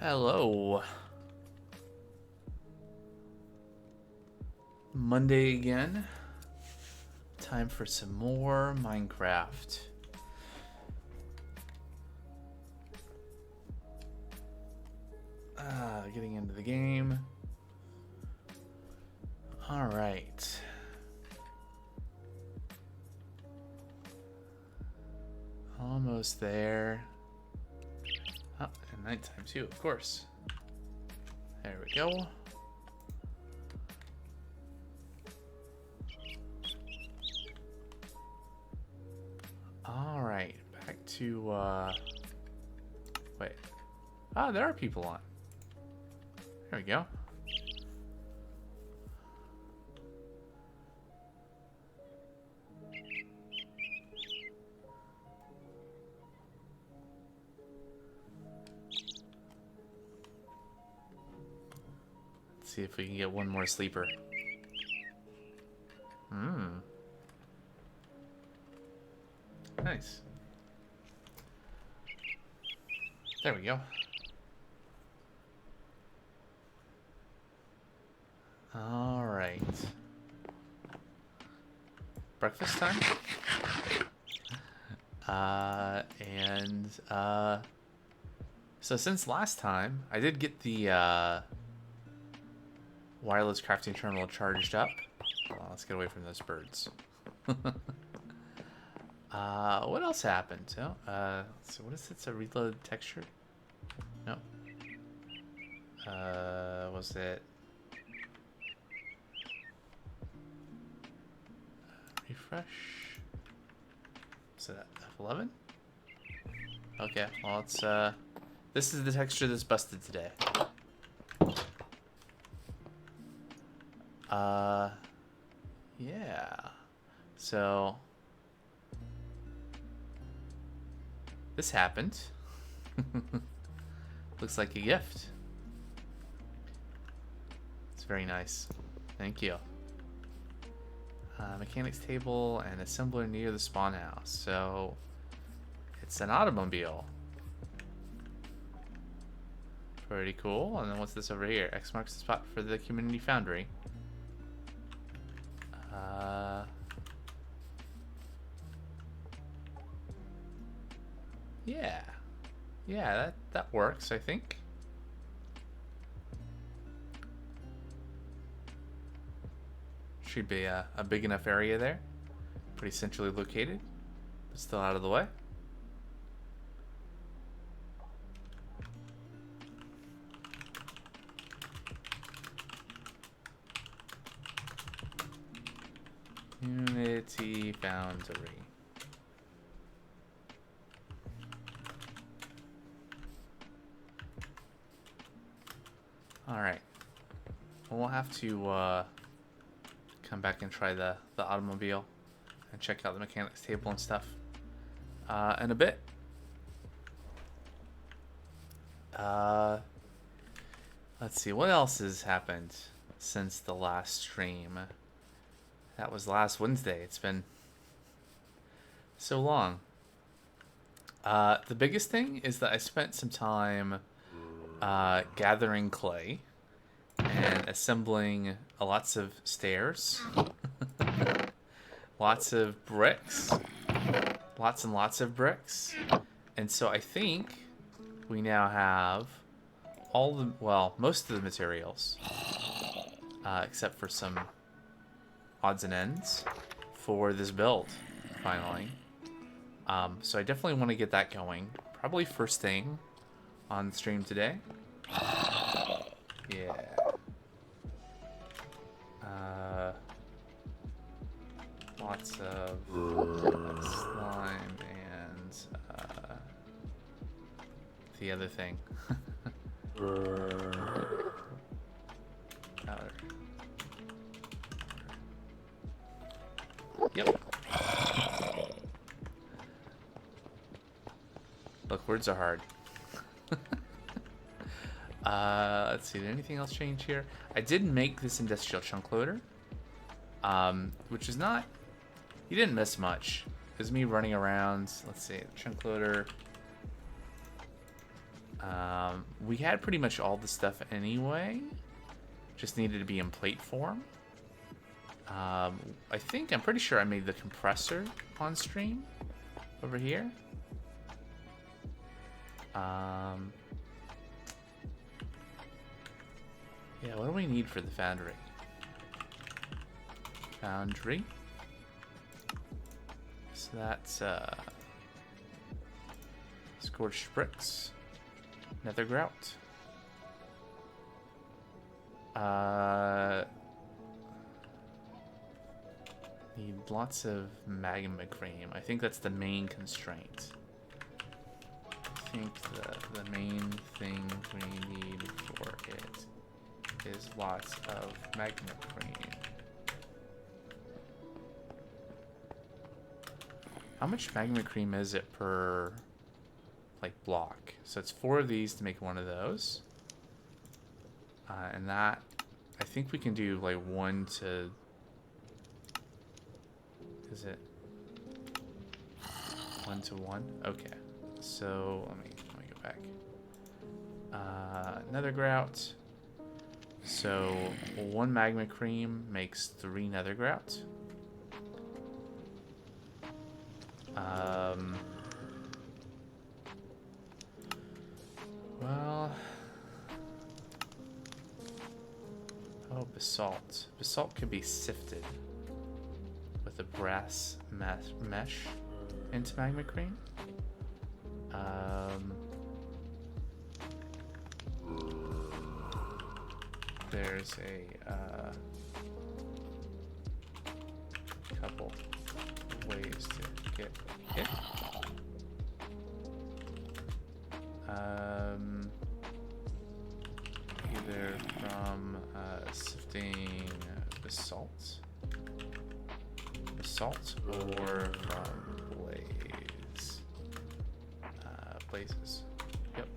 Hello. Monday again. Time for some more Minecraft. Getting into the game. All right. Almost there. Oh, and nighttime too, of course. There we go. All right, back to wait. Ah, there are people on. There we go. Let's see if we can get one more sleeper. Nice. There we go. All right. Breakfast time? So since last time, I did get the wireless crafting terminal charged up. Let's get away from those birds. What else happened? Oh, so what is it? It's a reload texture? No. Was it? Refresh. So that F11? Okay, well it's this is the texture that's busted today. Yeah. So this happened. Looks like a gift. It's very nice. Thank you. Mechanics table and assembler near the spawn house. So it's an automobile. Pretty cool. And then what's this over here? X marks the spot for the community foundry. Yeah, that works, I think. Should be a big enough area there. Pretty centrally located, but still out of the way. Unity Foundry. Alright. We'll have to come back and try the automobile and check out the mechanics table and stuff in a bit. Let's see, what else has happened since the last stream? That was last Wednesday. It's been so long. The biggest thing is that I spent some time gathering clay and assembling lots of stairs, lots of bricks, lots and lots of bricks. And so I think we now have all the, well, most of the materials, except for some odds and ends for this build, finally. So I definitely want to get that going. Probably first thing on the stream today. Yeah. Lots of slime and the other thing. Yep. Look, words are hard. Let's see, did anything else change here? I did make this industrial chunk loader, which is not, you didn't miss much. It was me running around. Let's see, chunk loader. We had pretty much all the stuff anyway. Just needed to be in plate form. I'm pretty sure I made the compressor on stream over here. Yeah, what do we need for the foundry? Foundry. So that's scorched bricks, nether grout. Need lots of magma cream. I think that's the main constraint. I think the main thing we need for it is lots of magma cream. How much magma cream is it per like block? So it's 4 of these to make one of those. And that, I think we can do like 1 to, is it 1 to 1? Okay. So let me go back. Nether grout. So 1 magma cream makes 3 nether grout. Well, oh, basalt. Basalt can be sifted with a brass mesh into magma cream. There's a couple ways to get it. Either from sifting basalt, or from blazes. Yep.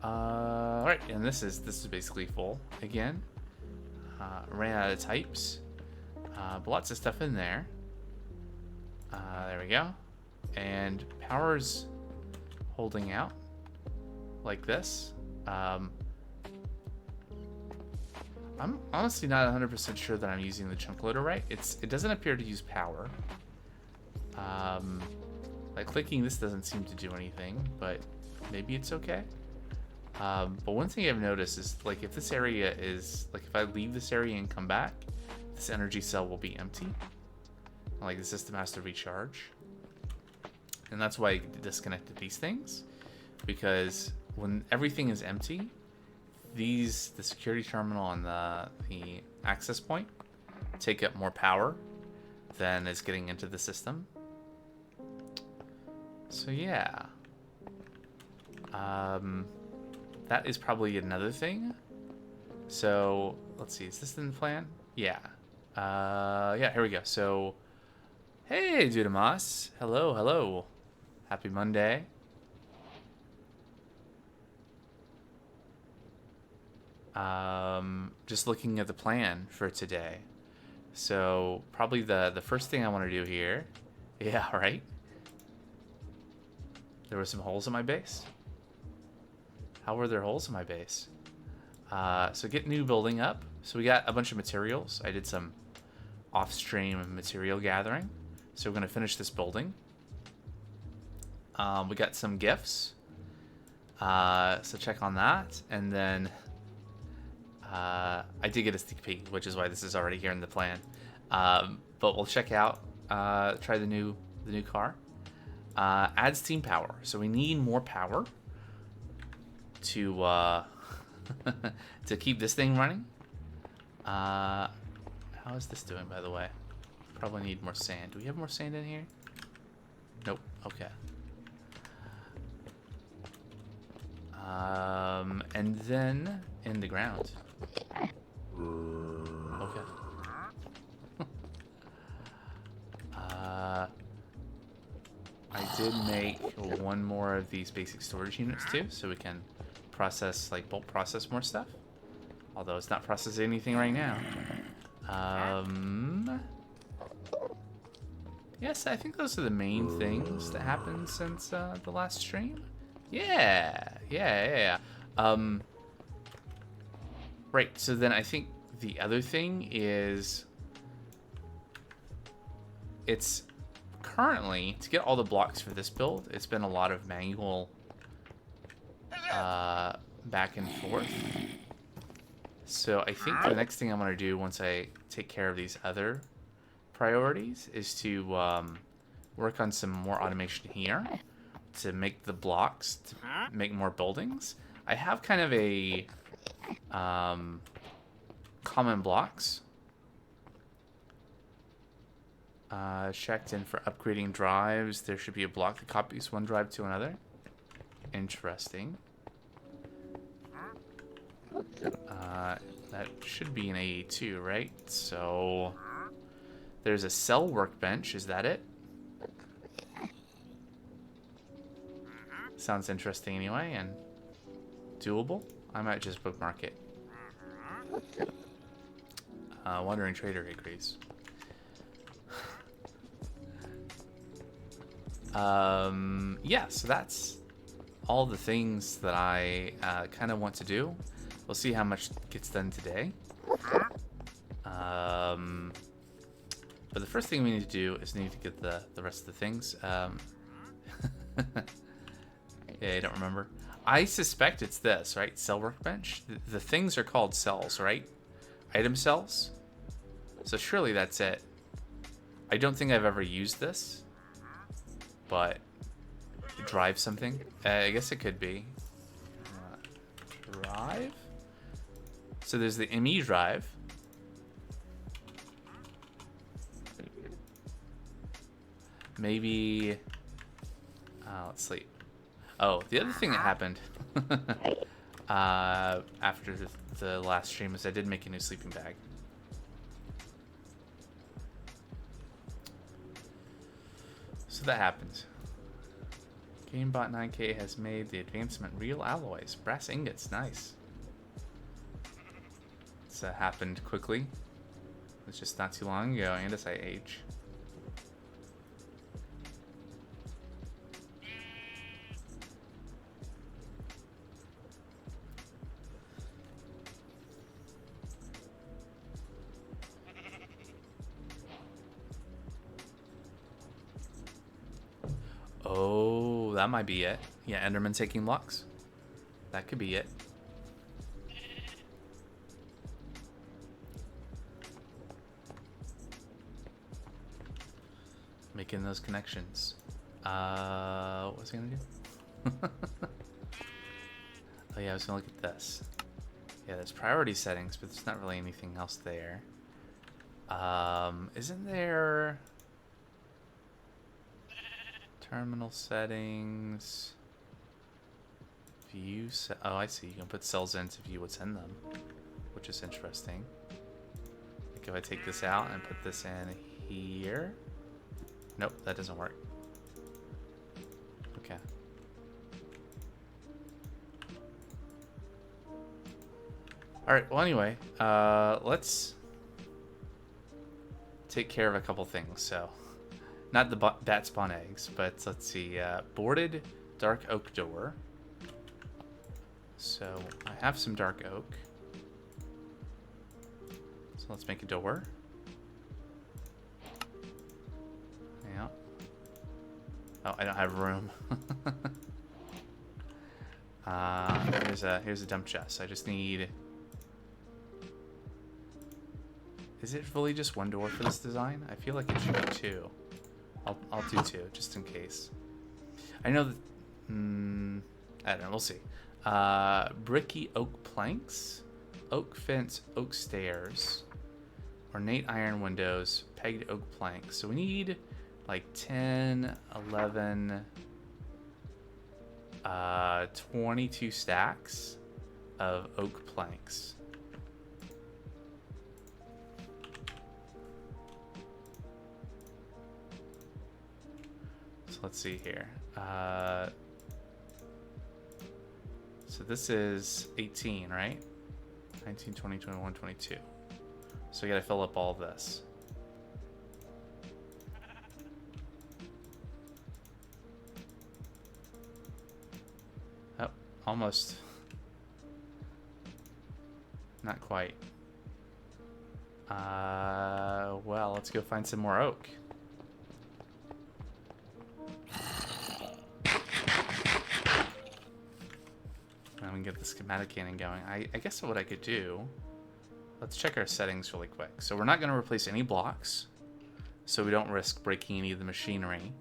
All right, and this is basically full again. Ran out of types, but lots of stuff in there. There we go. And power's holding out like this. I'm honestly not 100% sure that I'm using the chunk loader right. It doesn't appear to use power. Like clicking this doesn't seem to do anything, but maybe it's okay. But one thing I've noticed is like if this area is like if I leave this area and come back, this energy cell will be empty. Like the system has to recharge. And that's why I disconnected these things, because when everything is empty, the security terminal and the access point take up more power than is getting into the system. So yeah, that is probably another thing. So let's see, is this in the plan? Yeah. Yeah, here we go. So hey, Dudamas. Hello. Happy Monday. Just looking at the plan for today. So probably the first thing I want to do here. Yeah, right. There were some holes in my base. How were there holes in my base? So get new building up. So we got a bunch of materials. I did some off-stream material gathering. So we're going to finish this building. We got some gifts. So check on that. And then I did get a sneak peek, which is why this is already here in the plan. But we'll check out, try the new car. Add steam power. So we need more power to to keep this thing running. How is this doing, by the way? Probably need more sand. Do we have more sand in here? Nope. Okay. And then in the ground. Okay. I did make one more of these basic storage units too, so we can process, like bulk process more stuff. Although it's not processing anything right now. Yes, I think those are the main things that happened since the last stream. Yeah. Right, so then I think the other thing is it's currently, to get all the blocks for this build, it's been a lot of manual back and forth. So I think the next thing I'm going to do once I take care of these other priorities is to work on some more automation here to make the blocks, to make more buildings. I have kind of a common blocks checked in for upgrading drives. There should be a block that copies one drive to another. Interesting. That should be an AE2, right? So there's a cell workbench. Is that it? Sounds interesting anyway, and doable. I might just bookmark it. Wandering Trader agrees. Yeah, so that's all the things that I kind of want to do. We'll see how much gets done today. But the first thing we need to do is need to get the rest of the things. Yeah, I don't remember. I suspect it's this, right? Cell workbench. The things are called cells, right? Item cells. So surely that's it. I don't think I've ever used this, but drive something. I guess it could be drive. So there's the ME drive. Maybe. Let's see. Oh, the other thing that happened after the last stream is I did make a new sleeping bag. So that happened. GameBot 9K has made the advancement real alloys. Brass ingots, nice. It's happened quickly. It's just not too long ago, and as I age. Oh, that might be it. Yeah, Enderman taking blocks. That could be it. Making those connections. What was I gonna do? Oh yeah, I was gonna look at this. Yeah, there's priority settings, but there's not really anything else there. Isn't there terminal settings? View oh, I see. You can put cells in to view what's in them, which is interesting. Like if I take this out and put this in here. Nope, that doesn't work. Okay. Alright, well anyway, let's take care of a couple things. So, not the bat spawn eggs, but let's see. Boarded dark oak door. So, I have some dark oak. So let's make a door. Yeah. Oh, I don't have room. Here's a dump chest. I just need. Is it really just one door for this design? I feel like it should be two. I'll do two just in case. I know that. I don't know. We'll see. Bricky oak planks, oak fence, oak stairs, ornate iron windows, pegged oak planks. So we need like 10, 11, 22 stacks of oak planks. So let's see here. So this is 18, right? 19, 20, 21, 22. So we gotta fill up all this. almost. Not quite. Well, let's go find some more oak. And we can get the schematic cannon going. I guess what I could do... Let's check our settings really quick. So we're not going to replace any blocks, so we don't risk breaking any of the machinery.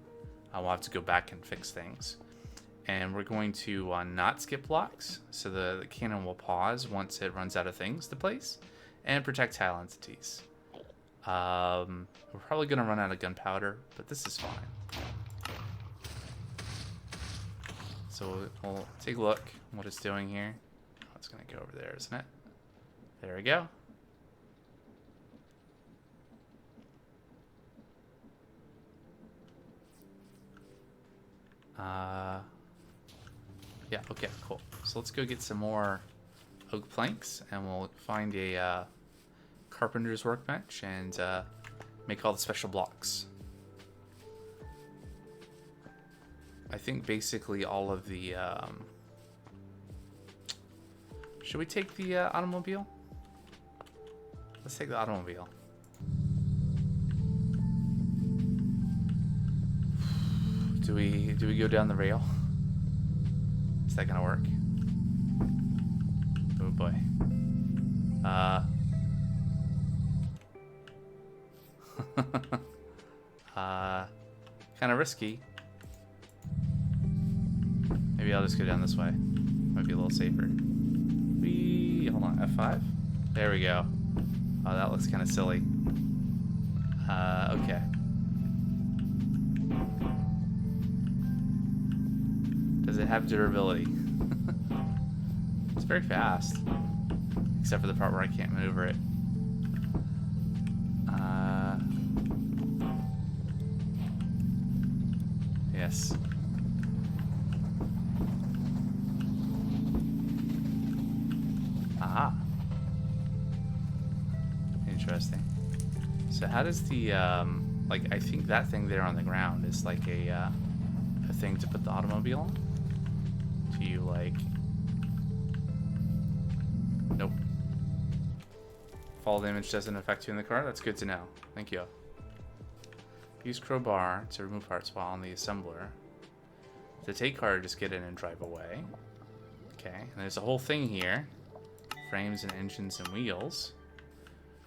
We'll have to go back and fix things. And we're going to not skip blocks, so the cannon will pause once it runs out of things to place, and protect tile entities. We're probably going to run out of gunpowder, but this is fine. So we'll take a look at what it's doing here. Oh, it's going to go over there, isn't it? There we go. Yeah, okay, cool. So let's go get some more oak planks, and we'll find a carpenter's workbench and make all the special blocks. I think basically all of the... Should we take the automobile? Let's take the automobile. Do we go down the rail? Is that gonna work? Oh boy. Kind of risky. Maybe I'll just go down this way. Might be a little safer. Hold on, F5? There we go. Oh, that looks kind of silly. Okay. Does it have durability? It's very fast. Except for the part where I can't maneuver it. Yes. Aha. Interesting. So how does the, like, I think that thing there on the ground is like a thing to put the automobile on? Do you, like... Nope. Fall damage doesn't affect you in the car? That's good to know. Thank you. Use crowbar to remove parts while on the assembler. To take car, just get in and drive away. Okay, and there's a whole thing here. Frames and engines and wheels.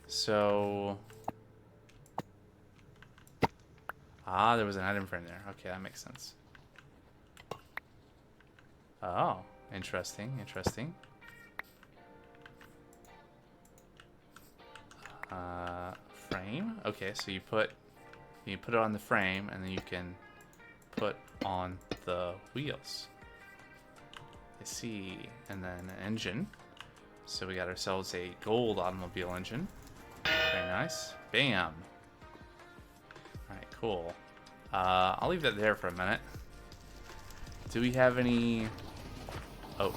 So... Ah, there was an item frame there. Okay, that makes sense. Oh, interesting, interesting. Frame. Okay, so you put it on the frame, and then you can put on the wheels. I see. And then an engine. So we got ourselves a gold automobile engine. Very nice. Bam. Alright, cool. I'll leave that there for a minute. Do we have any oak?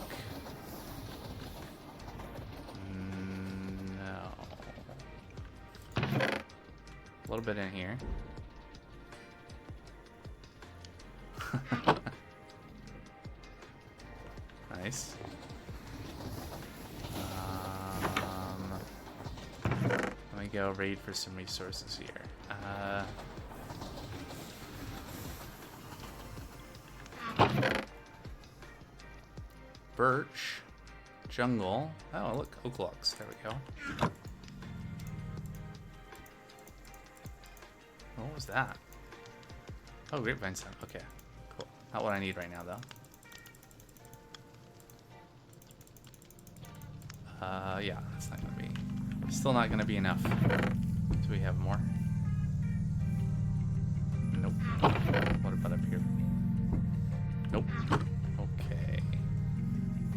No. A little bit in here. Nice. Let me go raid for some resources here. Birch. Jungle. Oh, look, oak logs. There we go. What was that? Oh, grapevine stem. Okay, cool. Not what I need right now, though. Yeah, that's not gonna be... Still not gonna be enough. Do we have more? Nope. What about up here? Nope. Okay.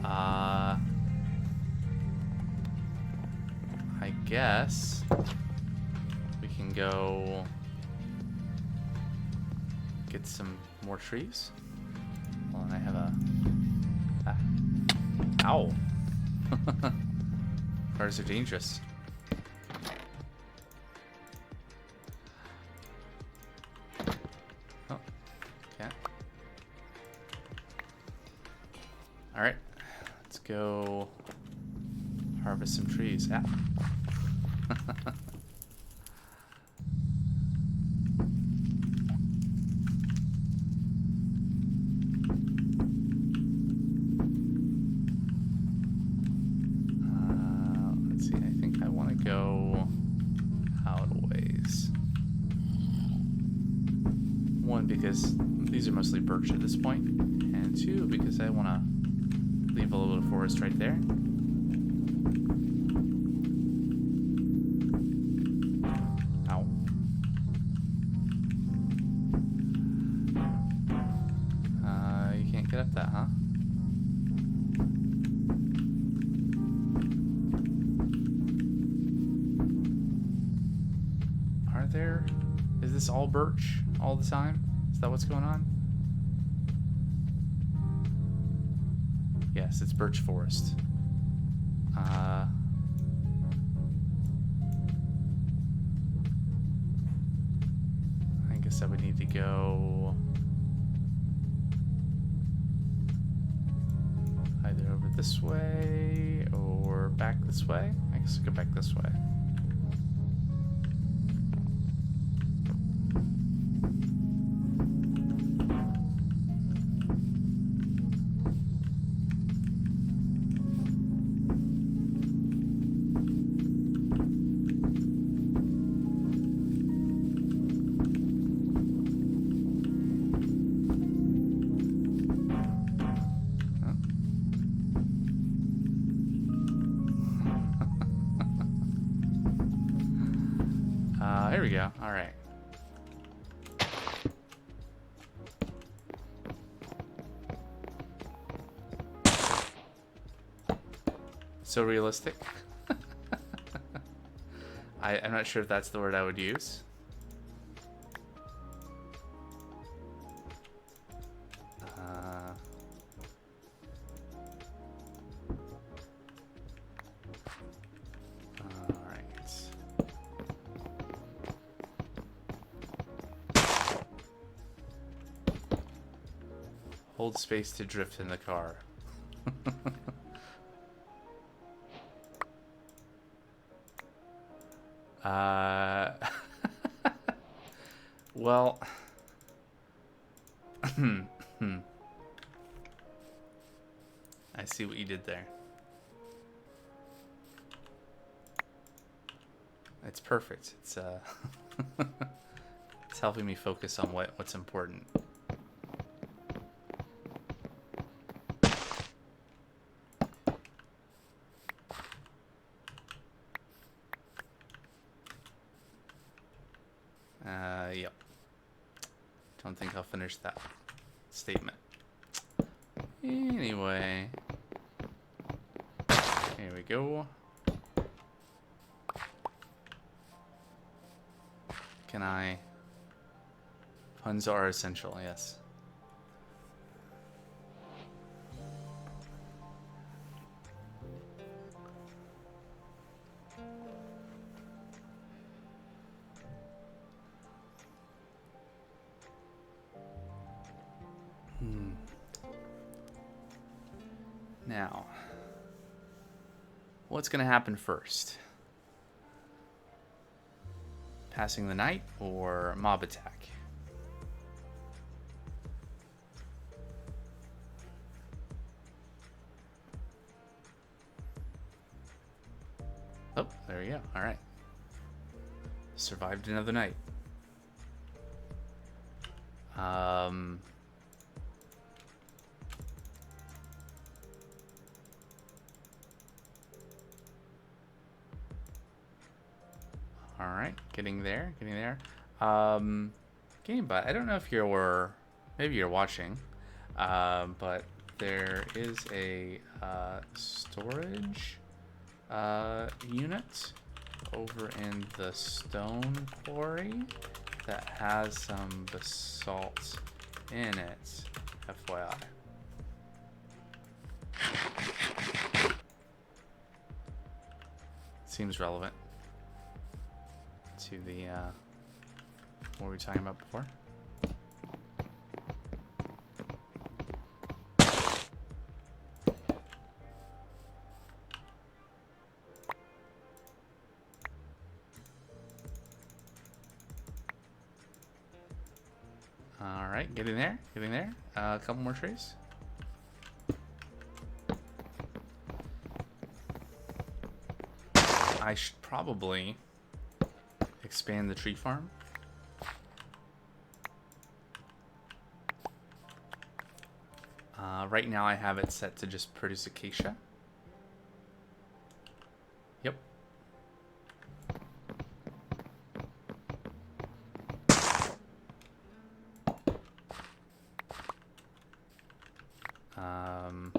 I guess we can go get some more trees. Well, and I have a... Ow! Cars are dangerous. Oh, okay. Alright, go harvest some trees. Ah. Let's see, I think I want to go out a ways. One, because these are mostly birch at this point, and two, because I want to leave a little bit of forest right there. Ow. You can't get up that, huh? Are there... Is this all birch all the time? Is that what's going on? Yes, it's birch forest. I guess I would need to go either over this way or back this way. I guess I'll go back this way. Here we go. All right. So realistic. I'm not sure if that's the word I would use. Hold space to drift in the car. Well, I see what you did there. It's perfect. It's it's helping me focus on what's important. Yep. Don't think I'll finish that statement. Anyway. Here we go. Can I... Puns are essential, yes. Now, what's going to happen first? Passing the night or mob attack? Oh, there we go. All right. Survived another night. All right, getting there. Gamebot, I don't know if maybe you're watching, but there is a storage unit over in the stone quarry that has some basalt in it, FYI. Seems relevant to the what were we talking about before? Alright, getting there. Getting there. A couple more trees. I should probably expand the tree farm. Right now I have it set to just produce acacia. Yep. And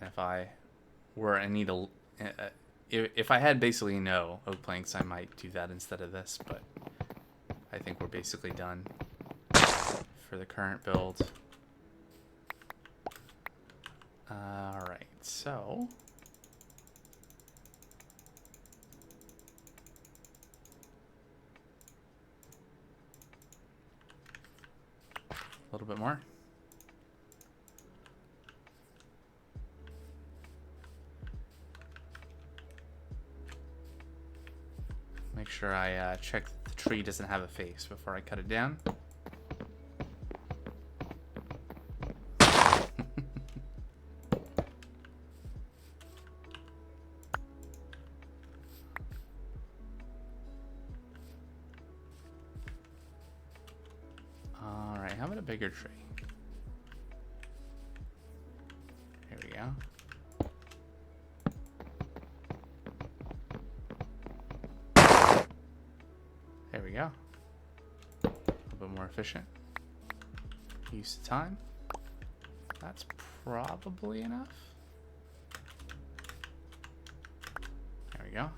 if I were in need of... if I had basically no oak planks, I might do that instead of this, but I think we're basically done for the current build. Alright, so... a little bit more. Make sure I check that the tree doesn't have a face before I cut it down. Alright, how about a bigger tree? Here we go. There we go. A little bit more efficient. Use of time. That's probably enough. There we go.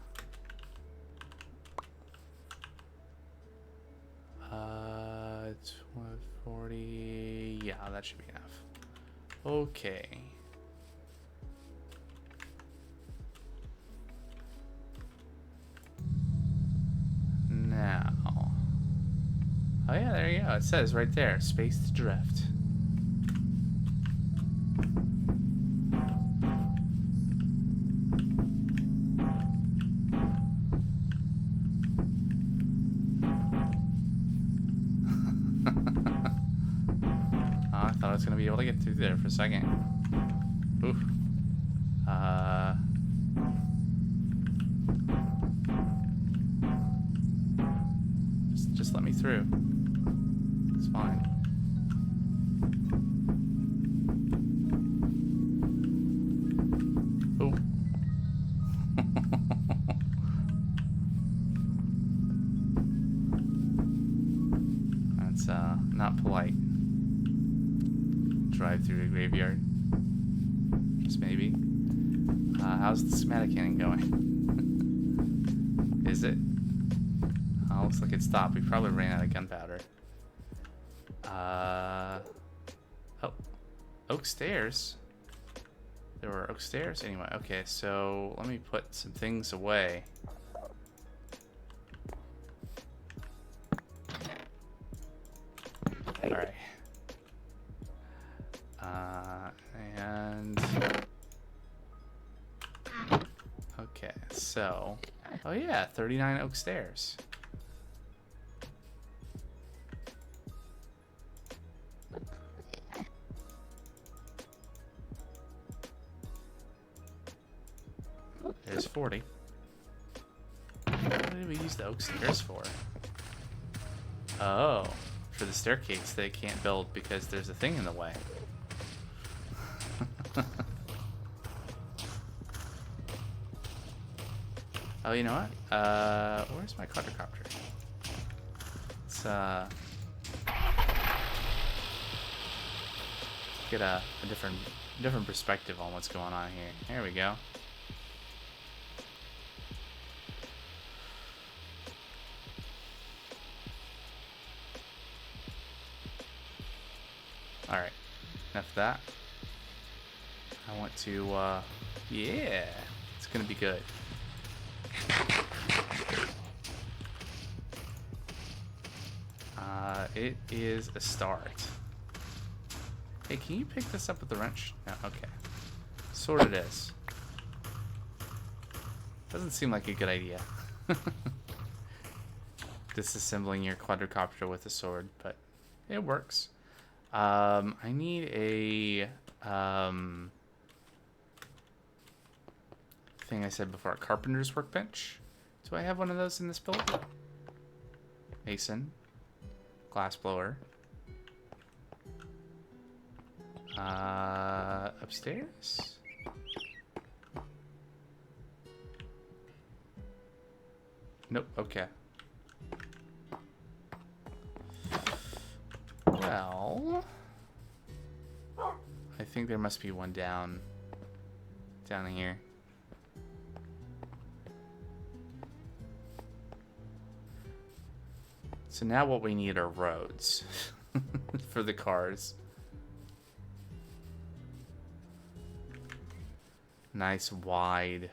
40. Yeah, that should be enough. Okay. Now. Oh yeah, there you go. It says right there, space to drift. I thought I was gonna be able to get through there for a second. Oof. Just let me through. It's fine. Oh. That's not polite. Drive through a graveyard. Just maybe. How's the schematicannon going? Is it? Looks like it stopped. We probably ran out of gunpowder. Oh. Oak stairs? There were oak stairs? Anyway, okay, so let me put some things away. Alright. And... okay, so... oh yeah, 39 oak stairs. There's 40. What did we use the oak stairs for? Oh, for the staircase they can't build because there's a thing in the way. Oh, you know what? Where's my quadricopter? Let's get a different perspective on what's going on here. There we go. Alright, enough of that. I want to, yeah, it's gonna be good. It is a start. Hey, can you pick this up with the wrench? No, okay. Sword it is. Doesn't seem like a good idea. Disassembling your quadricopter with a sword, but It works. I need a thing I said before, a carpenter's workbench. Do I have one of those in this build? Mason. Glass blower. Upstairs? Nope, okay. Well, I think there must be one down here. So now what we need are roads for the cars. Nice wide,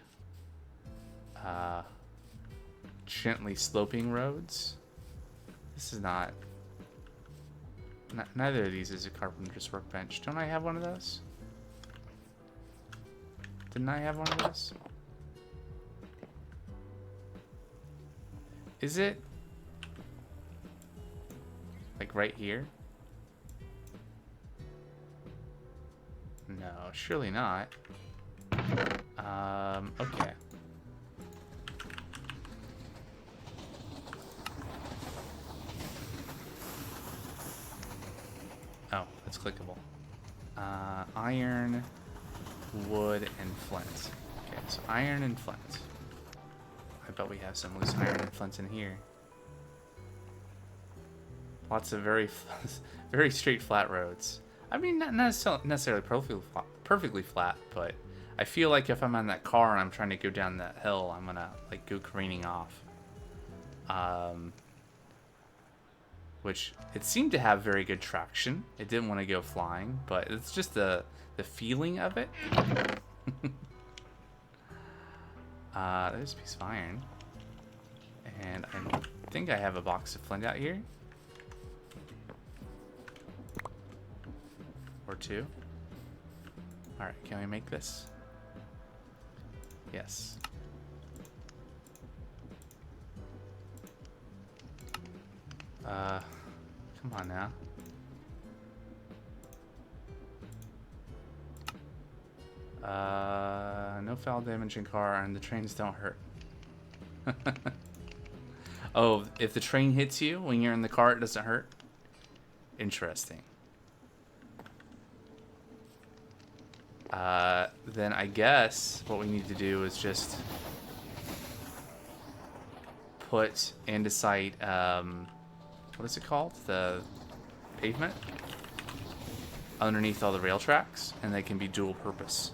gently sloping roads. This is not neither of these is a carpenter's workbench. Don't I have one of those? Didn't I have one of those? Is it like right here? No, surely not. Okay. Oh, that's clickable. Iron, wood, and flint. Okay, so iron and flint. I bet we have some loose iron and flint in here. Lots of very straight flat roads. I mean, not necessarily perfectly flat, but I feel like if I'm on that car and I'm trying to go down that hill, I'm gonna like go careening off. Which it seemed to have very good traction. It didn't want to go flying, but it's just the feeling of it. There's a piece of iron, and I think I have a box of flint out here. Or two. Alright, can we make this? Yes. Come on now. No foul damage in car, and the trains don't hurt. Oh, if the train hits you when you're in the car, it doesn't hurt? Interesting. Then I guess what we need to do is just put andesite, what is it called? The pavement? Underneath all the rail tracks, and they can be dual purpose.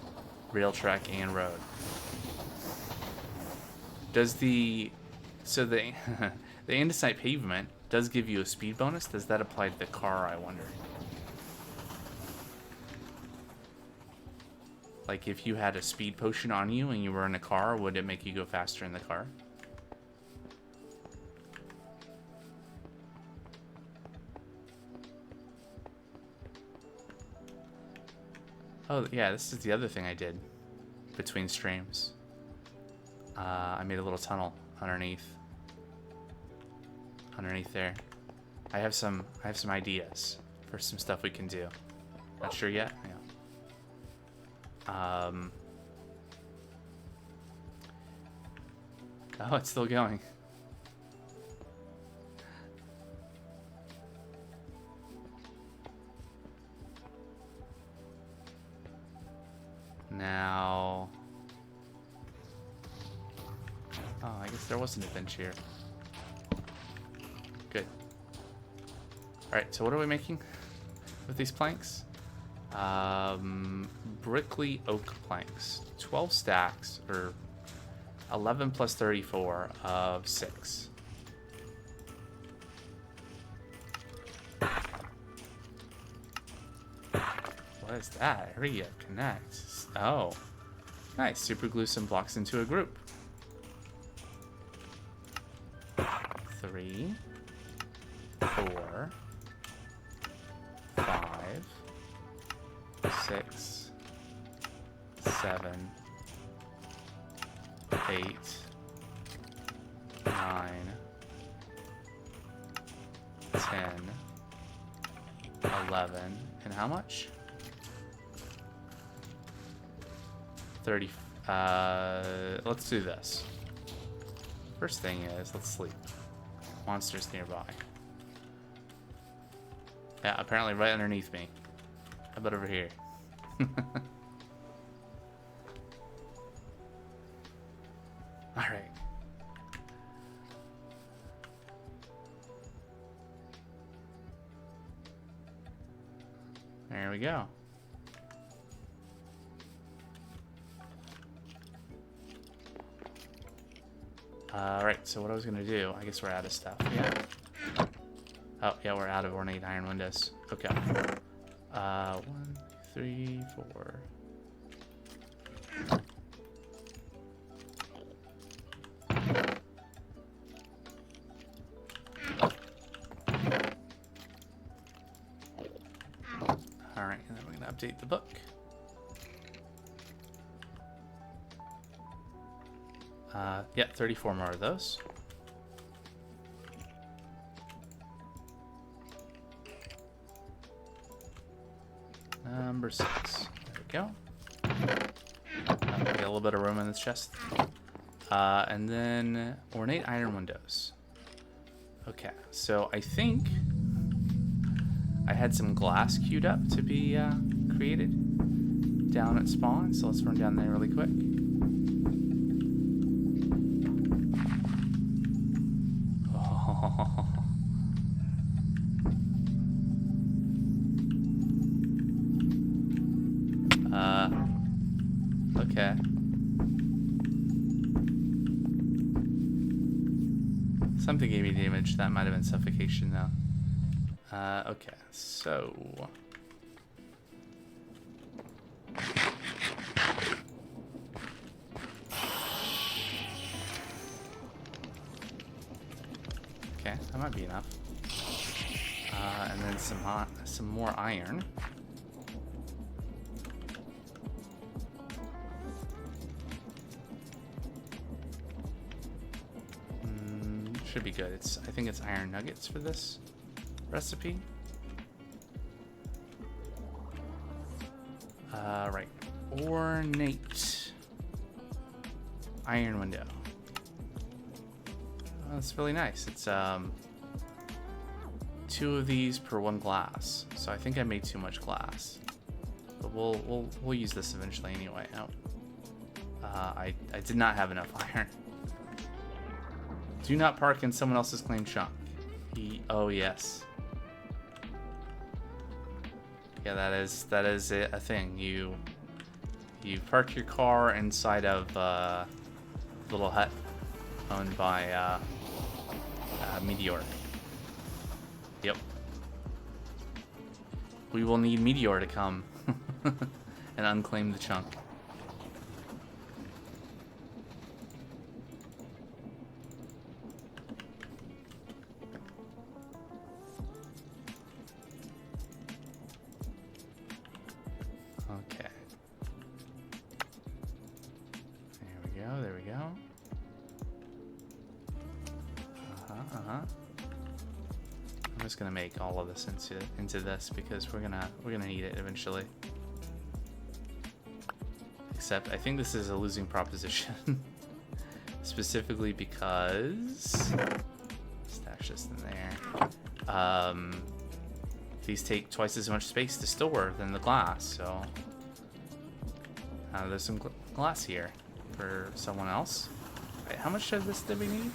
Rail track and road. Does the the andesite pavement does give you a speed bonus? Does that apply to the car, I wonder? Like if you had a speed potion on you and you were in a car, would it make you go faster in the car? Oh yeah, this is the other thing I did between streams. I made a little tunnel underneath there. I have some ideas for some stuff we can do. Not sure yet. Yeah. Oh, it's still going. Now... Oh, I guess there wasn't a bench here. Good. Alright, so what are we making with these planks? Brickly oak planks. 12 stacks, or 11 plus 34 of 6. What is that? Area connect. Oh. Nice. Super glue some blocks into a group. 3, 4, 5, 6, 7, 8, 9, 10, 11. And how much? 30. Let's do this. First thing is, let's sleep. Monsters nearby. Yeah, apparently right underneath me. How about over here? Alright. There we go. Alright, so what I was gonna do, I guess we're out of stuff. Yeah. Oh, yeah, we're out of ornate iron windows. Okay. 1, 3, 4. Alright, and then we're gonna update the book. Yeah, 34 more of those. Number 6. There we go. Get a little bit of room in this chest. And then ornate iron windows. Okay, so I think I had some glass queued up to be created down at spawn. So let's run down there really quick. Okay. Something gave me the image. That might have been suffocation, though. Okay, so... Okay, that might be enough. And then some more iron. Should be good. I think it's iron nuggets for this recipe. Right. Ornate iron window. Oh, that's really nice. It's 2 of these per 1 glass. So I think I made too much glass, but we'll use this eventually anyway. Oh, I did not have enough iron. Do not park in someone else's claimed chunk. Oh yes. Yeah, that is a thing. You park your car inside of a little hut owned by Meteor. Yep. We will need Meteor to come and unclaim the chunk. I'm just gonna make all of this into this because we're gonna need it eventually. Except I think this is a losing proposition, specifically because stash this in there. These take twice as much space to store than the glass, so there's some glass here for someone else. Wait, how much of this did we need?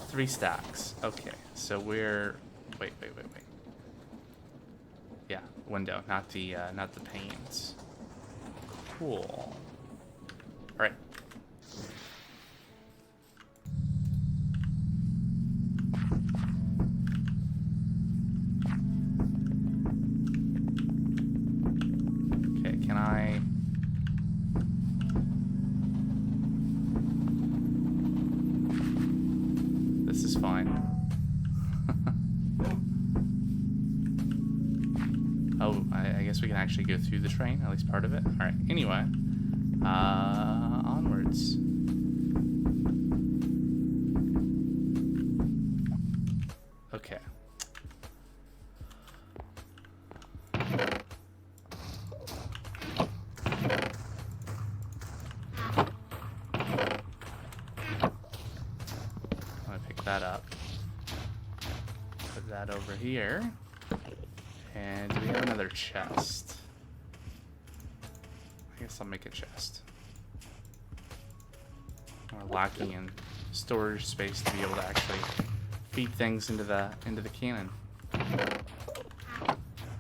3 stacks. Okay, so we're wait. Yeah, window, not the panes. Cool. All right. Okay, can I? This is fine. Oh, I guess we can actually go through the train, at least part of it. All right. Anyway, onwards. Okay. that up. Put that over here. And do we have another chest? I guess I'll make a chest. We're lacking in storage space to be able to actually feed things into the cannon.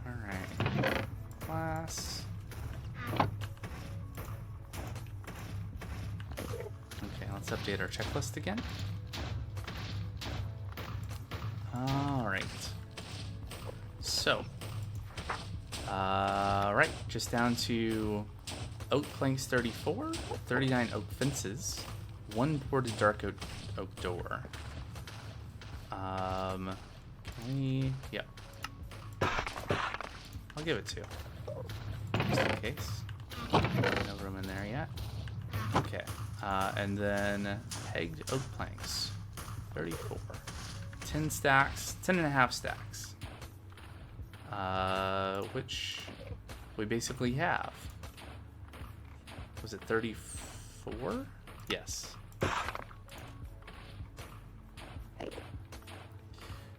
Alright. Glass. Okay, let's update our checklist again. Alright. So, right, just down to oak planks 34, 39 oak fences, 1 boarded dark oak door. Can we, yep. I'll give it 2, just in case. No room in there yet. Okay, and then pegged oak planks, 34. 10 stacks, 10 and a half stacks. Which we basically have. Was it 34? Yes.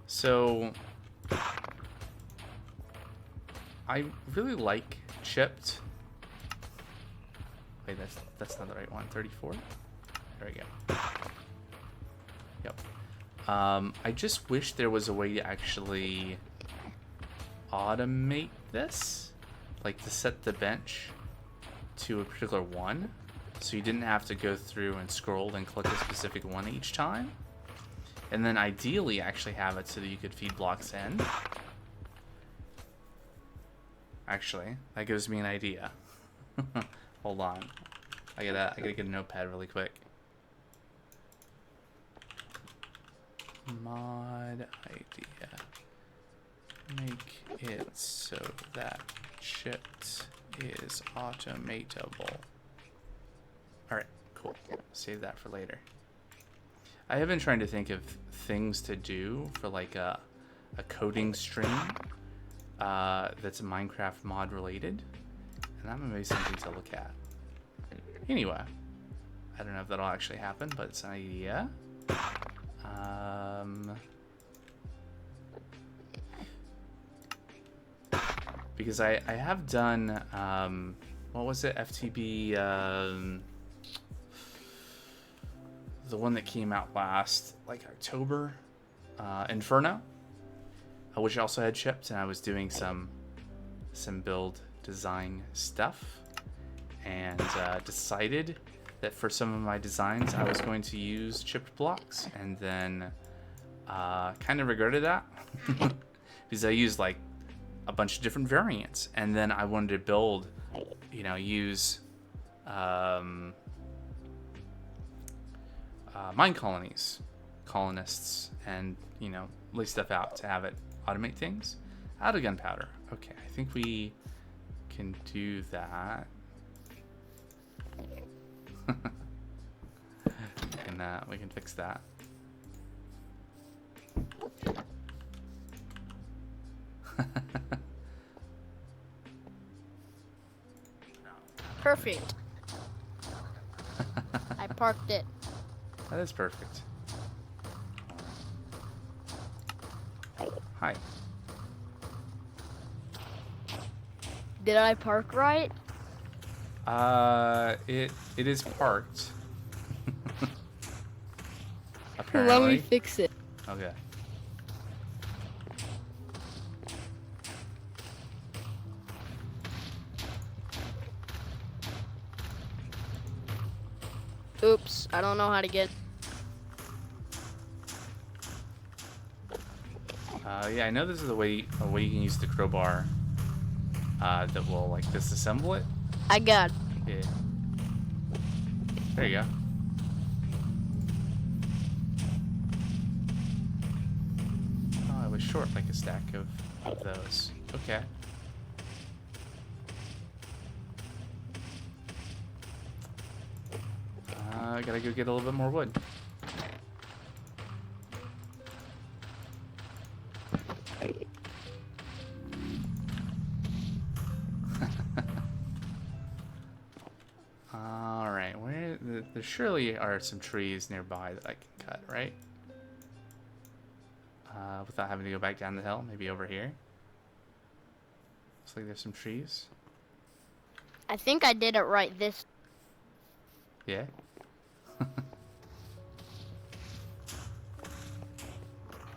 So I really like chipped. Wait, that's not the right one. 34? There we go. Yep. I just wish there was a way to actually automate this, like to set the bench to a particular one, so you didn't have to go through and scroll and click a specific one each time, and then ideally actually have it so that you could feed blocks in. Actually, that gives me an idea. Hold on, I gotta get a notepad really quick. Mod idea. Make it so that chipped is automatable. Alright, cool. Save that for later. I have been trying to think of things to do for like a coding stream that's Minecraft mod related. And that may be something to look at. Anyway, I don't know if that'll actually happen, but it's an idea. Because I have done, what was it, FTB, the one that came out last, like October, Inferno, which also had chipped, and I was doing some build design stuff, and decided that for some of my designs I was going to use chipped blocks, and then kind of regretted that because I used like a bunch of different variants, and then I wanted to build, you know, use mine colonists, and, you know, lay stuff out to have it automate things out of gunpowder. Okay, I think we can do that. We can fix that. Perfect. I parked it. That is perfect. Hi. Did I park right? It is parked. Let Apparently. me fix it. Okay. Oops, I don't know how to get. Yeah, I know this is a way you can use the crowbar that will like disassemble it. I got it. Yeah. There you go. Oh, I was short like a stack of those. Okay. I gotta go get a little bit more wood. Alright, there surely are some trees nearby that I can cut, right? without having to go back down the hill. Maybe over here. Looks like there's some trees. I think I did it right this. Yeah.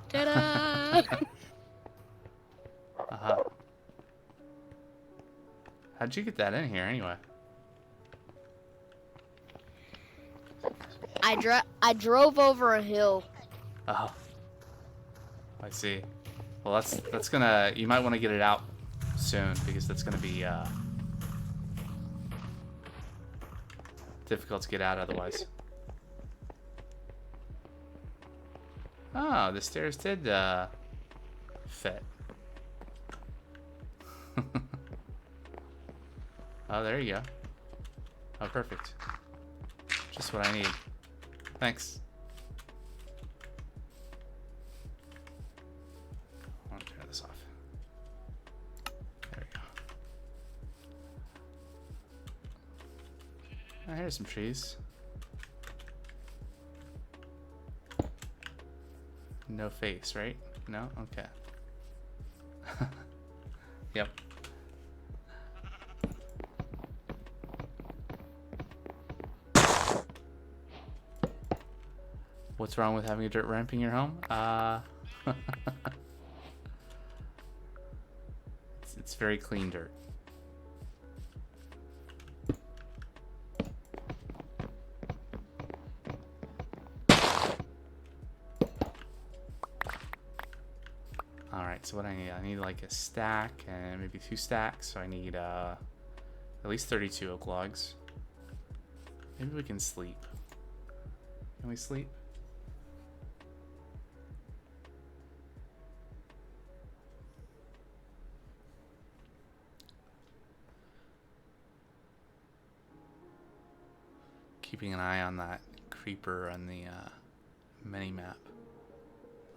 Ta-da! Uh-huh. How'd you get that in here anyway? I drove over a hill. Oh. I see. Well, that's gonna... You might want to get it out soon, because that's gonna be, difficult to get out otherwise. Oh, the stairs did, fit. Oh, there you go. Oh, perfect. Just what I need. Thanks. I'll turn this off. There we go. Oh, here's some trees. No face, right? No? Okay. Yep. What's wrong with having a dirt ramp in your home? It's very clean dirt. Alright, so what I need like a stack and maybe 2 stacks. So I need at least 32 oak logs. Maybe we can sleep. Can we sleep? Keeping an eye on that creeper on the mini map.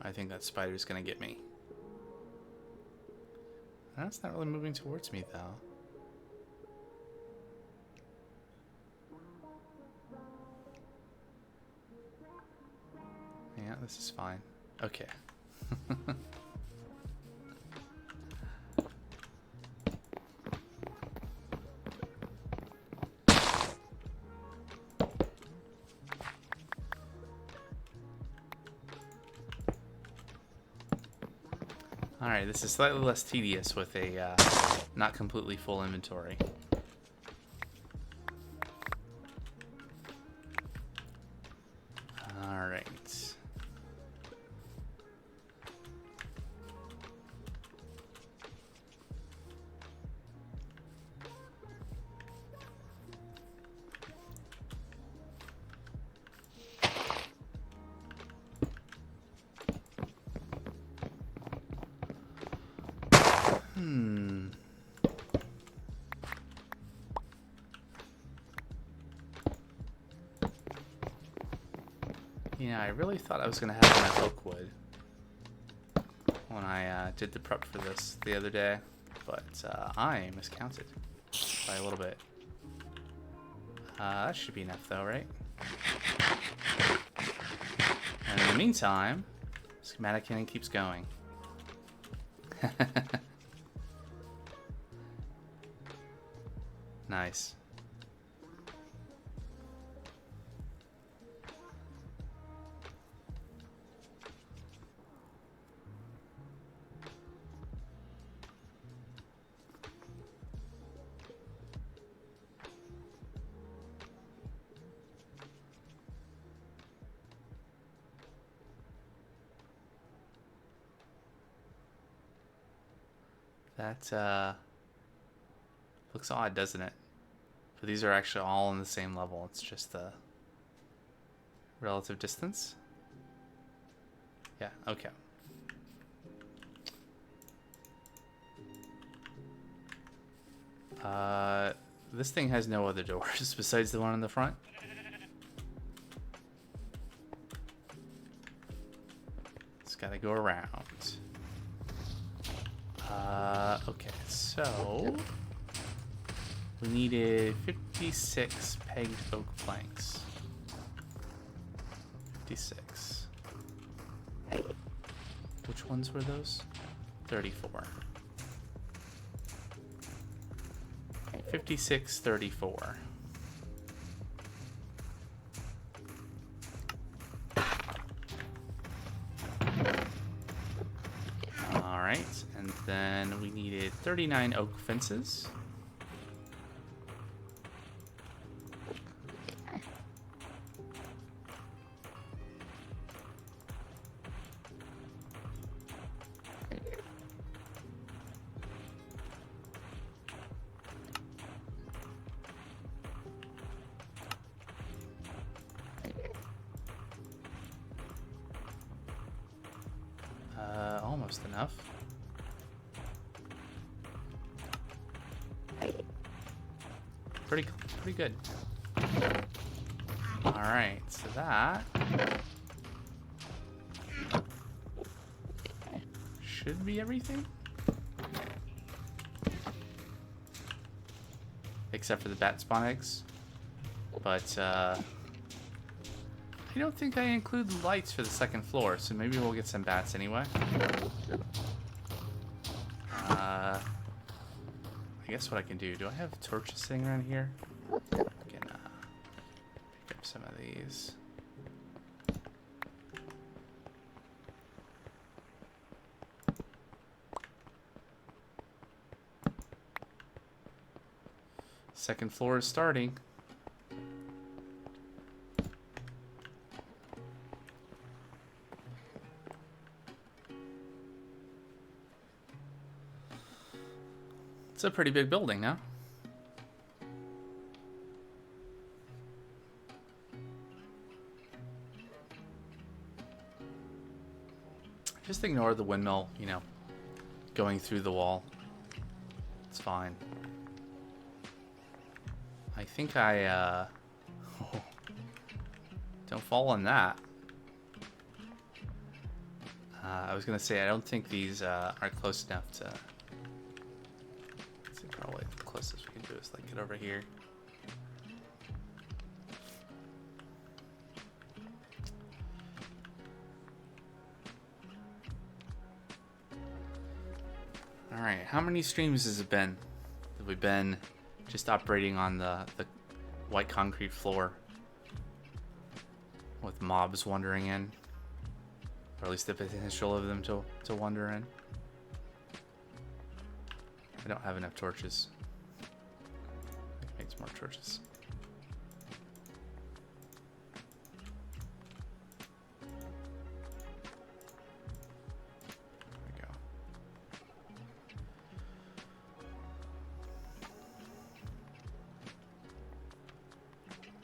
I think that spider's gonna get me. That's not really moving towards me though. Yeah, this is fine. Okay. Alright, this is slightly less tedious with a not completely full inventory. Alright. Yeah, I really thought I was going to have enough oak wood when I did the prep for this the other day, but I miscounted by a little bit. That should be enough though, right? And in the meantime, schematicannon keeps going. Nice. That looks odd, doesn't it? But these are actually all on the same level. It's just the relative distance. Yeah, okay. This thing has no other doors besides the one in the front. It's gotta go around. Okay, so we needed 56 pegged oak planks. 56. Which Which ones were those? 34. 56, 34. Alright, and then we needed 39 oak fences. Almost enough. Pretty good. All right, so that should be everything, except for the bat spawn eggs. But I don't think I include the lights for the second floor, so maybe we'll get some bats anyway. I guess what I can do I have torches sitting around here? I can pick up some of these. Second floor is starting. It's a pretty big building now. Just ignore the windmill, you know, going through the wall. It's fine. I think I, don't fall on that. I was gonna say, I don't think these are close enough to... Probably the closest we can do is like get over here. Alright, how many streams has it been that we've been just operating on the white concrete floor with mobs wandering in? Or at least the potential of them to wander in. I don't have enough torches. I can make some more torches. There we go.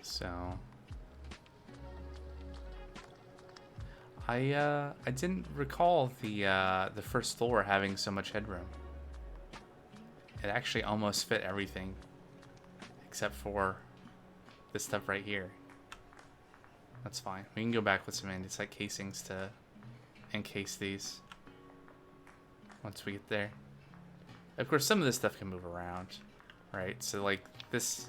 So I didn't recall the first floor having so much headroom. It actually almost fit everything except for this stuff right here. That's fine. We can go back with some andesite casings to encase these once we get there. Of course, some of this stuff can move around, right? So like this,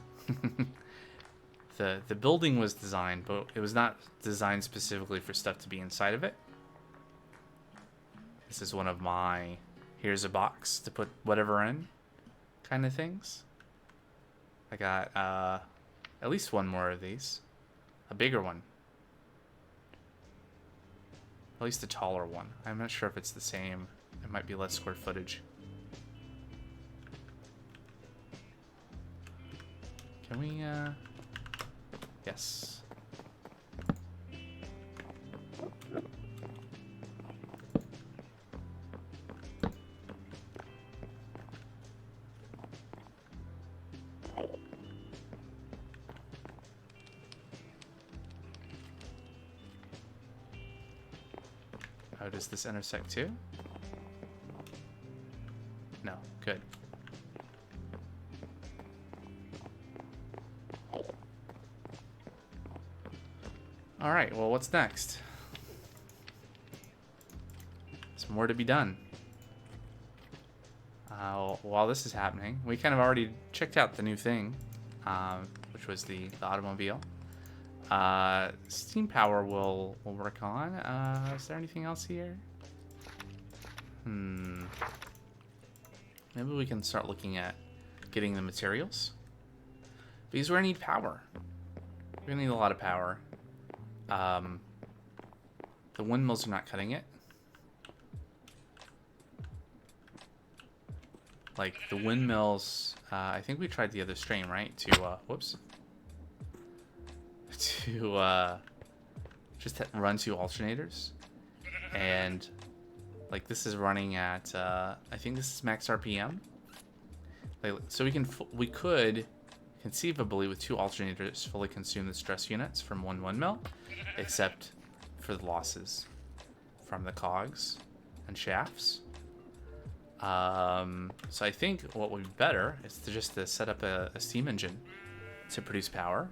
the building was designed, but it was not designed specifically for stuff to be inside of it. This is one of my, here's a box to put whatever in kind of things. I got at least one more of these. A bigger one. At least a taller one. I'm not sure if it's the same. It might be less square footage. Can we, yes. Oh, does this intersect too? No, good. All right, well, what's next? There's more to be done. While this is happening, we kind of already checked out the new thing, which was the automobile. Steam power we'll work on. Is there anything else here? Maybe we can start looking at getting the materials. Because we're gonna need power. We're gonna need a lot of power. The windmills are not cutting it. Like, the windmills, I think we tried the other stream, right? To, whoops. To, just run 2 alternators. And, like, this is running at, I think this is max RPM. Like, so we could, conceivably, with 2 alternators, fully consume the stress units from 1 windmill, except for the losses from the cogs and shafts. So I think what would be better is to set up a steam engine to produce power.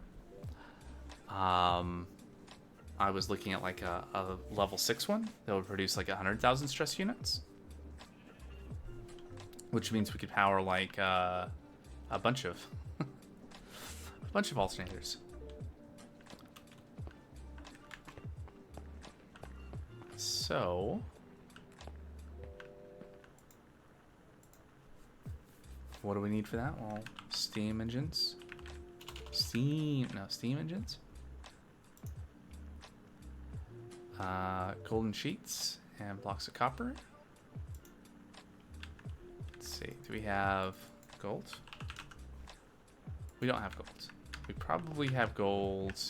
I was looking at like a level 6 one that would produce like 100,000 stress units, which means we could power like a bunch of alternators. So what do we need for that? Well, steam engines. Steam engines. Golden sheets and blocks of copper. Let's see. Do we have gold? We don't have gold. We probably have gold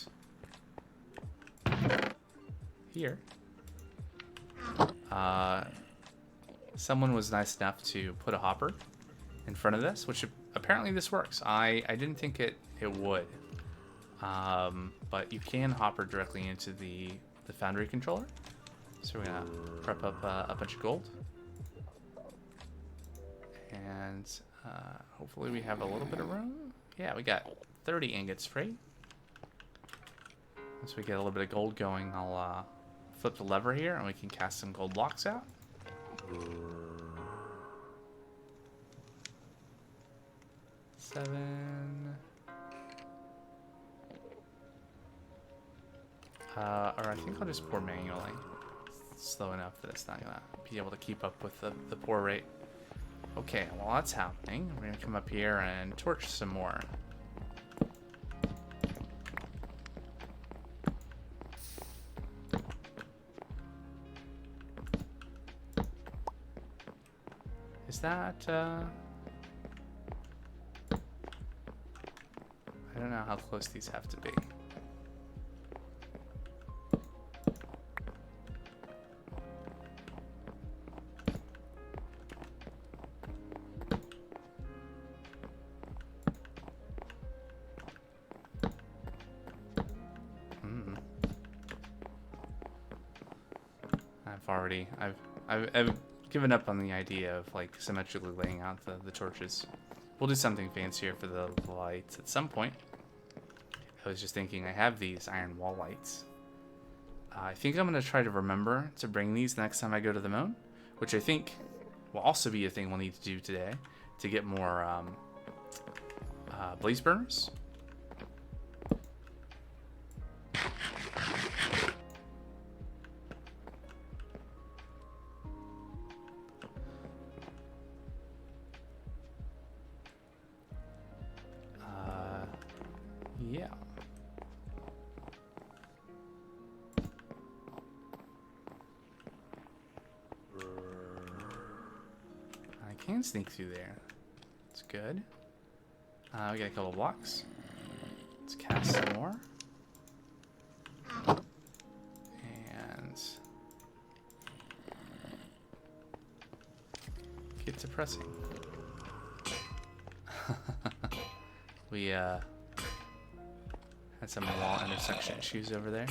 here. Someone was nice enough to put a hopper in front of this, which apparently this works. I didn't think it would. But you can hopper directly into the foundry controller. So we're gonna prep up a bunch of gold. And hopefully we have a little bit of room. Yeah, we got 30 ingots free. Once we get a little bit of gold going, I'll flip the lever here and we can cast some gold blocks out. Seven. Or I think I'll just pour manually. It's slow enough that it's not gonna be able to keep up with the pour rate. Okay, while that's happening, we're gonna come up here and torch some more. Is that, I don't know how close these have to be. I've given up on the idea of like symmetrically laying out the torches. We'll do something fancier for the lights at some point. I was just thinking I have these iron wall lights. I think I'm going to try to remember to bring these next time I go to the moon, which I think will also be a thing we'll need to do today to get more blaze burners. Yeah. I can sneak through there. That's good. We got a couple blocks. Let's cast some more. And get to pressing. We had some wall intersection issues over there.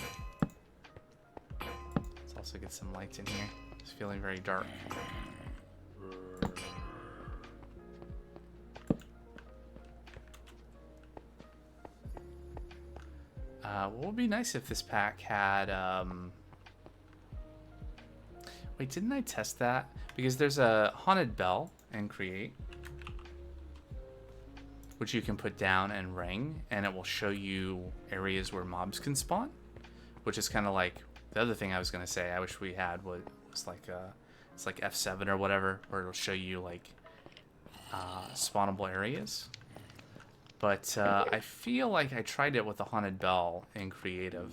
Let's also get some lights in here. It's feeling very dark. What would be nice if this pack had, wait, didn't I test that? Because there's a haunted bell in Create, which you can put down and ring, and it will show you areas where mobs can spawn, which is kind of like the other thing I was going to say I wish we had was like It's like F7 or whatever, where it'll show you like spawnable areas. But I feel like I tried it with a haunted bell in creative,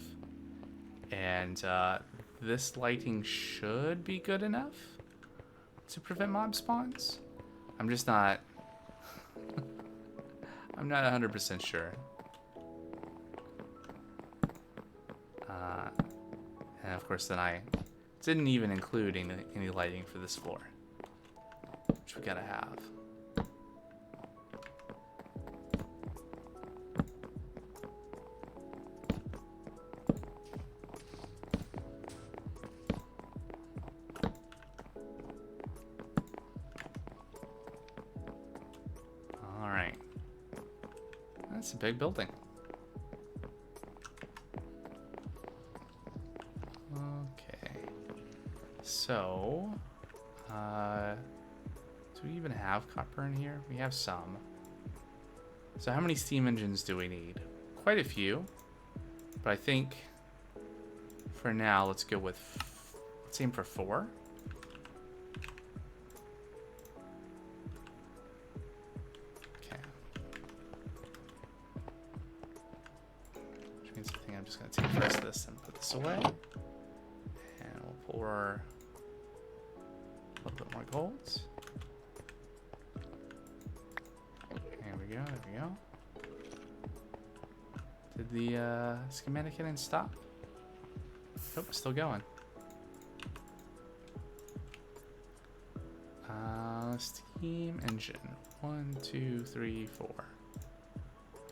and this lighting should be good enough to prevent mob spawns. I'm just not. I'm not 100% sure. And of course, then I didn't even include any lighting for this floor, which we gotta have. All right, that's a big building. So, do we even have copper in here? We have some. So how many steam engines do we need? Quite a few. But I think for now, let's go with, let's aim for 4. Okay. Which means I think I'm just going to take the rest of this and put this away. And we'll pour a little bit more gold. There we go, there we go. Did the schematicannon stop? Nope, still going. Steam engine. 1, 2, 3, 4.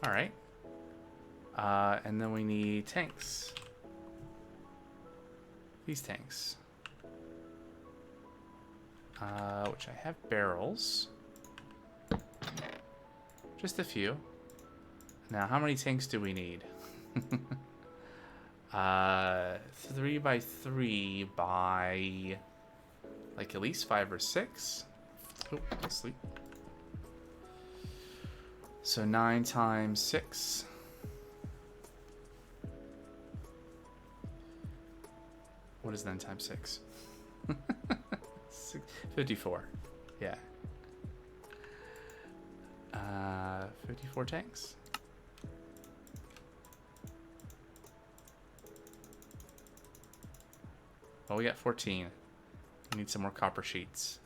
Alright. And then we need tanks. These tanks. Which I have barrels. Just a few. Now, how many tanks do we need? 3 by 3 by like at least 5 or 6. Oh, I'll sleep. So 9 times 6. What is 9 times 6? 54. Yeah. 54 tanks. Well, we got 14. We need some more copper sheets.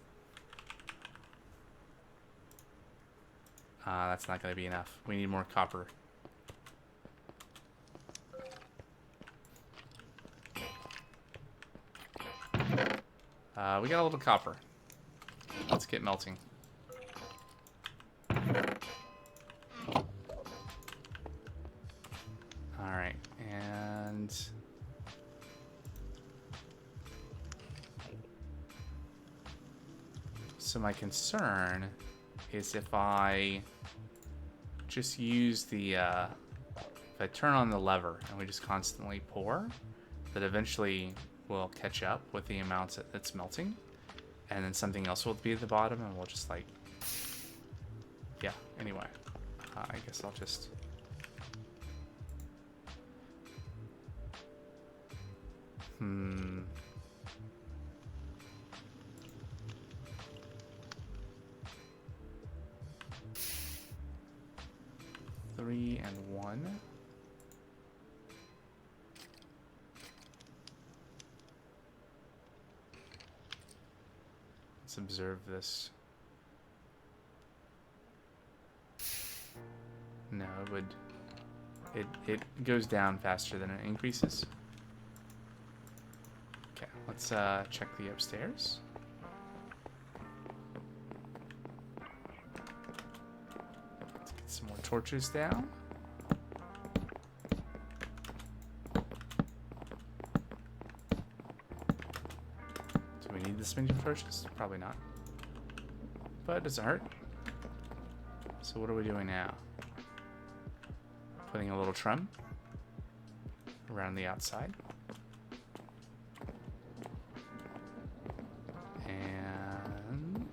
That's not going to be enough. We need more copper. We got a little copper. Let's get melting. Alright, and so my concern is if I just use the, if I turn on the lever and we just constantly pour, that eventually will catch up with the amounts that's melting, and then something else will be at the bottom, and we'll just like, yeah, anyway, I guess I'll just, Three and 1. Let's observe this. No, it would. It goes down faster than it increases. Okay, let's check the upstairs. Let's get some more torches down. Do we need this many torches? Probably not. But it doesn't hurt. So what are we doing now? Putting a little trim around the outside. And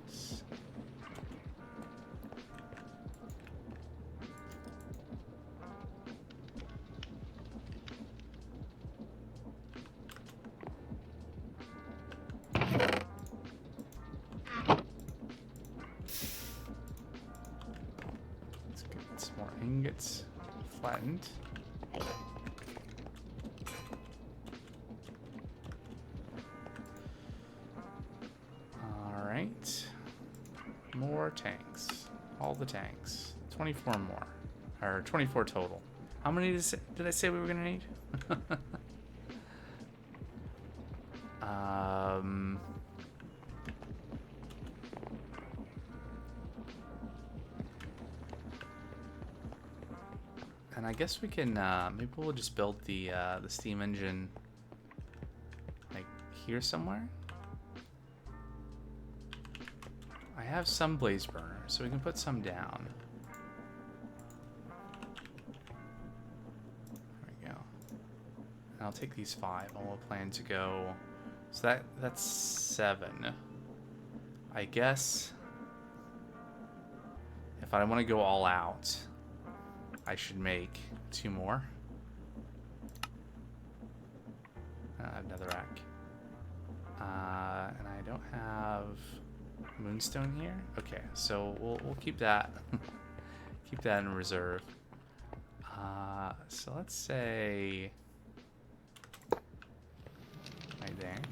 it flattened. Alright. More tanks. All the tanks. 24 more. Or 24 total. How many did I say we were going to need? And I guess we can, maybe we'll just build the steam engine, like, here somewhere. I have some blaze burners, so we can put some down. There we go. And I'll take these 5, and we'll plan to go, so that's 7. I guess if I want to go all out, I should make 2 more. Another rack. And I don't have moonstone here. Okay, so we'll keep that. Keep that in reserve. So let's say right there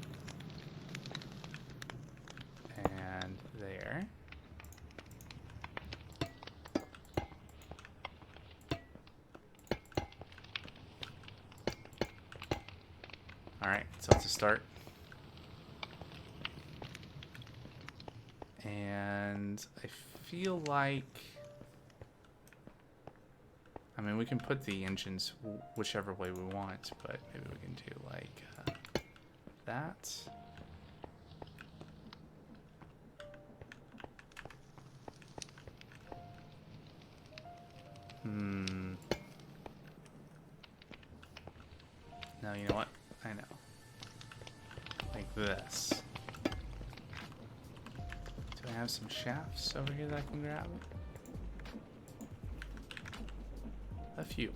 and there. Alright, so it's a start. And I feel like, I mean, we can put the engines whichever way we want, but maybe we can do like that. No, you know what? I know. Like this. Do I have some shafts over here that I can grab? A few.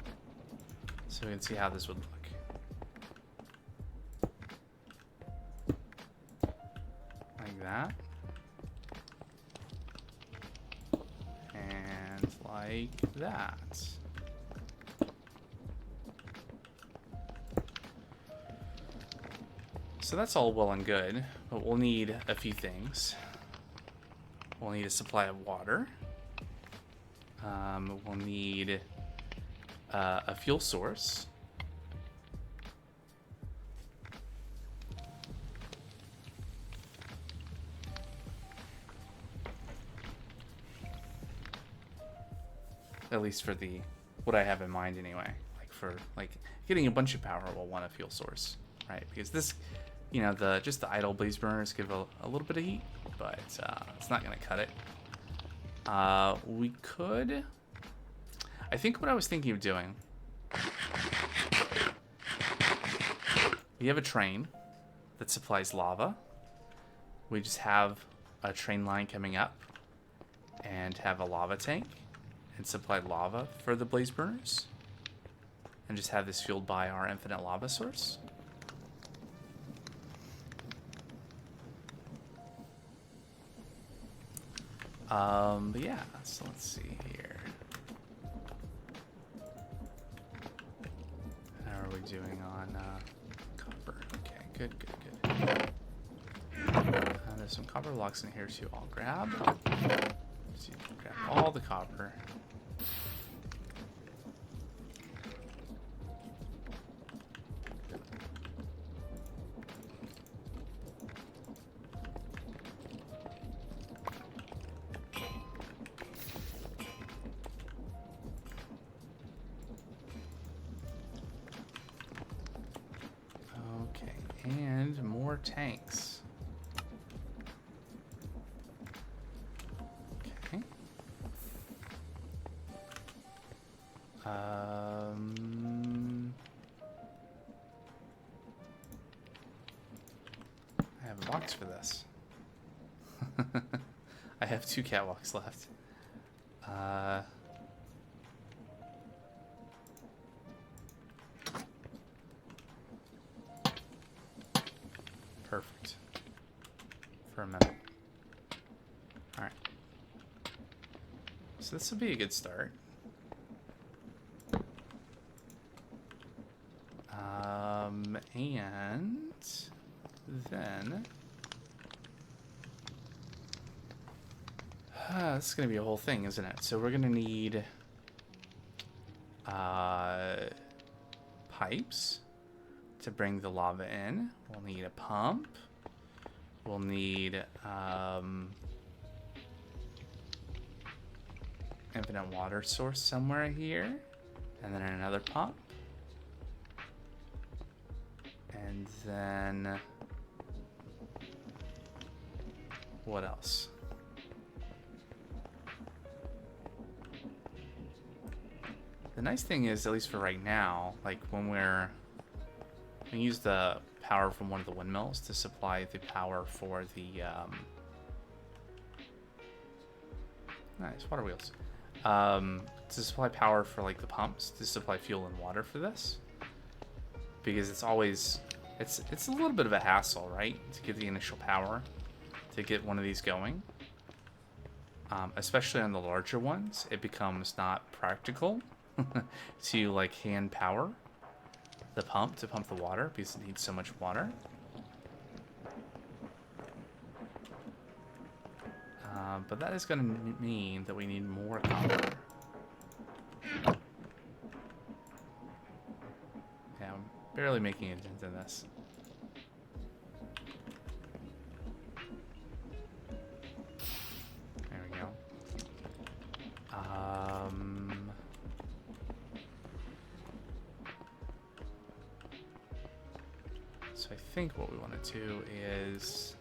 So we can see how this would look. Like that. And like that. So that's all well and good, but we'll need a few things. We'll need a supply of water. We'll need a fuel source. At least for what I have in mind anyway. Like for getting a bunch of power, we'll want a fuel source, right? Because this, you know, just the idle blaze burners give a little bit of heat, but it's not gonna cut it. We could, I think what I was thinking of doing, we have a train that supplies lava. We just have a train line coming up and have a lava tank and supply lava for the blaze burners and just have this fueled by our infinite lava source. But yeah, so let's see here. How are we doing on copper? Okay, good. There's some copper blocks in here too. I'll grab. So you can grab all the copper. And more tanks. Okay. I have a box for this. I have 2 catwalks left. Perfect. For a minute. Alright. So this will be a good start. And then this is gonna be a whole thing, isn't it? So we're gonna need pipes to bring the lava in. We'll need a pump. We'll need infinite water source somewhere here, and then another pump, and then what else? The nice thing is, at least for right now, like when we use the power from one of the windmills to supply the power for the nice water wheels. To supply power for like the pumps, to supply fuel and water for this, because it's always it's a little bit of a hassle, right, to get the initial power to get one of these going. Especially on the larger ones, it becomes not practical to like hand power the pump to pump the water because it needs so much water. But that is going to mean that we need more copper. Yeah, I'm barely making a dent in this. There we go. So I think what we want to do is...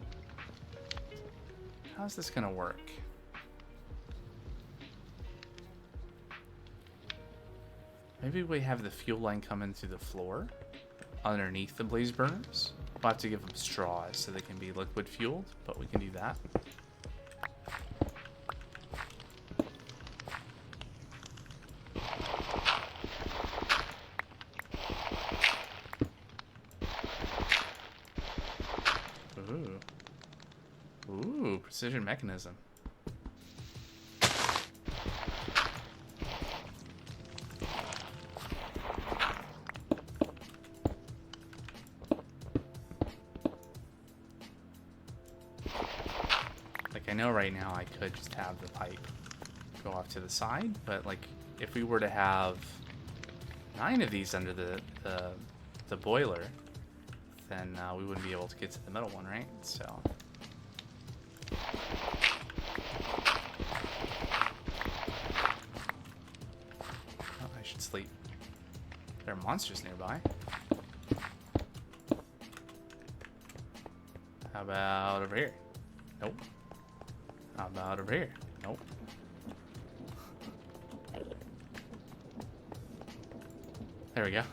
how's this gonna work? Maybe we have the fuel line come in through the floor underneath the blaze burners. We'll have to give them straws so they can be liquid fueled, but we can do that. Ooh, precision mechanism. Like, I know right now I could just have the pipe go off to the side, but like if we were to have 9 of these under the boiler, then we wouldn't be able to get to the middle one, right? So I should sleep. There are monsters nearby. How about over here? Nope. How about over here? Nope. There we go.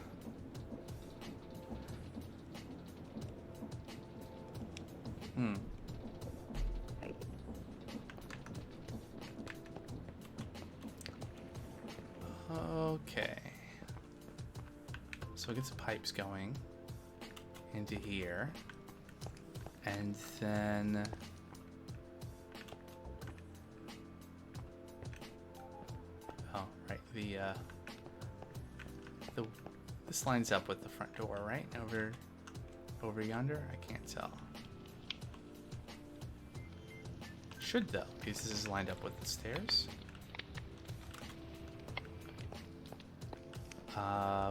Okay. So we'll get some pipes going into here. And then... oh, right. This lines up with the front door, right? Over yonder? I can't tell. Should though, because this is lined up with the stairs.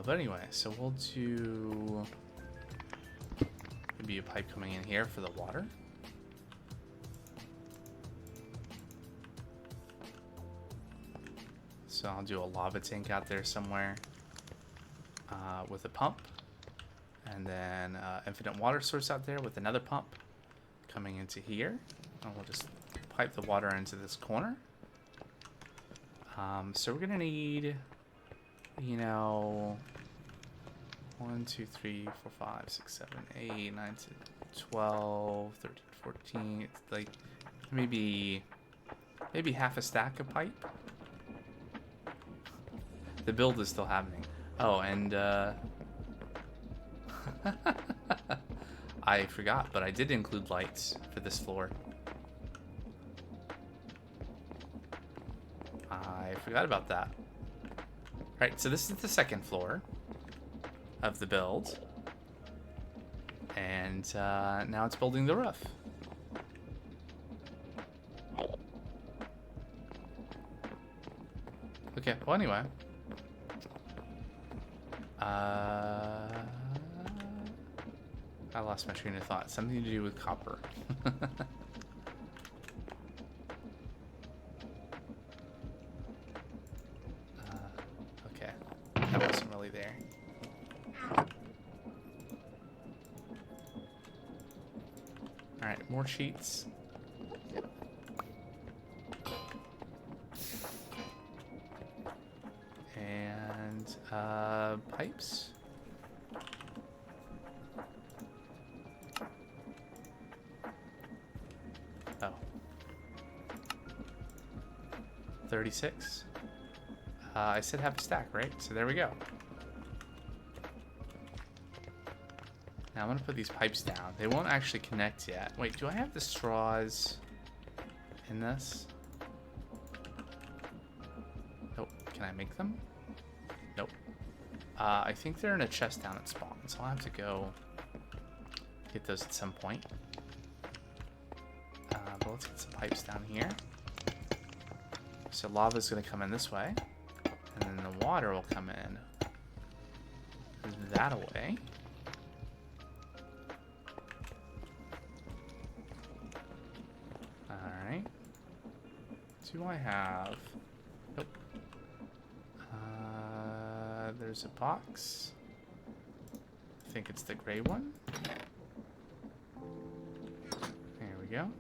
But anyway, so we'll do maybe a pipe coming in here for the water. So I'll do a lava tank out there somewhere with a pump, and then infinite water source out there with another pump coming into here, and we'll just pipe the water into this corner. So we're gonna need, you know, 1, 2, 3, 4, 5, 6, 7, 8, 9, 10, 12, 13, 14. It's like maybe half a stack of pipe. The build is still happening. Oh, and I forgot, but I did include lights for this floor. I forgot about that. Right, so this is the second floor of the build. And now it's building the roof. Okay, well anyway. I lost my train of thought. Something to do with copper. Okay, that wasn't really there. Alright, more sheets. And pipes. Oh. 36. I said have a stack, right? So there we go. Now I'm gonna put these pipes down. They won't actually connect yet. Wait, do I have the straws in this? Nope. Can I make them? Nope. I think they're in a chest down at spawn, so I'll have to go get those at some point. But let's get some pipes down here. So lava's gonna come in this way, and then the water will come in that way. Alright. Do I have... Nope. There's a box. I think it's the gray one. There we go.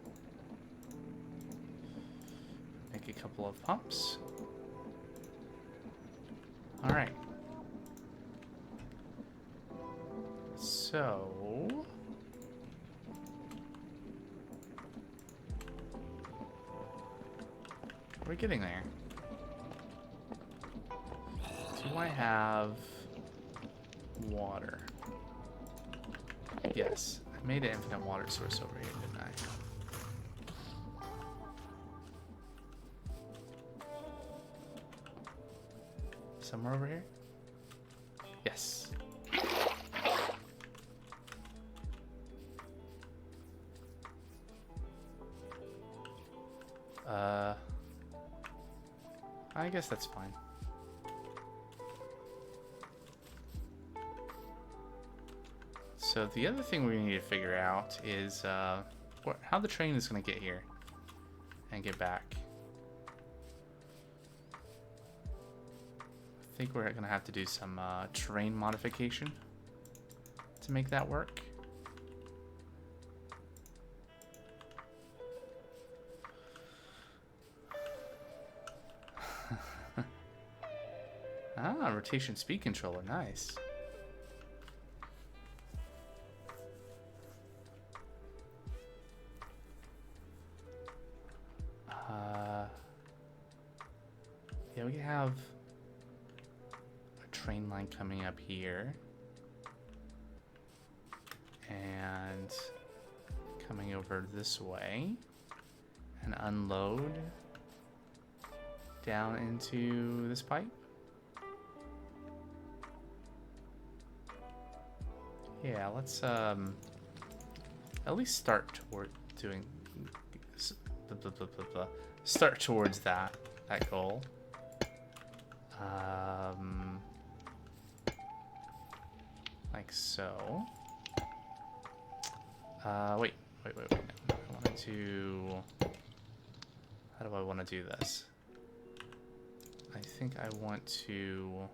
Make a couple of pumps. Alright. So... we're getting there. Do I have water? Yes. I made an infinite water source over here, didn't I? Somewhere over here? Yes. I guess that's fine. So the other thing we need to figure out is how the train is going to get here and get back. I think we're going to have to do some train modification to make that work. Ah, rotation speed controller, nice. Yeah, we have a train line coming up here. And coming over this way. And unload down into this pipe. Yeah, let's at least start toward doing start towards that goal. Like so. Wait. I wanted to. How do I want to do this? I think I want to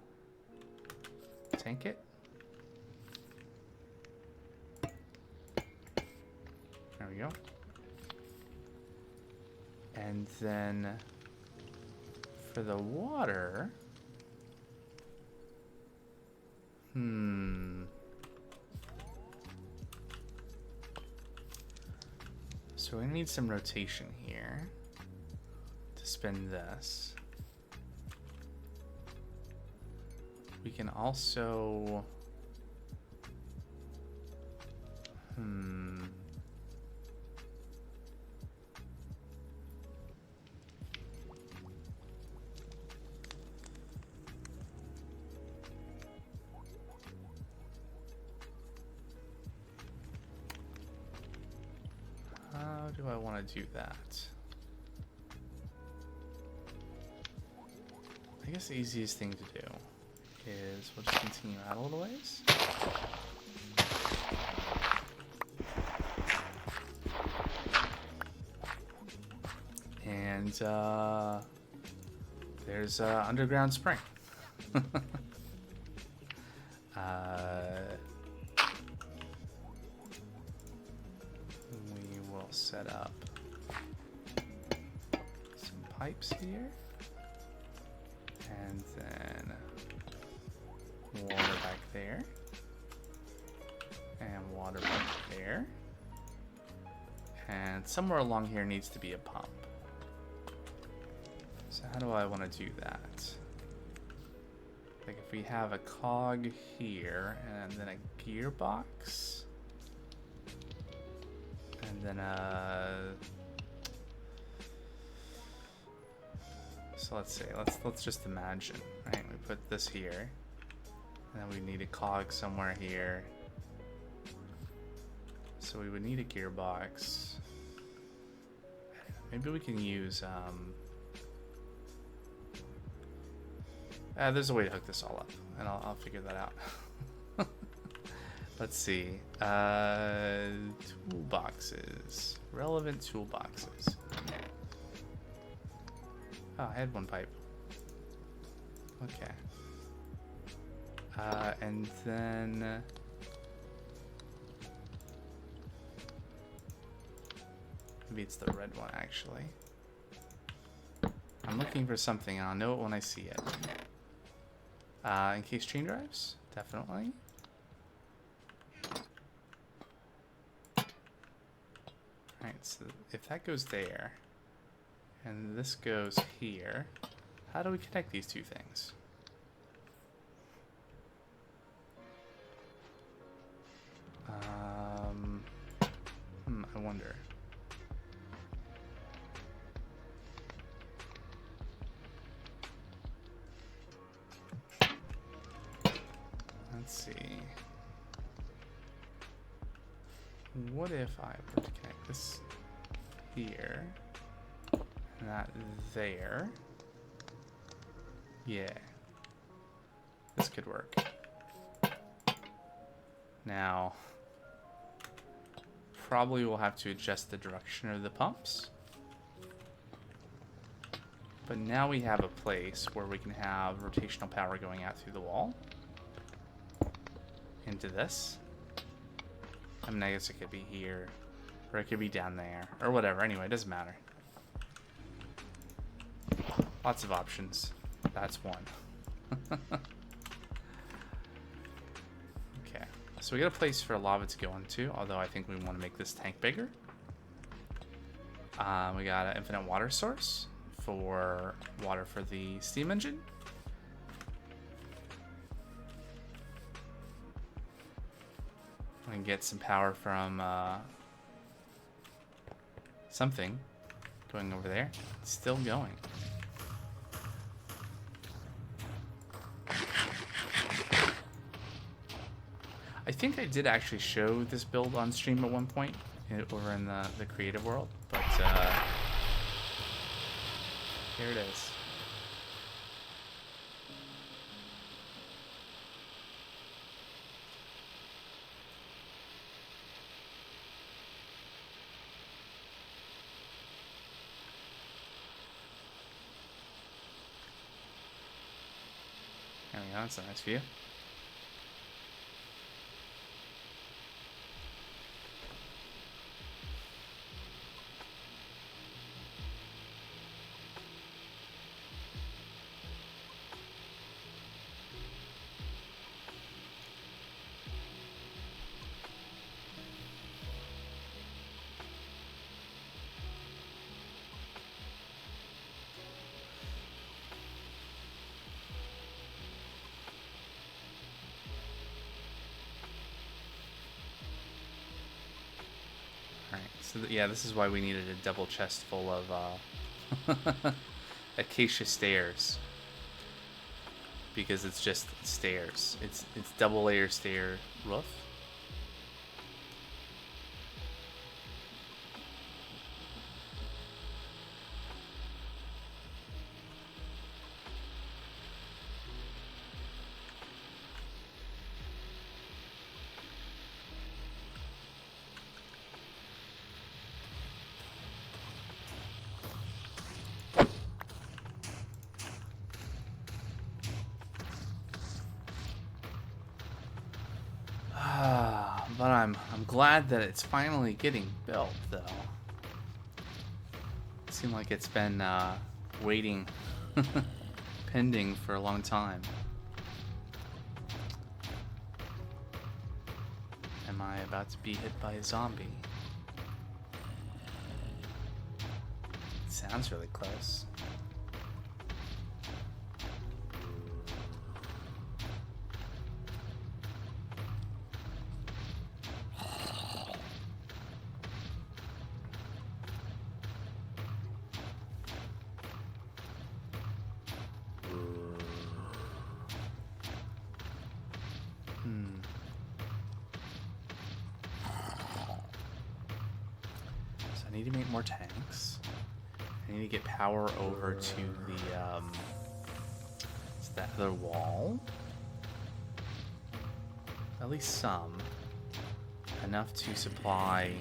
tank it. There we go. And then for the water, so we need some rotation here to spin this. We can also want to do that. I guess the easiest thing to do is we'll just continue out a little ways. And there's an underground spring. We will set up some pipes here. And then water back there. And water back there. And somewhere along here needs to be a pump. So how do I want to do that? Like if we have a cog here and then a gearbox. And then so let's say let's just imagine, right? We put this here, and then we need a cog somewhere here. So we would need a gearbox. Maybe we can use there's a way to hook this all up, and I'll figure that out. Let's see. Toolboxes. Relevant toolboxes. Oh, I had one pipe. Okay. And then... maybe it's the red one, actually. I'm looking for something, and I'll know it when I see it. Encased chain drives? Definitely. Alright, so if that goes there, and this goes here, how do we connect these two things? I wonder. Let's see. What if I were to connect this here, and that there? Yeah. This could work. Now, probably we'll have to adjust the direction of the pumps. But now we have a place where we can have rotational power going out through the wall. Into this. I mean, I guess it could be here, or it could be down there, or whatever. Anyway, it doesn't matter. Lots of options. That's one. Okay, so we got a place for lava to go into, although I think we want to make this tank bigger. We got an infinite water source for water for the steam engine. We can get some power from something going over there. It's still going. I think I did actually show this build on stream at one point over in the creative world, but here it is. There we go, that's a nice view. So yeah, this is why we needed a double chest full of acacia stairs, because it's just stairs. It's double layer stair roof. But I'm glad that it's finally getting built, though. It seemed like it's been waiting, pending for a long time. Am I about to be hit by a zombie? It sounds really close. I need to make more tanks. I need to get power over to the it's that other wall. At least some. Enough to supply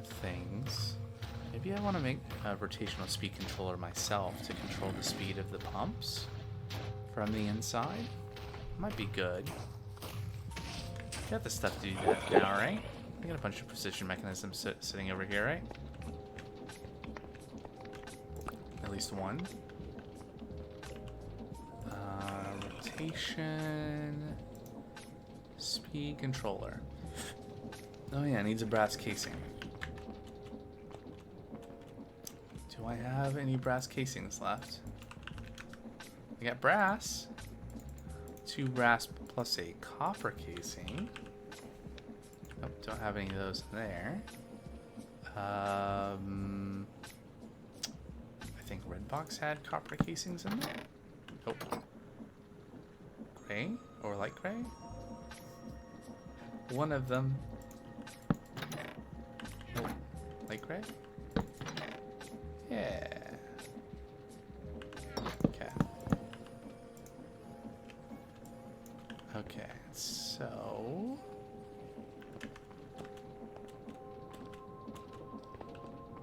things. Maybe I want to make a rotational speed controller myself to control the speed of the pumps from the inside. Might be good. Got the stuff to do that now, right? I got a bunch of precision mechanisms sitting over here, right? At least one. Rotation. Speed controller. Oh yeah, it needs a brass casing. Do I have any brass casings left? I got brass. 2 brass plus a copper casing. Oh, don't have any of those in there. I think Redbox had copper casings in there. Oh. Gray or light gray? One of them. Oh, light gray? Yeah. Okay. Okay, so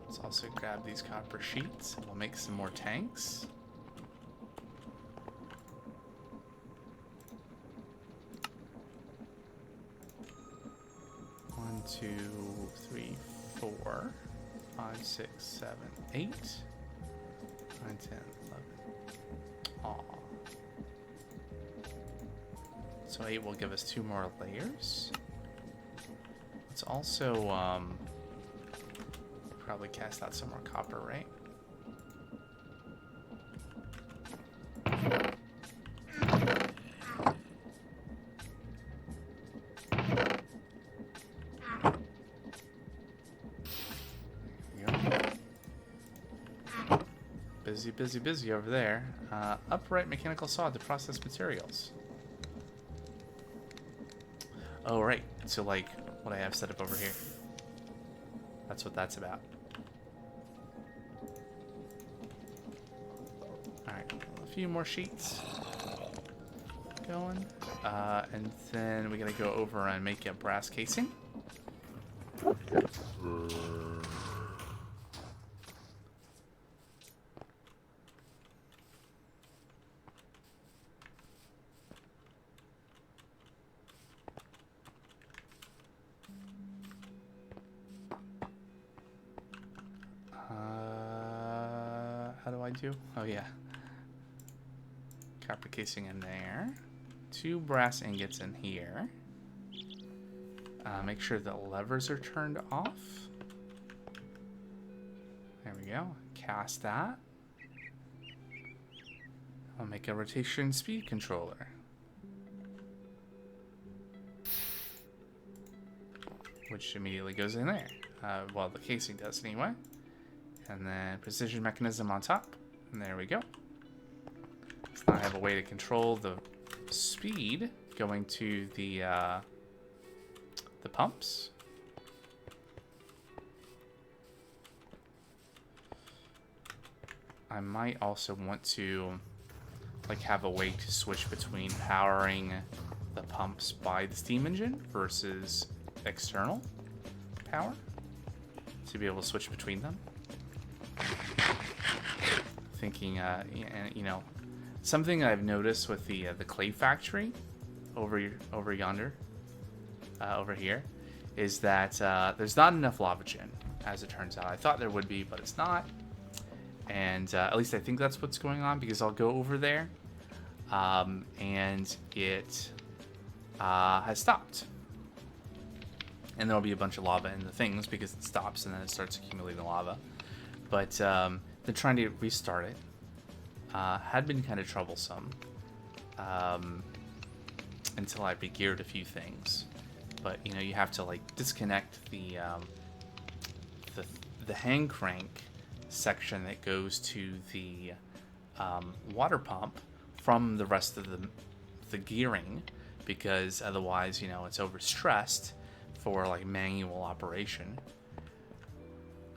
let's also grab these copper sheets and we'll make some more tanks. One, 2, 3, 4, 5, 6, 7, 8, 9, 10, 11. Aw. So 8 will give us 2 more layers. Let's also probably cast out some more copper, right? Busy, busy, busy over there. Upright mechanical saw to process materials. Oh, right. So, like, what I have set up over here. That's what that's about. Alright, a few more sheets going. And then we gotta go over and make a brass casing. How do I do? Oh yeah. Copper casing in there. 2 brass ingots in here. Make sure the levers are turned off. There we go. Cast that. I'll make a rotation speed controller. Which immediately goes in there. Well, the casing does anyway. And then precision mechanism on top. And there we go. So now I have a way to control the speed going to the pumps. I might also want to like have a way to switch between powering the pumps by the steam engine versus external power to be able to switch between them. Thinking, you know, something I've noticed with the clay factory over yonder, over here, is that there's not enough lava gen, as it turns out. I thought there would be, but it's not. And at least I think that's what's going on, because I'll go over there, and it has stopped. And there'll be a bunch of lava in the things because it stops and then it starts accumulating lava. But then trying to restart it had been kind of troublesome until I re-geared a few things. But you know, you have to like disconnect the hand crank section that goes to the water pump from the rest of the gearing, because otherwise, you know, it's overstressed for like manual operation.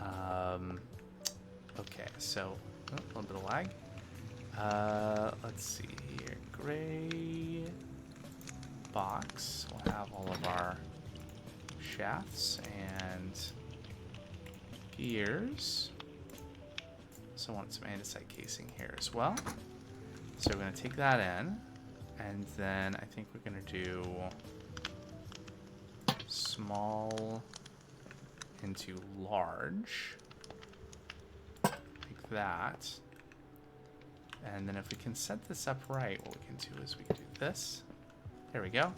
Okay, so a little bit of lag. Let's see here. Gray box. We'll have all of our shafts and gears. Also want some andesite casing here as well. So we're going to take that in, and then I think we're going to do small into large, like that. And then if we can set this up right, what we can do is we can do this. There we go.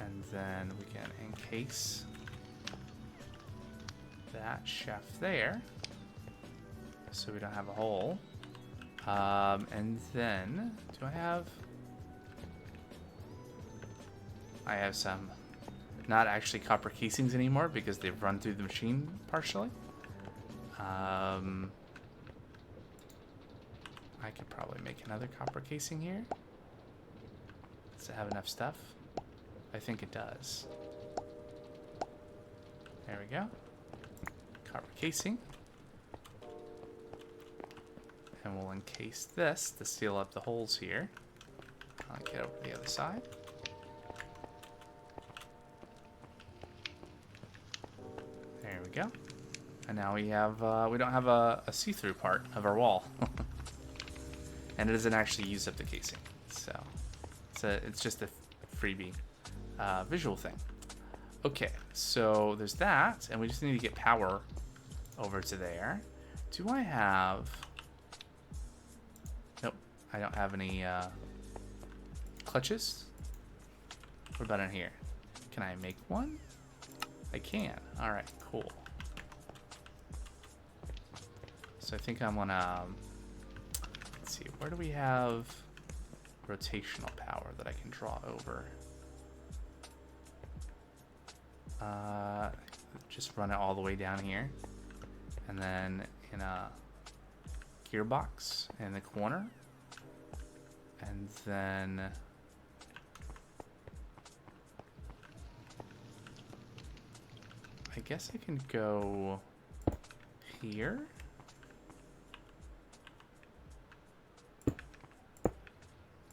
And then we can encase that shaft there, so we don't have a hole. And then, do I have some not actually copper casings anymore because they've run through the machine partially. I could probably make another copper casing here. Does it have enough stuff? I think it does. There we go. Copper casing. And we'll encase this to seal up the holes here. I'll get over to the other side. There we go. And now we have we don't have a see-through part of our wall. And it doesn't actually use up the casing. So it's just a freebie visual thing. Okay, so there's that, and we just need to get power over to there. Do I have... Nope, I don't have any clutches. What about in here? Can I make one? I can. Alright, cool. So I think I'm gonna... Let's see, where do we have rotational power that I can draw over? Just run it all the way down here, and then in a gearbox in the corner, and then I guess I can go here.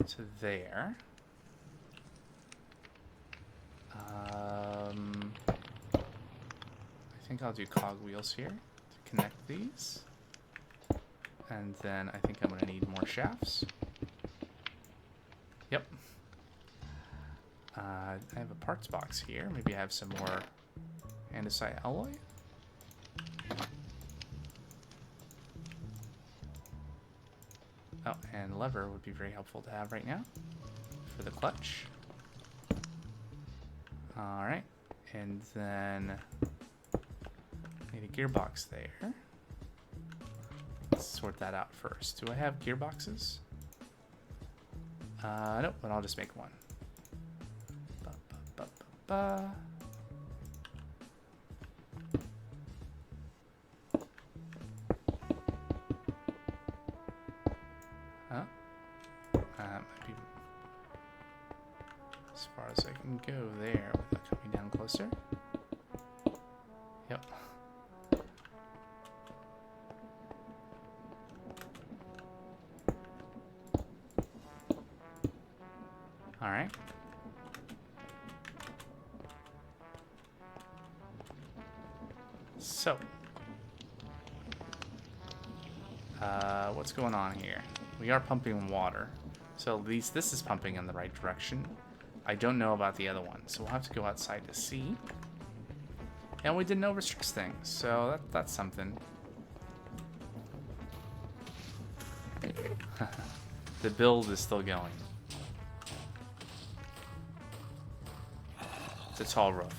To there. I think I'll do cogwheels here to connect these. And then I think I'm going to need more shafts. Yep. I have a parts box here. Maybe I have some more andesite alloy. Oh, and lever would be very helpful to have right now for the clutch. Alright, and then need a gearbox there. Let's sort that out first. Do I have gearboxes? Nope, but I'll just make one. Ba, ba, ba, ba, ba. Might be as far as I can go there without coming down closer. Yep. All right. So, what's going on here? We are pumping water. So at least this is pumping in the right direction. I don't know about the other one, so we'll have to go outside to see. And we didn't overstress things, so that's something. The build is still going. It's a tall roof.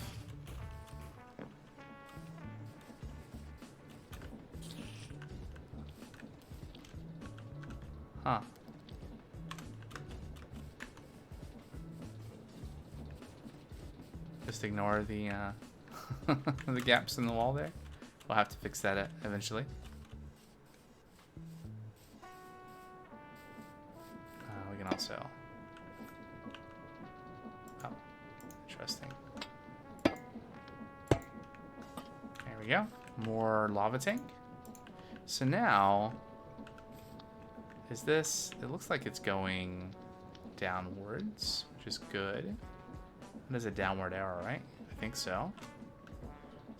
Huh. Just ignore the the gaps in the wall there. We'll have to fix that eventually. We can also... Oh, interesting. There we go. More lava tank. So now... Is this... It looks like it's going downwards, which is good. That is a downward arrow, right? I think so.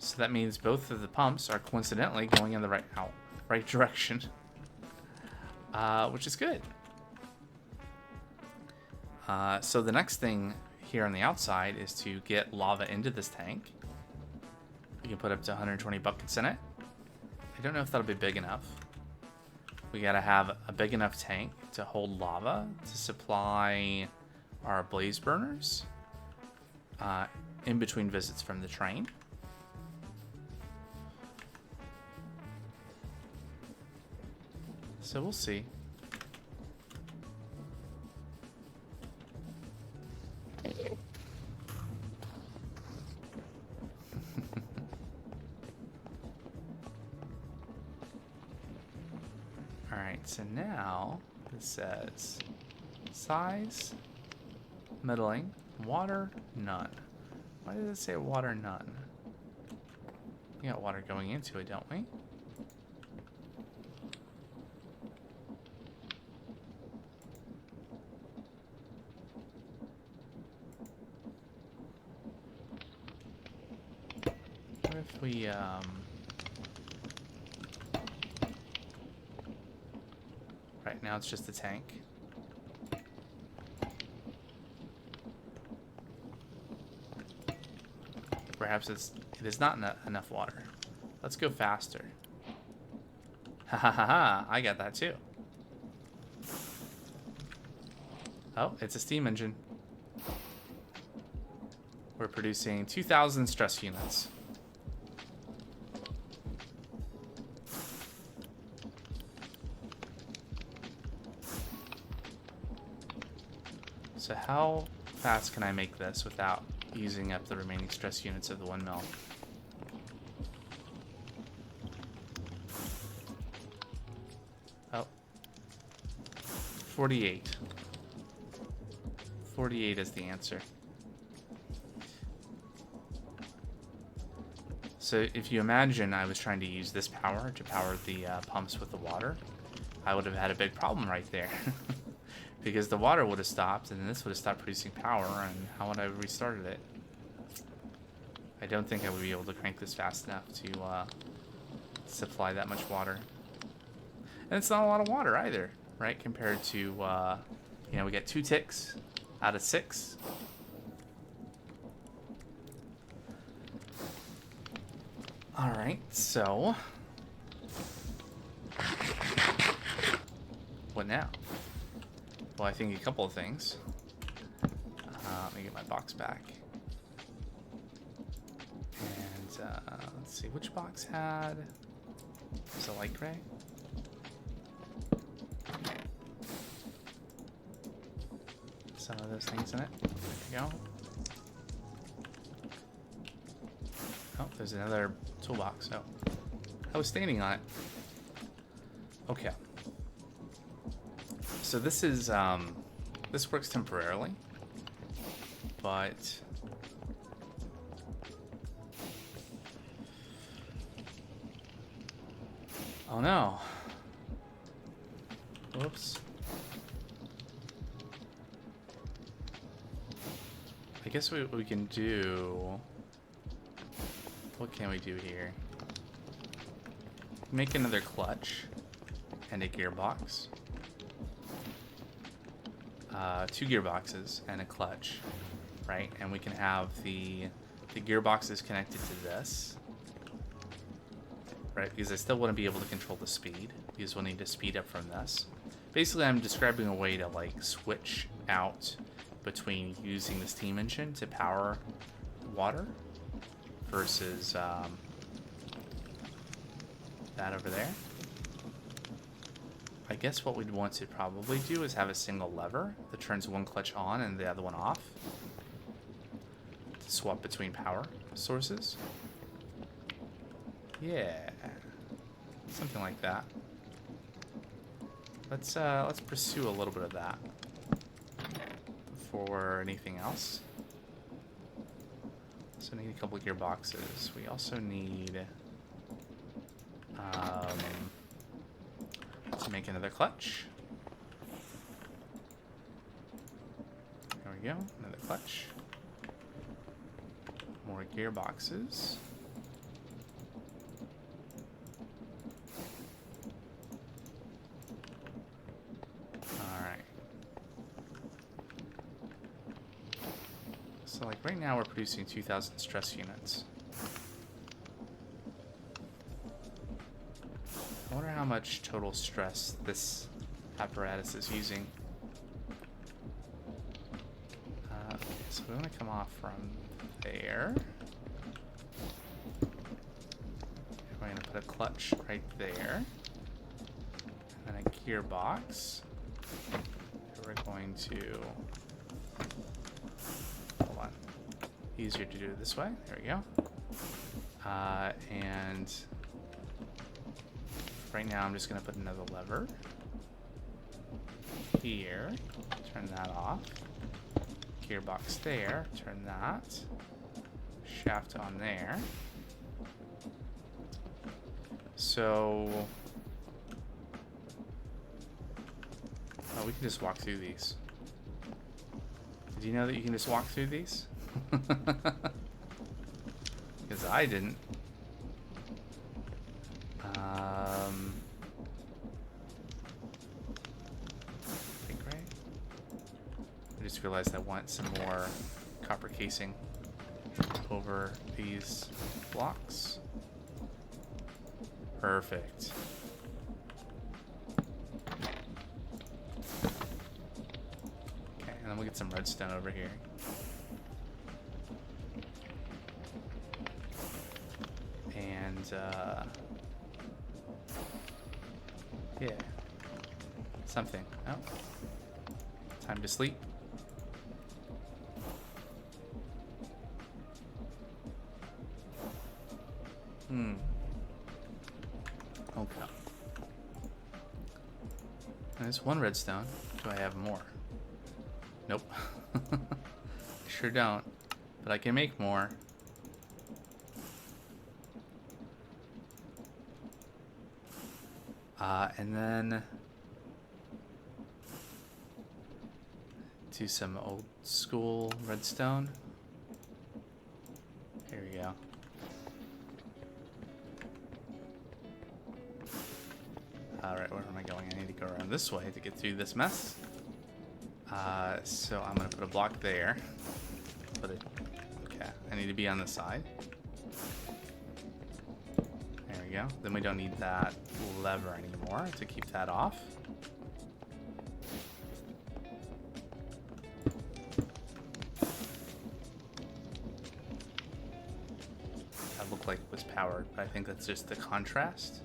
So that means both of the pumps are coincidentally going in the right direction. Which is good. So the next thing here on the outside is to get lava into this tank. We can put up to 120 buckets in it. I don't know if that'll be big enough. We gotta have a big enough tank to hold lava to supply our blaze burners in between visits from the train. So we'll see. Alright, so now this says size, middling, water, none. Why does it say water, none? We got water going into it, don't we? What if we, right now it's just the tank. Perhaps it is not enough water. Let's go faster. Ha ha ha ha, I got that too. Oh, it's a steam engine. We're producing 2,000 stress units. So how fast can I make this without using up the remaining stress units of the windmill? Oh. 48. 48 is the answer. So if you imagine I was trying to use this power to power the pumps with the water, I would have had a big problem right there. Because the water would have stopped, and then this would have stopped producing power, and how would I have restarted it? I don't think I would be able to crank this fast enough to supply that much water. And it's not a lot of water either, right? Compared to, you know, we get 2 ticks out of 6. Alright, so... what now? Well, I think a couple of things. Let me get my box back. And let's see, which box had... Was it light gray? Some of those things in it. There we go. Oh, there's another toolbox. Oh, I was standing on it. Okay. So this is, this works temporarily, but oh no. Whoops. I guess what we can do, what can we do here? Make another clutch and a gearbox. 2 gearboxes and a clutch, right? And we can have the gearboxes connected to this, right? Because I still want to be able to control the speed, because we'll need to speed up from this. Basically, I'm describing a way to like switch out between using the steam engine to power water versus that over there. I guess what we'd want to probably do is have a single lever that turns one clutch on and the other one off to swap between power sources. Yeah, something like that. Let's pursue a little bit of that before anything else. So need a couple of gearboxes. We also need to make another clutch. There we go, another clutch. More gearboxes. Alright. So like right now we're producing 2,000 stress units. I wonder how much total stress this apparatus is using. Okay, so we want to come off from there. We're going to put a clutch right there. And a gearbox. We're going to... Hold on. Easier to do it this way. There we go. And... right now I'm just going to put another lever here, turn that off, gearbox there, turn that, shaft on there. So, oh, we can just walk through these. Did you know that you can just walk through these? Because I didn't. I just realized I want some more copper casing over these blocks. Perfect. Okay, and then we'll get some redstone over here. And, yeah. Something. Oh. Time to sleep. Okay. There's one redstone. Do I have more? Nope. Sure don't. But I can make more. And then do some old school redstone. Here we go. Alright, where am I going? I need to go around this way to get through this mess. So I'm going to put a block there. Put it... Okay, I need to be on the side. There we go. Then we don't need that lever anymore to keep that off. That looked like it was powered, but I think that's just the contrast.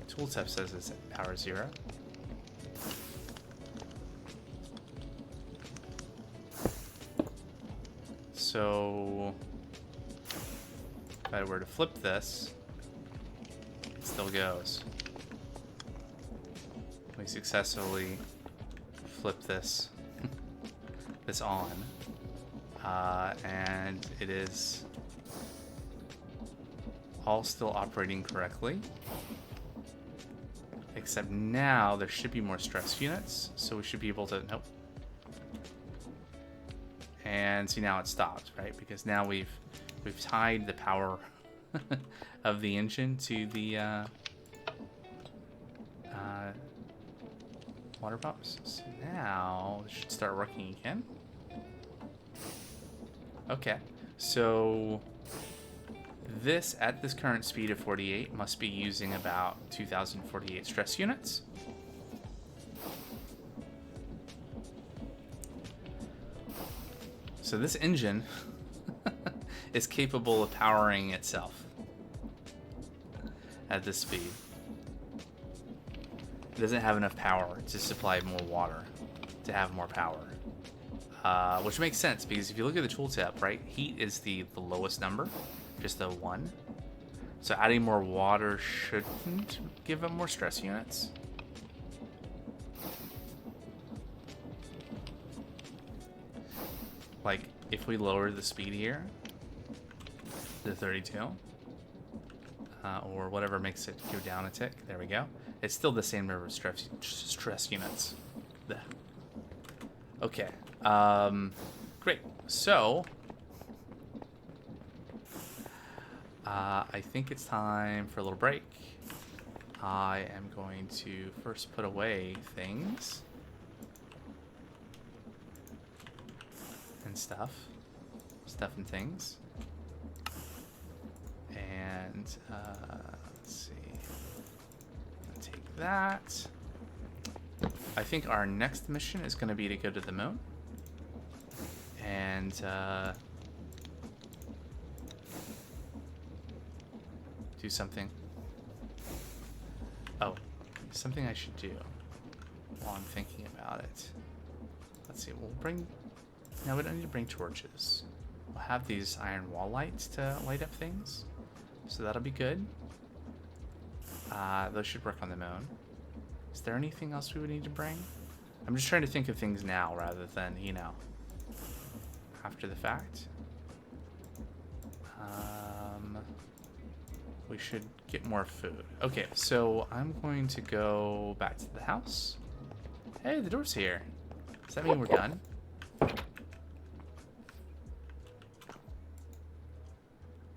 Tooltip says it's at power 0. So if I were to flip this, it still goes. We successfully flip this this on, and it is all still operating correctly. Except now there should be more stress units, so we should be able to... Nope. And see, now it stopped, right? Because now we've tied the power of the engine to the water pumps. So now it should start working again. Okay, so this, at this current speed of 48, must be using about 2048 stress units. So this engine is capable of powering itself at this speed. It doesn't have enough power to supply more water to have more power. Which makes sense, because if you look at the tooltip, right, heat is the lowest number, just a 1. So adding more water shouldn't give it more stress units. Like, if we lower the speed here to 32, or whatever makes it go down a tick, there we go. It's still the same number of stress units. Blech. Okay. Great. So, I think it's time for a little break. I am going to first put away things and stuff and things. And let's see. Take that. I think our next mission is going to be to go to the moon and do something. Oh, something I should do while I'm thinking about it. Let's see. We'll bring. No, we don't need to bring torches. We'll have these iron wall lights to light up things, so that'll be good. Those should work on the moon. Is there anything else we would need to bring? I'm just trying to think of things now rather than, you know, after the fact. We should get more food. Okay, so I'm going to go back to the house. Hey, the door's here. Does that mean we're done?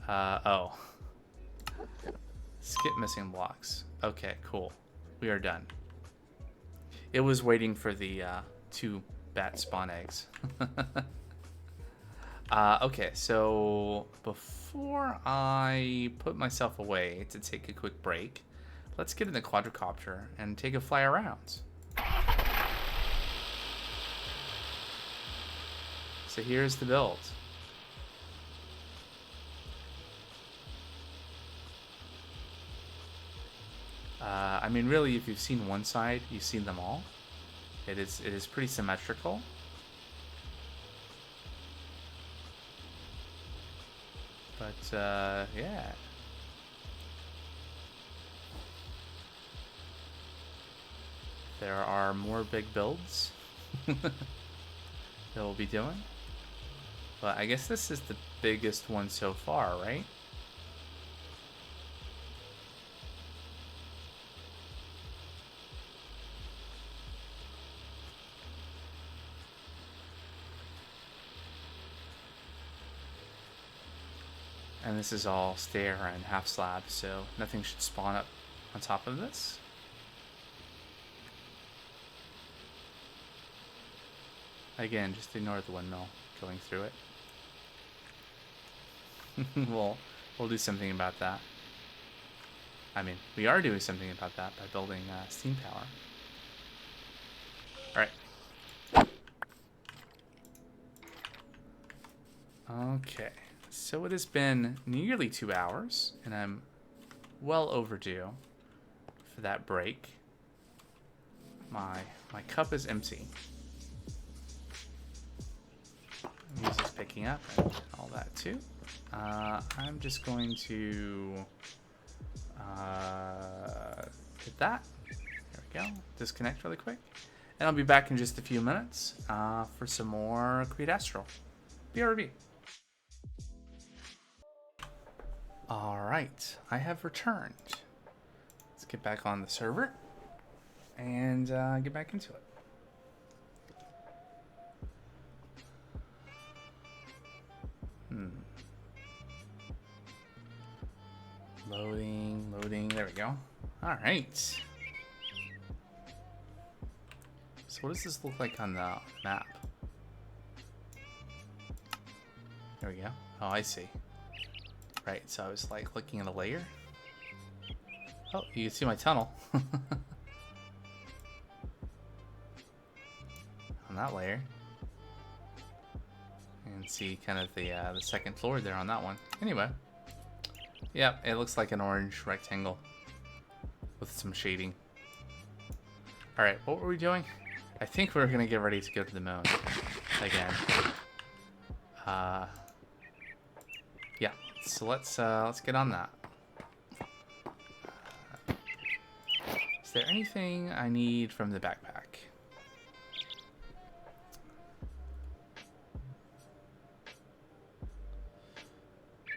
Oh. Skip missing blocks. Okay, cool. We are done. It was waiting for the 2 bat spawn eggs. Okay, so before I put myself away to take a quick break, let's get in the quadricopter and take a fly around. So here's the build. I mean, really, if you've seen one side, you've seen them all. It is pretty symmetrical. But, yeah. There are more big builds that we'll be doing. But I guess this is the biggest one so far, right? And this is all stair and half slab, so nothing should spawn up on top of this. Again, just ignore the windmill going through it. We'll do something about that. I mean, we are doing something about that by building steam power. Alright. Okay. So it has been nearly 2 hours, and I'm well overdue for that break. My cup is empty. Music's picking up and all that too. I'm just going to hit that. There we go. Disconnect really quick. And I'll be back in just a few minutes for some more Create Astral. BRB. Alright, I have returned. Let's get back on the server and get back into it. Loading, there we go. Alright. So what does this look like on the map? There we go. Oh, I see. Right, so I was like looking at a layer. Oh, you can see my tunnel. On that layer. And see kind of the second floor there on that one. Anyway. Yep, it looks like an orange rectangle with some shading. Alright, what were we doing? I think we're gonna get ready to go to the moon again. Yeah, so let's get on that. Is there anything I need from the backpack?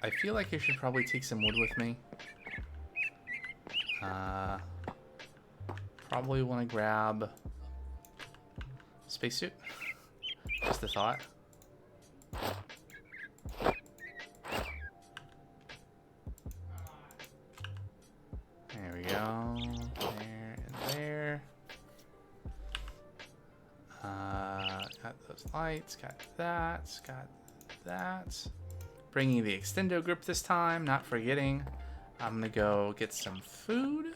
I feel like I should probably take some wood with me. Probably want to grab spacesuit. Just a thought. There we go. There and there. Got those lights. Got that. Got that. Bringing the extendo grip this time. Not forgetting. I'm gonna go get some food.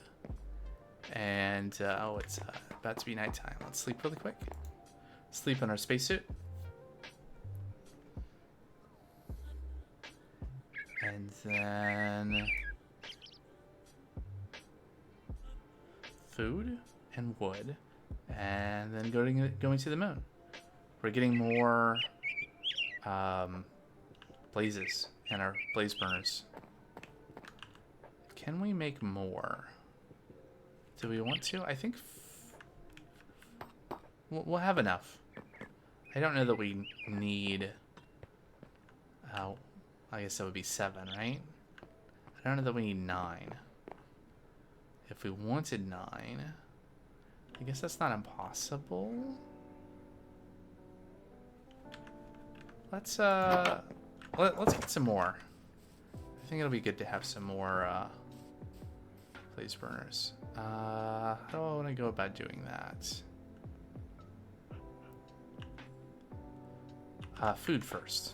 And oh, it's about to be nighttime. Let's sleep really quick. Sleep in our spacesuit. And then food and wood, and then going to the moon. We're getting more blazes in our blaze burners. Can we make more? Do we want to? I think we'll have enough. I don't know that we need. I guess that would be 7, right? I don't know that we need 9. If we wanted 9, I guess that's not impossible. Let's get some more. I think it'll be good to have some more blaze burners. How do I want to go about doing that? Food first.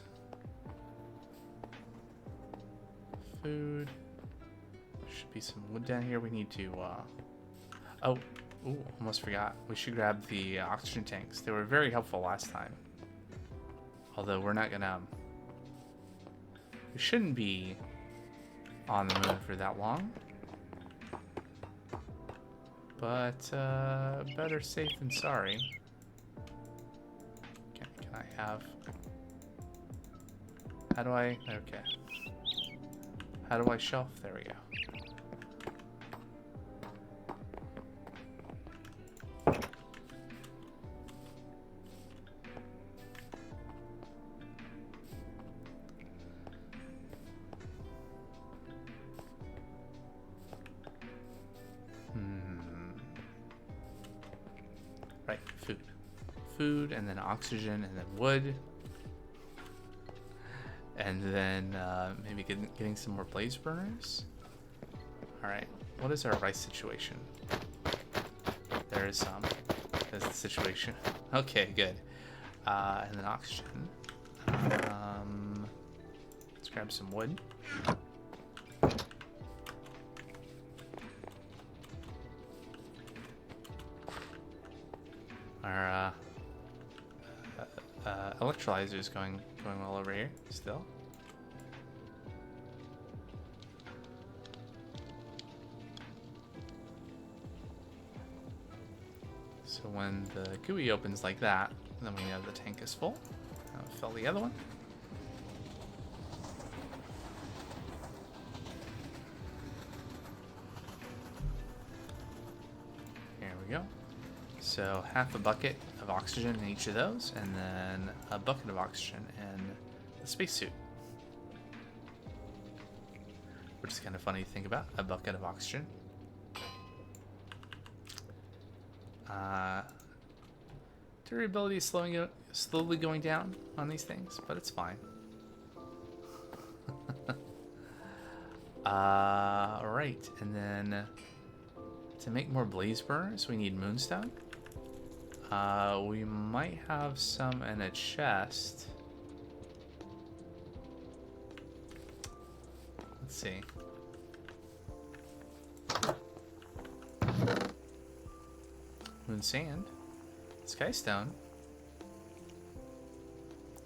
Food. Should be some wood down here. We need to ooh, almost forgot. We should grab the oxygen tanks. They were very helpful last time. Although we're not gonna we shouldn't be on the moon for that long. But better safe than sorry. Can I have how do I okay. How do I shelf? There we go. Right, food. Food, and then oxygen, and then wood. And then maybe getting some more blaze burners. Alright, what is our rice situation? There is some. That's the situation. Okay, good. And then oxygen. Let's grab some wood. Our electrolyzer is going well over here still. So when the GUI opens like that, then we know the tank is full. I'll fill the other one. Here we go. So half a bucket of oxygen in each of those, and then a bucket of oxygen in the spacesuit. Which is kind of funny to think about, a bucket of oxygen. Durability is slowly going down on these things, but it's fine. Alright, and then to make more blaze burners, we need moonstone. We might have some in a chest. Let's see. Moon sand. Sky stone.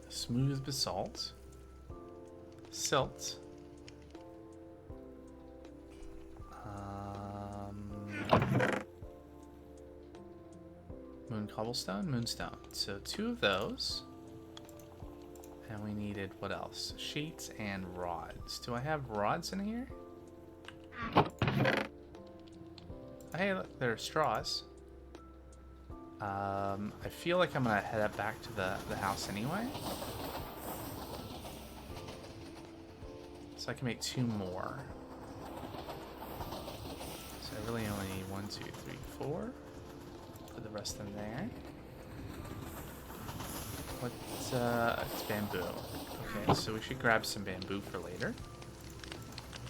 Smooth basalt. Silt. Moon cobblestone, moonstone. So 2 of those. And we needed, what else? Sheets and rods. Do I have rods in here? Oh, hey, look, there are straws. I feel like I'm gonna head up back to the house anyway. So I can make 2 more. So I really only need 1, 2, 3, 4. Put the rest in there. What, it's bamboo. Okay, so we should grab some bamboo for later.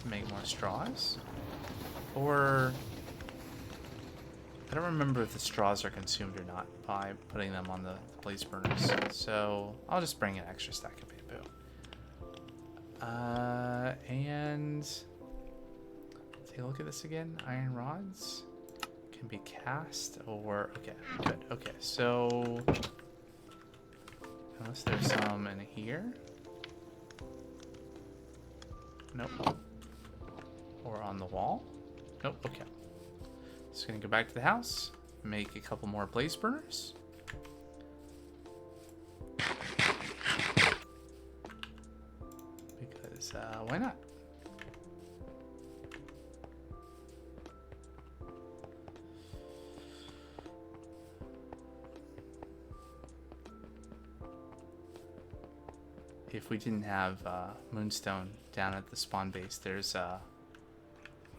Make more straws. Or, I don't remember if the straws are consumed or not by putting them on the blaze burners. So, I'll just bring an extra stack of bamboo. And take a look at this again. Iron rods can be cast or, okay, good. Okay, so unless there's some in here. Nope. Or on the wall. Nope, okay. Just gonna go back to the house, make a couple more blaze burners. Because, why not? If we didn't have moonstone down at the spawn base, there's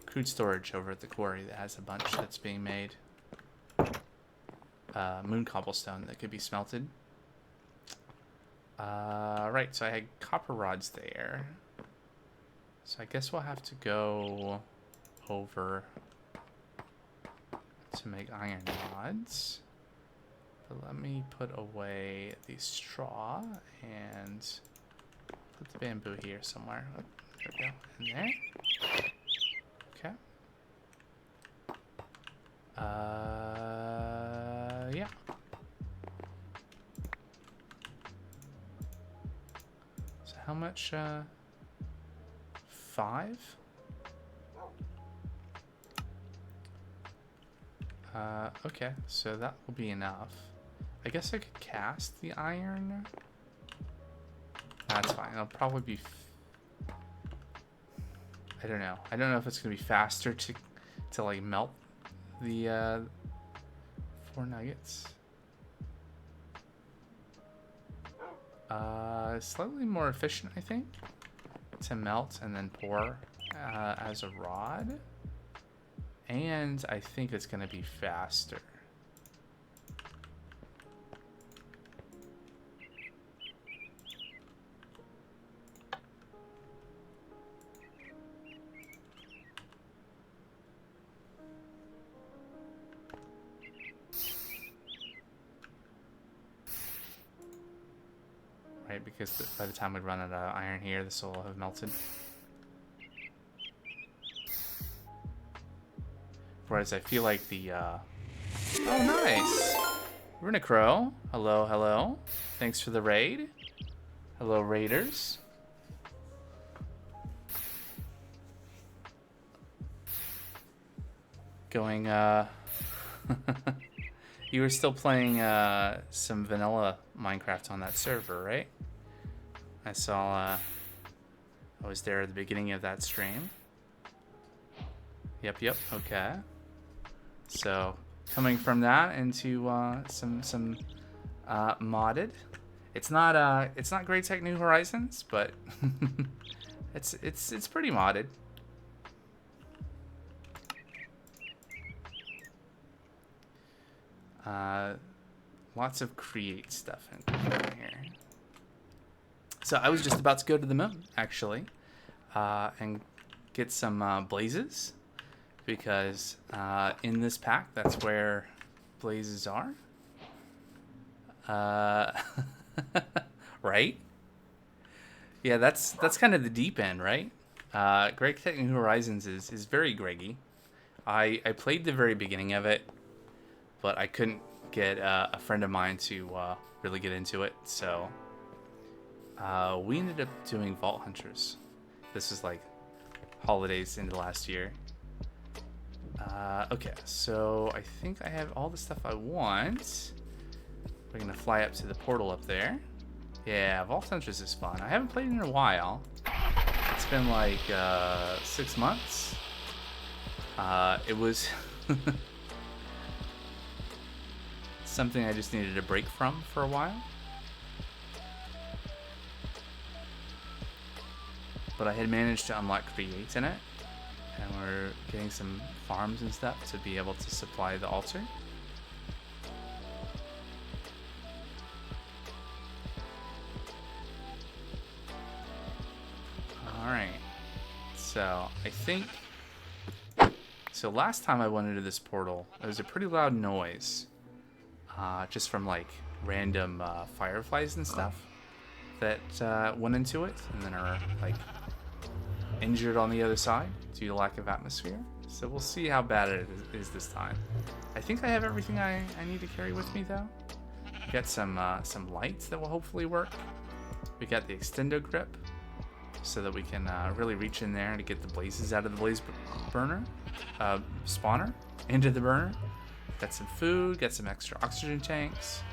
crude storage over at the quarry that has a bunch that's being made. Moon cobblestone that could be smelted. Right, so I had copper rods there. So I guess we'll have to go over to make iron rods. But let me put away the straw and put the bamboo here somewhere. Oh, there we go. In there. Okay. Yeah. So how much, 5? Okay, so that will be enough. I guess I could cast the iron. That's fine. It'll probably be... I don't know. I don't know if it's going to be faster to like melt the 4 nuggets. Slightly more efficient, I think, to melt and then pour as a rod. And I think it's going to be faster. Right, because by the time we run out of iron here, this will have melted. Whereas I feel like the, oh, nice! Runacrow. Hello, hello. Thanks for the raid. Hello, raiders. Going, you were still playing, some vanilla Minecraft on that server, right? I saw, I was there at the beginning of that stream. Yep, okay. So, coming from that into, some modded. It's not Great Tech New Horizons, but it's pretty modded. Lots of create stuff in here. So I was just about to go to the moon, actually, and get some blazes, because in this pack, that's where blazes are. Uh, right? Yeah, that's kind of the deep end, right? Greg Tech New Horizons is very Greggy. I played the very beginning of it, but I couldn't get a friend of mine to really get into it, so we ended up doing Vault Hunters. This is like holidays into last year. Okay, so I think I have all the stuff I want. We're gonna fly up to the portal up there. Yeah, Vault Hunters is fun. I haven't played it in a while. It's been like 6 months. It was something I just needed a break from for a while. But I had managed to unlock Create in it. And we're getting some farms and stuff to be able to supply the altar. Alright. So, I think... So last time I went into this portal, it was a pretty loud noise. Just from like random fireflies and stuff that went into it. And then are like injured on the other side due to lack of atmosphere. So we'll see how bad it is this time. I think I have everything I need to carry with me though. We got some lights that will hopefully work. We got the extendo grip so that we can really reach in there to get the blazes out of the blaze burner, spawner into the burner. Got some food, got some extra oxygen tanks.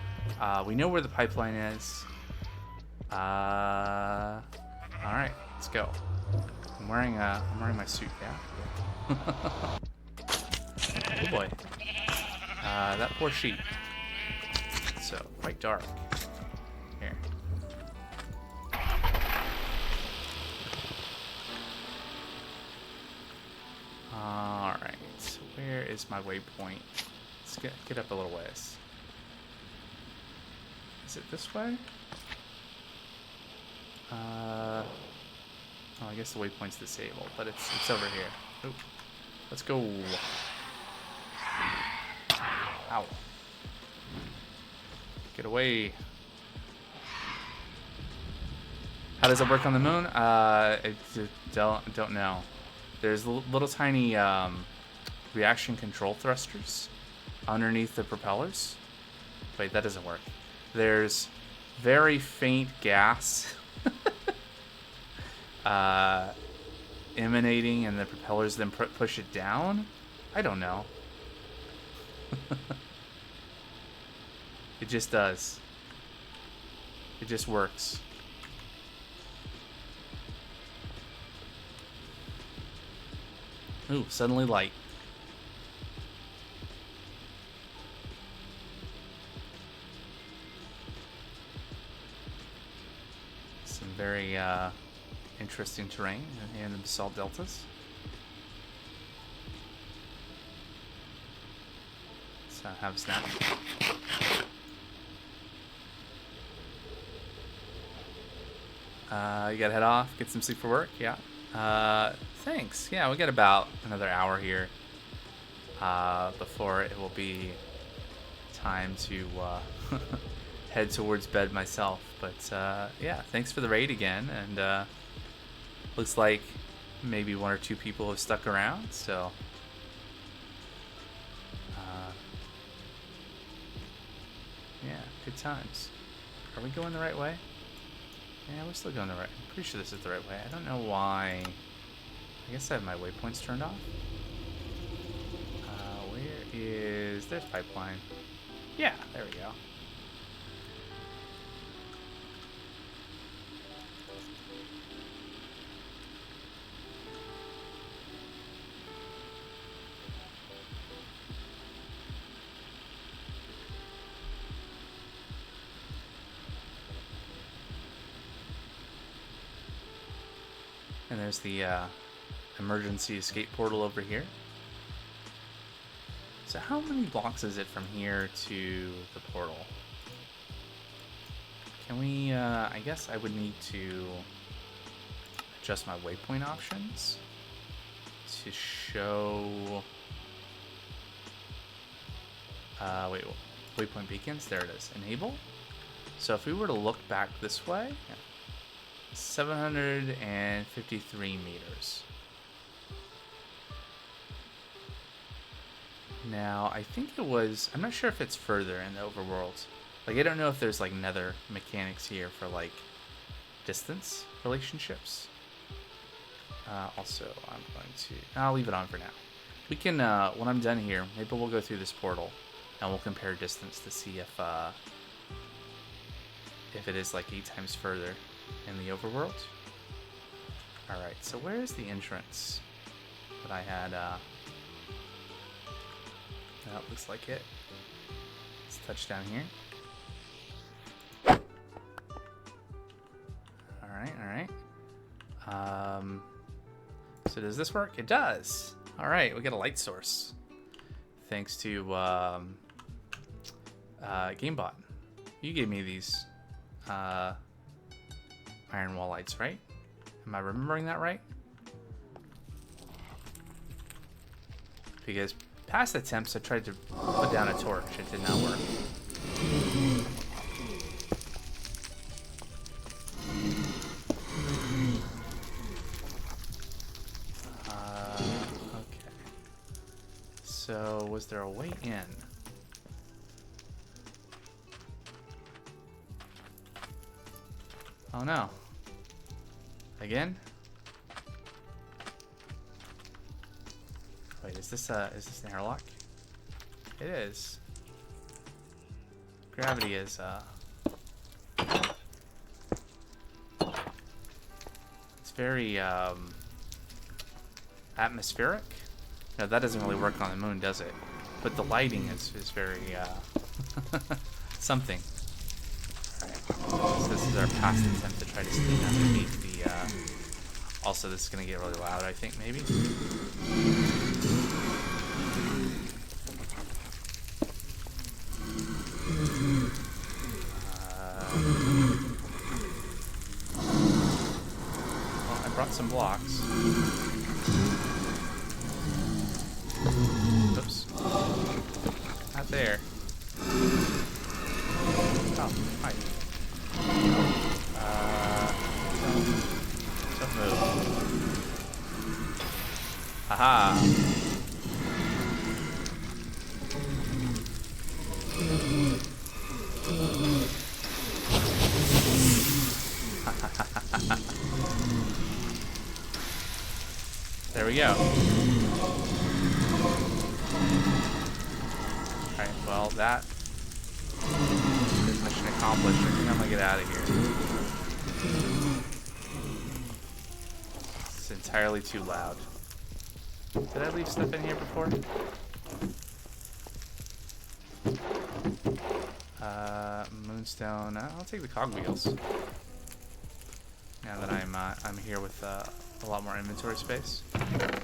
We know where the pipeline is. All right, let's go. I'm wearing my suit, yeah. Oh boy. That poor sheep. So quite dark. Here. All right. Where is my waypoint? Let's get up a little ways. Is it this way? Oh, I guess the waypoint's disabled, but it's over here. Oop. Let's go. Ow. Get away. How does it work on the moon? I don't know. There's little tiny reaction control thrusters underneath the propellers. Wait, that doesn't work. There's very faint gas emanating, and the propellers then push it down. I don't know. It just does. It just works. Ooh, suddenly light. Some very interesting terrain in the basalt deltas. So have a snap. You gotta head off, get some sleep for work. Yeah. Thanks. Yeah, we got about another hour here before it will be time to head towards bed myself. But yeah, thanks for the raid again, and looks like maybe one or two people have stuck around, so yeah, good times. Are we going the right way? Yeah, we're still going the right. I'm pretty sure this is the right way. I don't know why. I guess I have my waypoints turned off. Where is... There's pipeline. Yeah, there we go. And there's the emergency escape portal over here. So how many blocks is it from here to the portal? Can we, I guess I would need to adjust my waypoint options to show, wait, waypoint beacons, there it is. Enable? So if we were to look back this way, 753 meters. Now, I think it was, I'm not sure if it's further in the overworld. Like, I don't know if there's, like, nether mechanics here for, like, distance relationships. Also, I'll leave it on for now. We can, when I'm done here, maybe we'll go through this portal, and we'll compare distance to see if it is, like, 8 times further in the overworld. Alright, so where is the entrance that I had, that looks like it. Let's touch down here. Alright. So does this work? It does! Alright, we get a light source. Thanks to, GameBot. You gave me these, iron wall lights, right? Am I remembering that right? Because past attempts, I tried to put down a torch. It did not work. Okay. So, was there a way in? Oh no. Again? Wait, is this an airlock? It is. Gravity is, it's very, atmospheric? No, that doesn't really work on the moon, does it? But the lighting is very, something. Alright, so this is our past attempt to try to sneak underneath the, also this is gonna get really loud, I think, maybe? Well, I brought some blocks. Oops. Not there. Oh, hi. Don't move. Haha. There we go. Alright, well that is mission accomplished. I think I'm gonna get out of here. It's entirely too loud. Did I leave stuff in here before? Moonstone. I'll take the cogwheels. Now that I'm here with a lot more inventory space. Okay.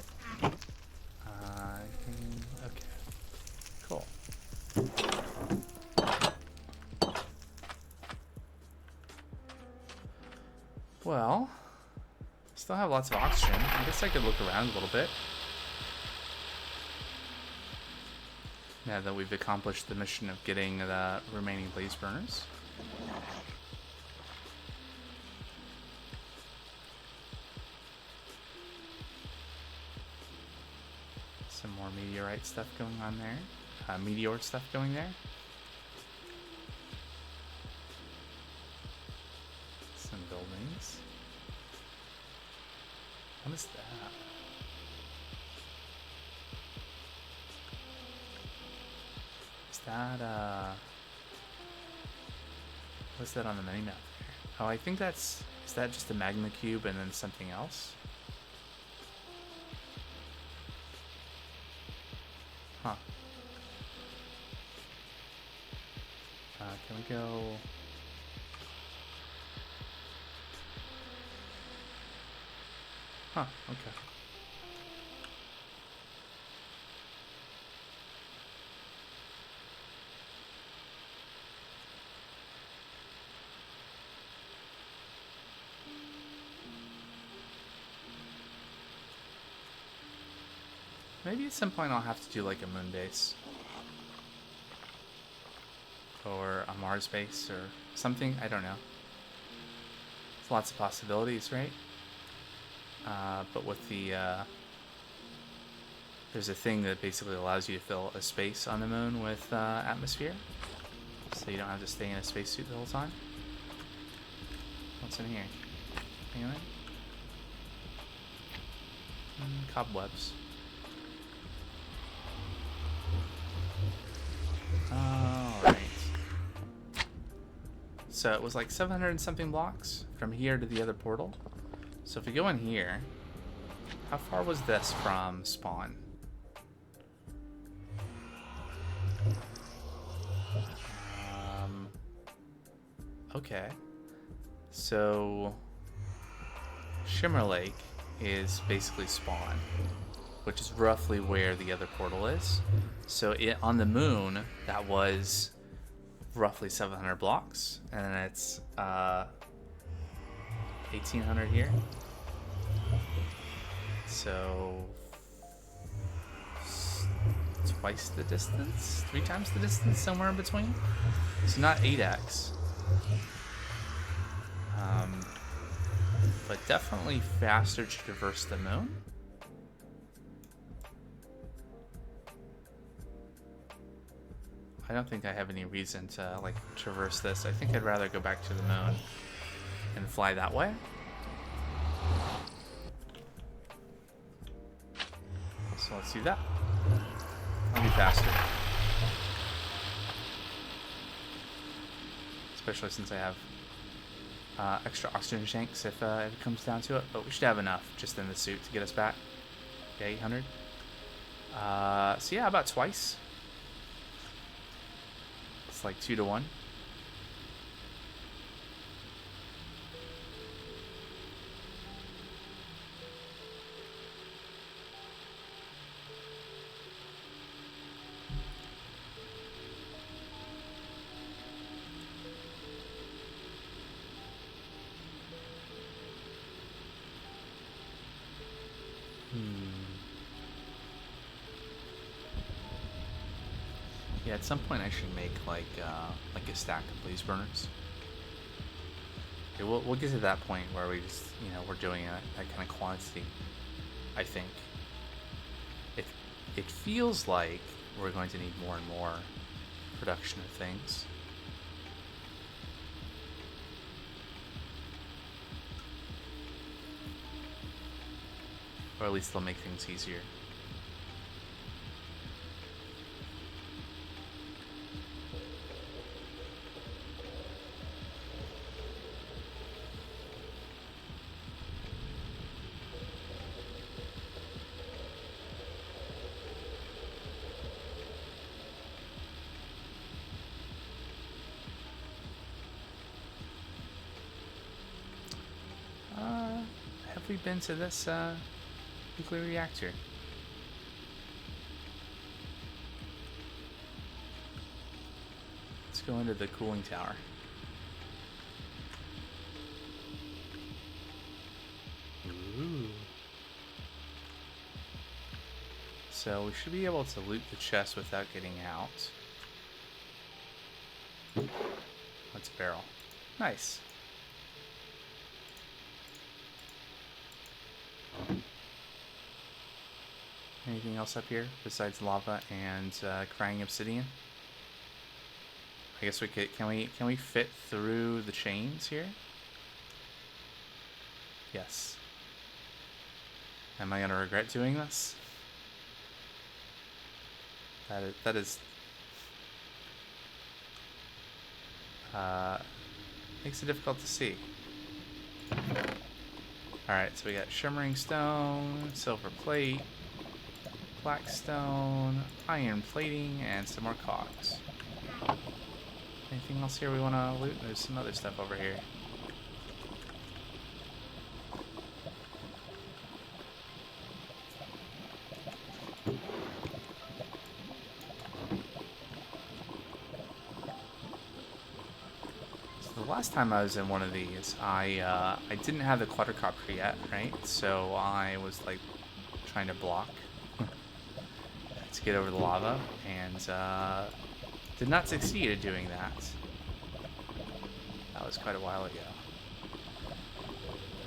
Cool. Well, still have lots of oxygen. I guess I could look around a little bit. Now that we've accomplished the mission of getting the remaining blaze burners. Some more meteorite stuff going on there. Meteor stuff going there. Some buildings. What is that? Is that, what's that on the minimap there? Oh, I think is that just a magma cube and then something else? Huh. Can we go... Huh, okay. Maybe at some point I'll have to do like a moon base. or a Mars base or something. I don't know. There's lots of possibilities, right? But with the there's a thing that basically allows you to fill a space on the moon with atmosphere, so you don't have to stay in a spacesuit the whole time. What's in here? Anything? Cobwebs. Alright. So it was like 700 and something blocks from here to the other portal. So if we go in here, how far was this from spawn? Okay. So Shimmer Lake is basically spawn, which is roughly where the other portal is. So on the moon, that was roughly 700 blocks, and then it's 1800 here. So twice the distance, 3 times the distance, somewhere in between. It's not 8x. But definitely faster to traverse the moon. I don't think I have any reason to like traverse this. I think I'd rather go back to the moon and fly that way. So let's do that. I'll be faster. Especially since I have extra oxygen tanks if it comes down to it. But we should have enough just in the suit to get us back. Okay, 800. So yeah, about twice. It's like 2 to 1. Yeah, at some point I should make like a stack of blaze burners. Okay, we'll get to that point where we just, you know, we're doing that kind of quantity. I think it feels like we're going to need more and more production of things. Or at least they'll make things easier. Have we been to this nuclear reactor? Let's go into the cooling tower. Ooh. So we should be able to loot the chest without getting out. That's a barrel. Nice. Anything else up here besides lava and crying obsidian? I guess we could. Can we fit through the chains here? Yes. Am I gonna regret doing this? That is makes it difficult to see. Alright, so we got shimmering stone, silver plate, black stone, iron plating, and some more cogs. Anything else here we want to loot? There's some other stuff over here. So the last time I was in one of these, I didn't have the quadricopter yet, right? So I was like trying to block to get over the lava, and Did not succeed at doing that. That was quite a while ago.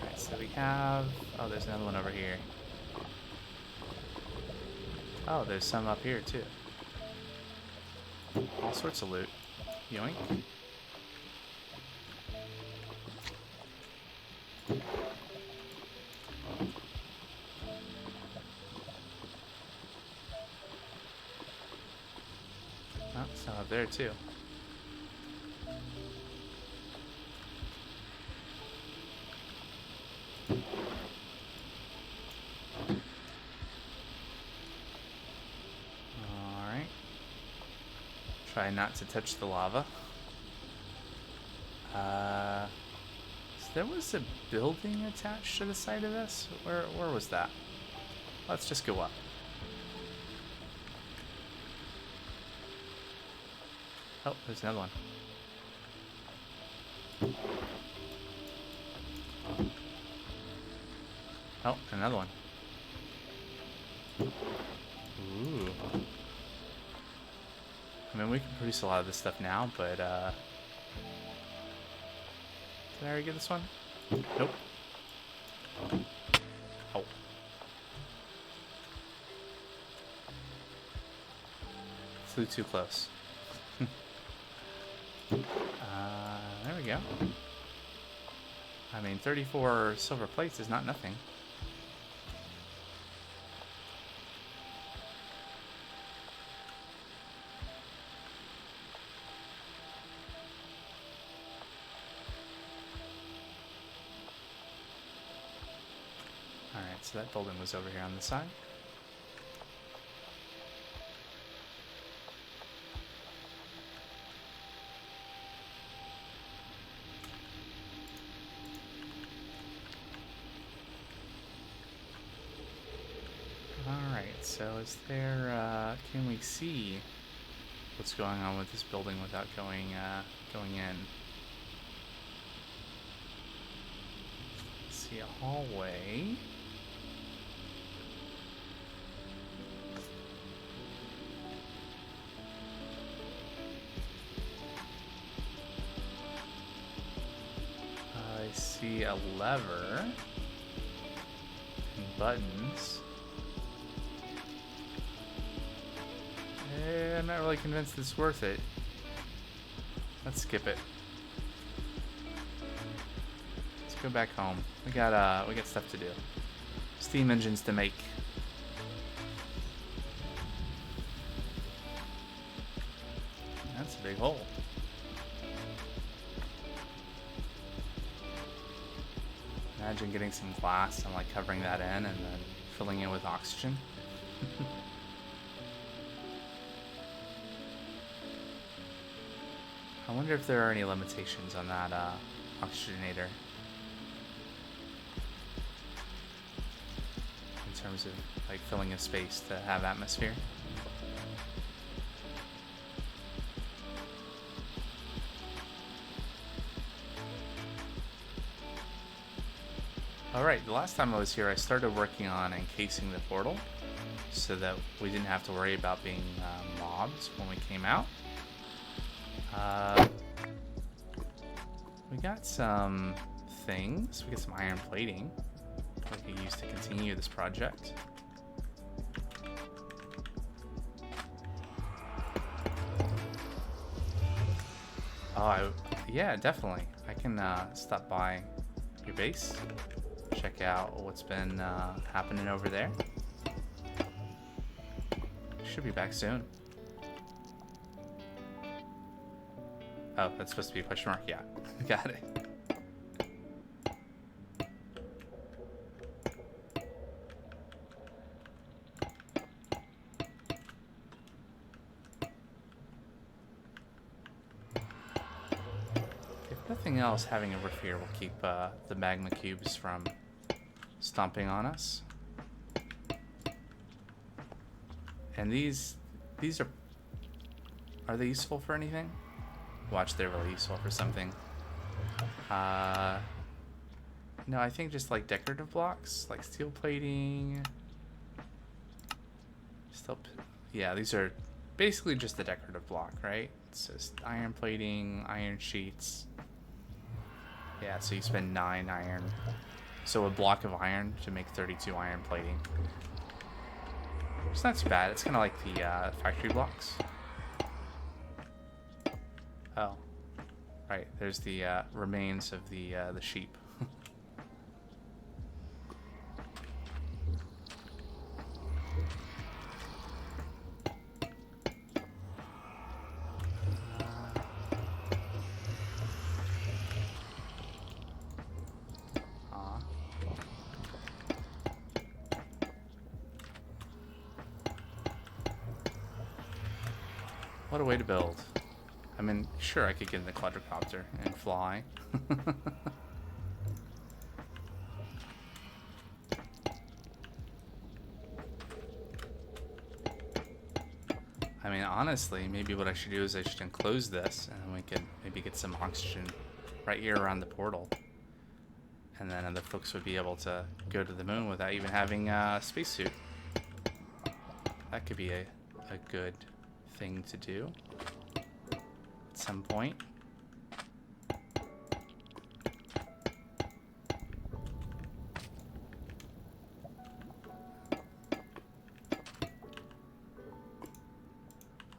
Alright, so we have... Oh, there's another one over here. Oh, there's some up here, too. All sorts of loot. Yoink. Oh, some up there, too. Alright. Try not to touch the lava. So there was a building attached to the side of this? Where was that? Let's just go up. Oh, there's another one. Oh, another one. Ooh. I mean, we can produce a lot of this stuff now, but, did I already get this one? Nope. Oh. Flew too close. There we go. I mean, 34 silver plates is not nothing. Alright, so that building was over here on the side. So is there, can we see what's going on with this building without going in? See a hallway. I see a lever and buttons. I'm not really convinced it's worth it. Let's skip it. Let's go back home. We got stuff to do. Steam engines to make. That's a big hole. Imagine getting some glass and like covering that in and then filling it with oxygen. I wonder if there are any limitations on that oxygenator in terms of like filling a space to have atmosphere. Alright, the last time I was here I started working on encasing the portal so that we didn't have to worry about being mobbed when we came out. We got some things. We got some iron plating we can use to continue this project. Oh, yeah, definitely. I can stop by your base, check out what's been happening over there. Should be back soon. Oh, that's supposed to be a question mark? Yeah, got it. If nothing else, having a roof here will keep the magma cubes from stomping on us. And these are they useful for anything? Watch, they're really useful for something. No, I think just like decorative blocks, like steel plating. Yeah, these are basically just a decorative block, right? It's just iron plating, iron sheets. Yeah, so you spend 9 iron. So a block of iron to make 32 iron plating. It's not too bad. It's kind of like the factory blocks. Oh, right. There's the remains of the sheep. What a way to build. I mean, sure, I could get in the quadricopter and fly. I mean, honestly, maybe what I should do is I should enclose this, and then we can maybe get some oxygen right here around the portal. And then other folks would be able to go to the moon without even having a spacesuit. That could be a good thing to do at some point.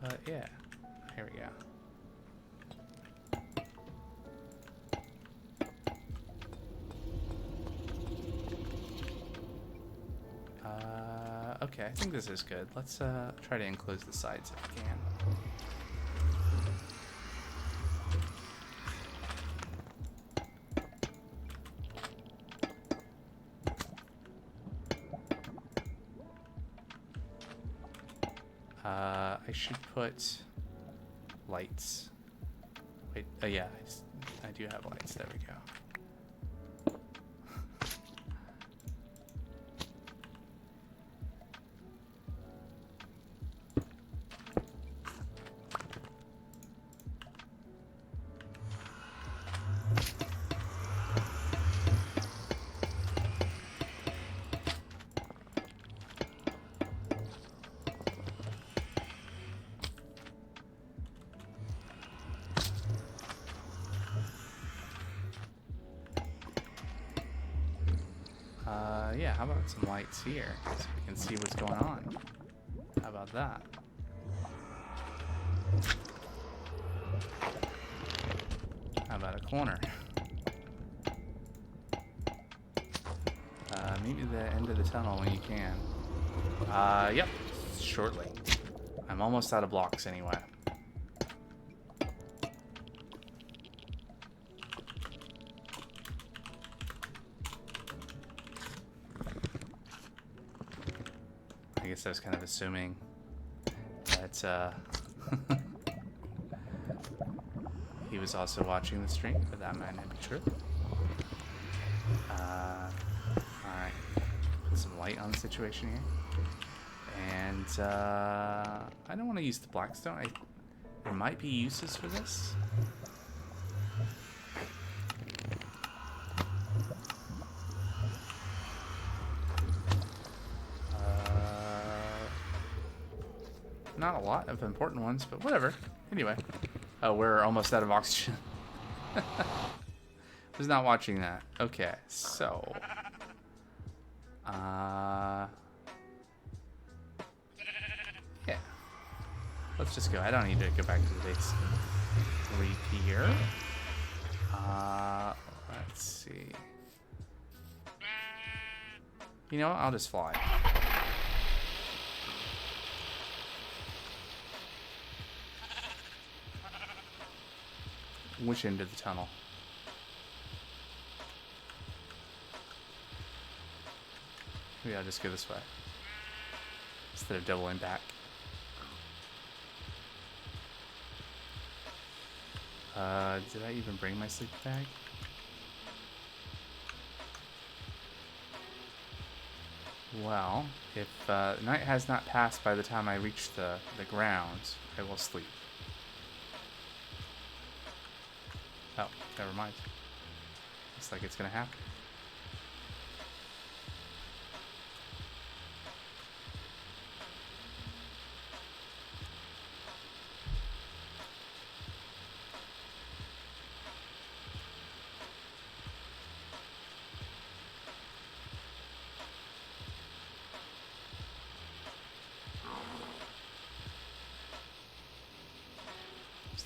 But yeah, here we go. Okay, I think this is good. Let's try to enclose the sides if we can. I should put lights. Wait, yeah, I do have lights. There we go. Yeah, how about some lights here so we can see what's going on? How about that? How about a corner? Maybe the end of the tunnel when you can. Yep, shortly. I'm almost out of blocks anyway. I guess I was kind of assuming that he was also watching the stream, but that might not be true. Alright, put some light on the situation here. And I don't want to use the blackstone. There might be uses for this. Not a lot of important ones, but whatever. Anyway. Oh, we're almost out of oxygen. Was not watching that. Okay, so... yeah. Let's just go. I don't need to go back to the base. Repair. Let's see. You know what? I'll just fly. Which end of the tunnel? Maybe I'll just go this way instead of doubling back. Did I even bring my sleep bag? Well, if night has not passed by the time I reach the ground, I will sleep. Oh, never mind. Looks like it's gonna happen.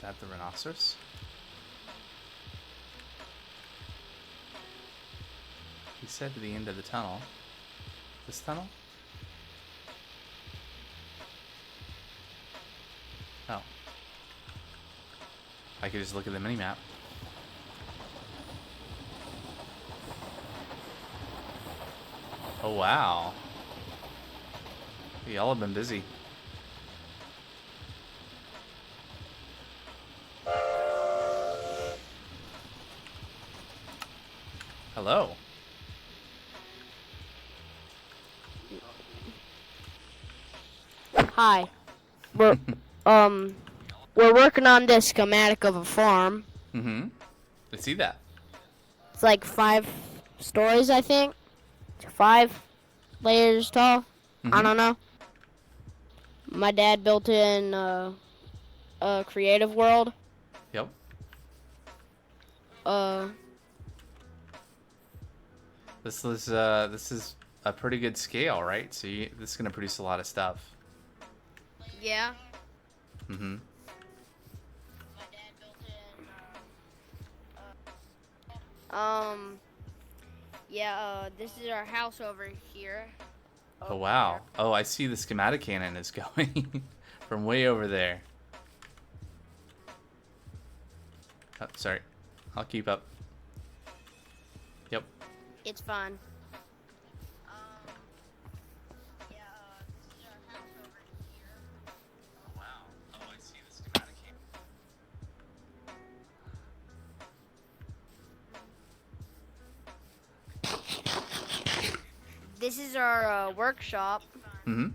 that the rhinoceros? He said to the end of the tunnel. This tunnel? Oh. I could just look at the mini-map. Oh, wow. Y'all have been busy. Hello. Hi. We're we're working on this schematic of a farm. Mm-hmm. I see that. It's like 5 stories, I think. 5 layers tall. I don't know. My dad built it in a creative world. Yep. This is a pretty good scale, right? So this is gonna produce a lot of stuff. Yeah. Mm-hmm. My dad built it in yeah, this is our house over here. Oh, wow. Oh, I see the schematicannon is going from way over there. Oh, sorry. I'll keep up. Yep. It's fun. Wow. Oh, I see the schematicannon. This is our workshop. Mm-hmm.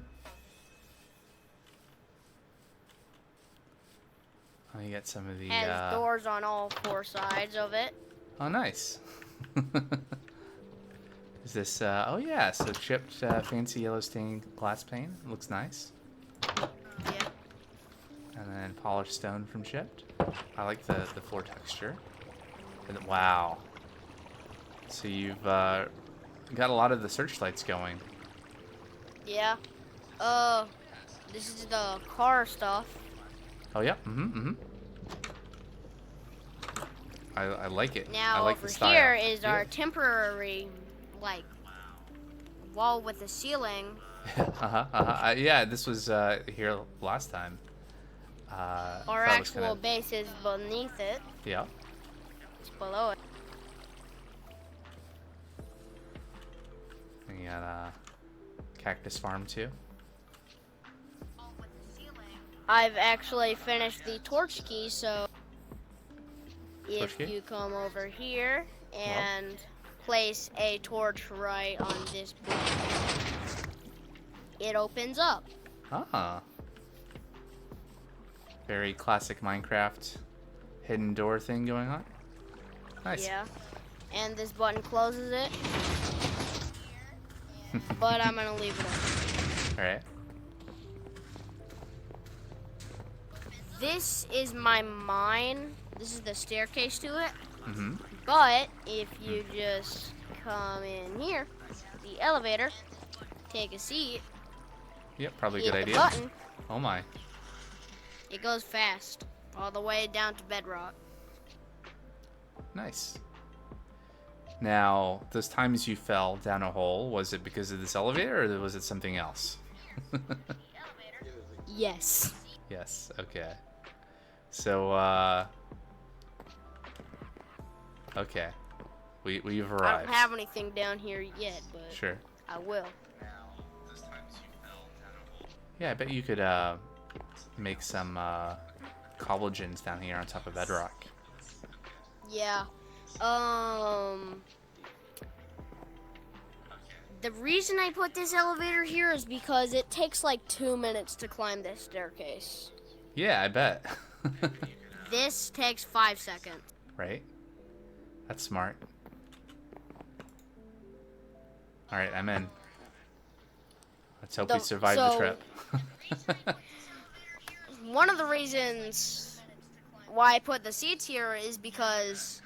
Oh, you got some of the Has doors on all 4 sides of it. Oh, nice. Is this oh yeah, so chipped fancy yellow stained glass pane. Looks nice. Yeah. And then polished stone from chipped. I like the floor texture. And wow. So you've got a lot of the searchlights going. Yeah. This is the car stuff. Oh yeah. Mm-hmm. I like it. Now I like over the style. here is our temporary, like, wall with a ceiling. Yeah, this was here last time. Our actual base is beneath it. Yeah. It's below it. And you got cactus farm too. I've actually finished the torch key, so if Torch key? you come over here and place a torch right on this block, it opens up. Ah. Very classic Minecraft hidden door thing going on. Nice. Yeah. And this button closes it. But I'm gonna leave it open. Alright. This is my mine. This is the staircase to it. Mm-hmm. But if you just come in here, the elevator, take a seat, Yep, probably a hit good the idea. button, Oh my. it goes fast, all the way down to bedrock. Nice. Now, those times you fell down a hole, was it because of this elevator or was it something else? Yes. Yes, okay. So, okay. We've I arrived. don't have anything down here yet, but Sure. I will. Yeah, I bet you could, make some, collagens down here on top of bedrock. Yeah. The reason I put this elevator here is because it takes like 2 minutes to climb this staircase. Yeah, I bet. This takes 5 seconds. Right? That's smart. Alright, I'm in. Let's hope we survive the trip. One of the reasons why I put the seats here is because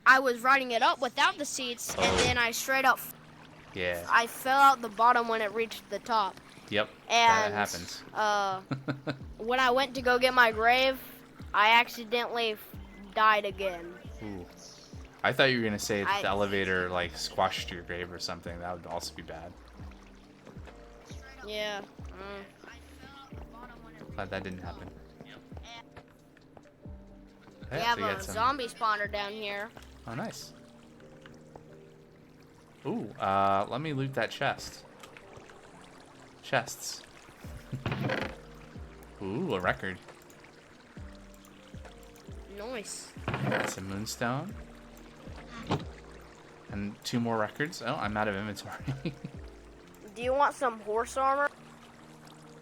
I was riding it up without the seats, and then I straight up, Yeah. I fell out the bottom when it reached the top. Yep. And that happens. when I went to go get my grave, I accidentally died again. Ooh. I thought you were gonna say that the I- elevator like squashed your grave or something. That would also be bad. Yeah. Glad that didn't happen. We Yeah, have so you a got some... zombie spawner down here. Oh, nice. Ooh, let me loot that chest. Chests. Ooh, a record. Nice. That's a moonstone. And 2 more records. Oh, I'm out of inventory. Do you want some horse armor?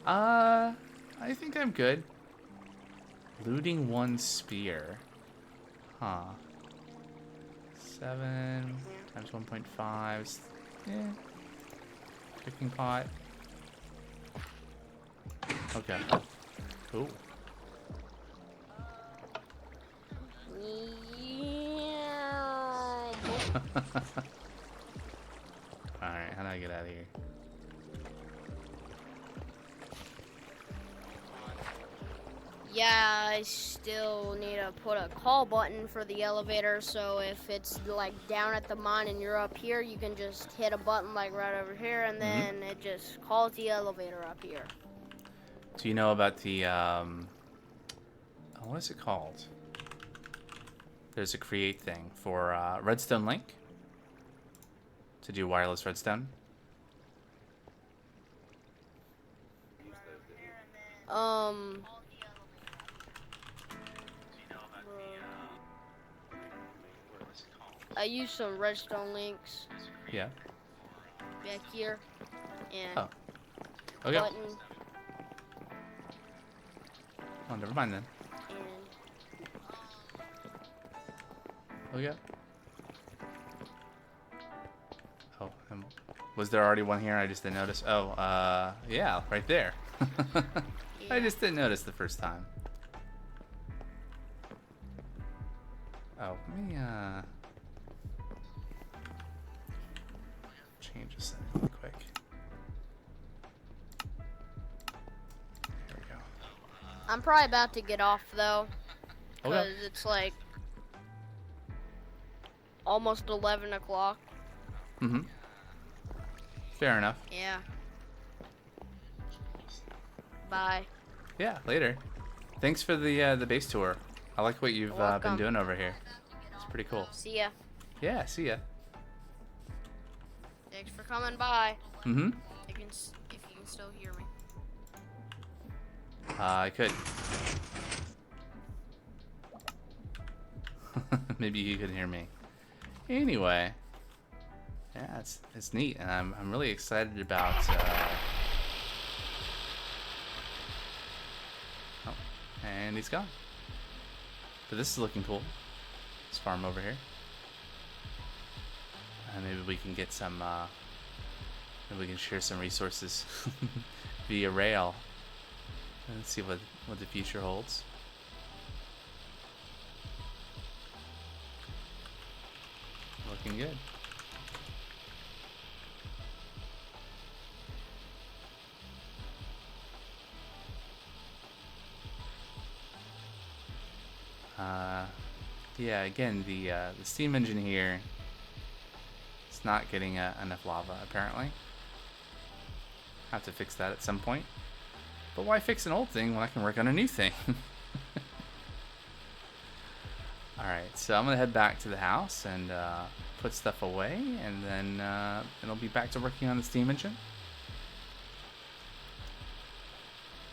I think I'm good. Looting 1 spear. Huh. 7 times 1.5. Yeah. Cooking pot. Okay. Ooh. Yeah. Alright, how do I get out of here? Yeah, I still need to put a call button for the elevator, so if it's like down at the mine and you're up here, you can just hit a button like right over here, and then it just calls the elevator up here. Do you know about the, what is it called? There's a create thing for redstone link to do wireless redstone. I use some redstone links Yeah. back here, and Oh. Okay. button, Oh, never mind then. and Okay. Oh, was there already one here? I just didn't notice. Oh, yeah, right there. I just didn't notice the first time. Oh, let me, change this real quick. There we go. I'm probably about to get off though, because Okay. it's like almost 11 o'clock. Mm-hmm. Fair enough. Yeah. Bye. Yeah, later. Thanks for the base tour. I like what you've been welcome. doing over here. It's pretty cool. See ya. Yeah, see ya. Thanks for coming by. Mm-hmm. If you can still hear me. I could. Maybe you could hear me. Anyway, yeah, it's neat, and I'm really excited about. Oh, and he's gone. But this is looking cool. This farm over here, and maybe we can get some. Maybe we can share some resources via rail. Let's see what the future holds. Looking good. Yeah, again, the steam engine here is not getting enough lava, apparently. Have to fix that at some point. But why fix an old thing when I can work on a new thing? Alright, so I'm going to head back to the house and put stuff away, and then I'll be back to working on the steam engine.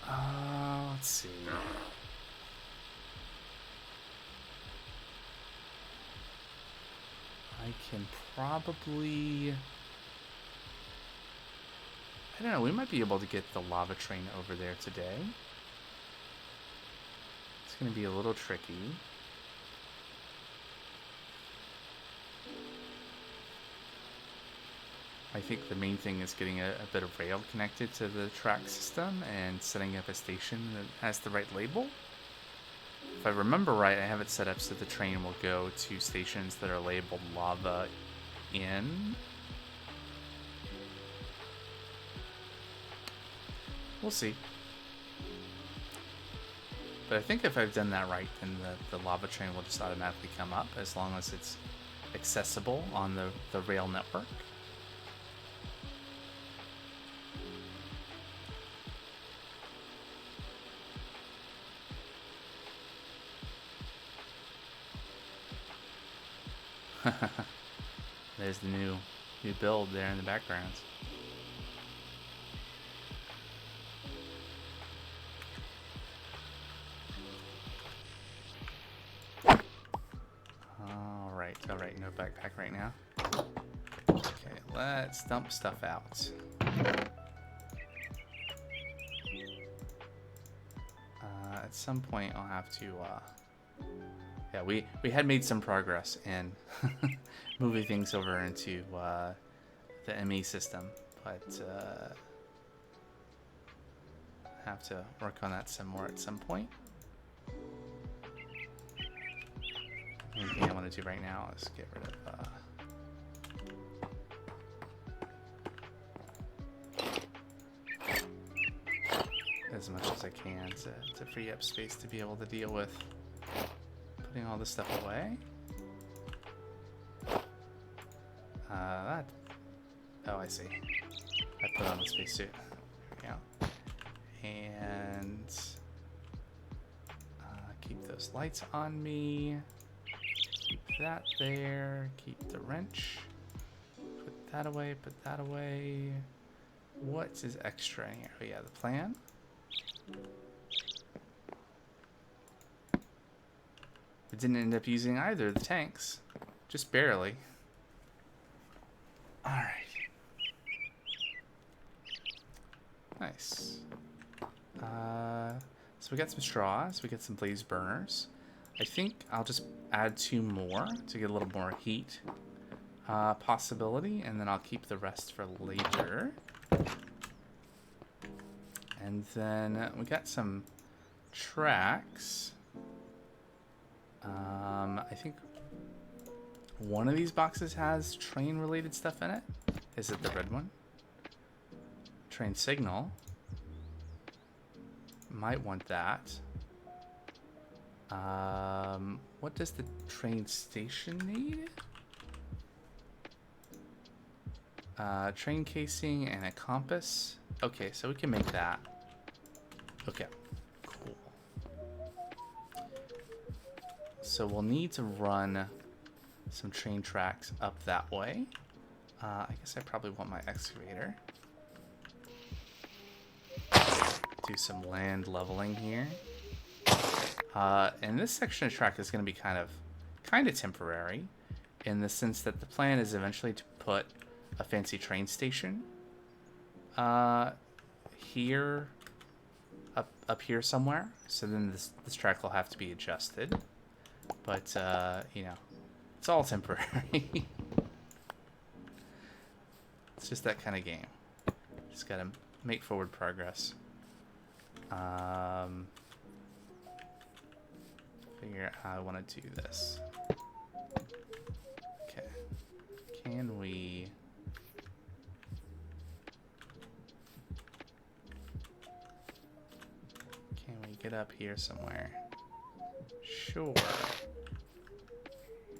Let's see. I can probably... I don't know, we might be able to get the lava train over there today. It's going to be a little tricky. I think the main thing is getting a bit of rail connected to the track system and setting up a station that has the right label. If I remember right, I have it set up so the train will go to stations that are labeled lava in. We'll see. But I think if I've done that right, then the lava train will just automatically come up as long as it's accessible on the rail network. There's the new build there in the background. All right, no backpack right now. Okay, let's dump stuff out. At some point, I'll have to. Yeah, we had made some progress in moving things over into the ME system, but have to work on that some more at some point. The only thing I want to do right now is get rid of as much as I can to free up space to be able to deal with putting all this stuff away. Oh, I see. I put on the spacesuit. Yeah. And keep those lights on me. Keep that there. Keep the wrench. Put that away. Put that away. What is extra in here? Oh yeah, the plan. It didn't end up using either of the tanks. Just barely. Alright. Nice. So we got some straws. We got some blaze burners. I think I'll just add 2 more to get a little more heat possibility. And then I'll keep the rest for later. And then we got some tracks. I think one of these boxes has train-related stuff in it. Is it the red one? Train signal. Might want that. What does the train station need? Train casing and a compass. Okay, so we can make that. Okay, cool. So we'll need to run some train tracks up that way. I guess I probably want my excavator. Do some land leveling here. And this section of track is going to be kind of temporary, in the sense that the plan is eventually to put a fancy train station here, up here somewhere. So then this track will have to be adjusted. But you know, it's all temporary. It's just that kind of game. Just gotta make forward progress. Figure out how I want to do this. Okay. Can we... get up here somewhere? Sure.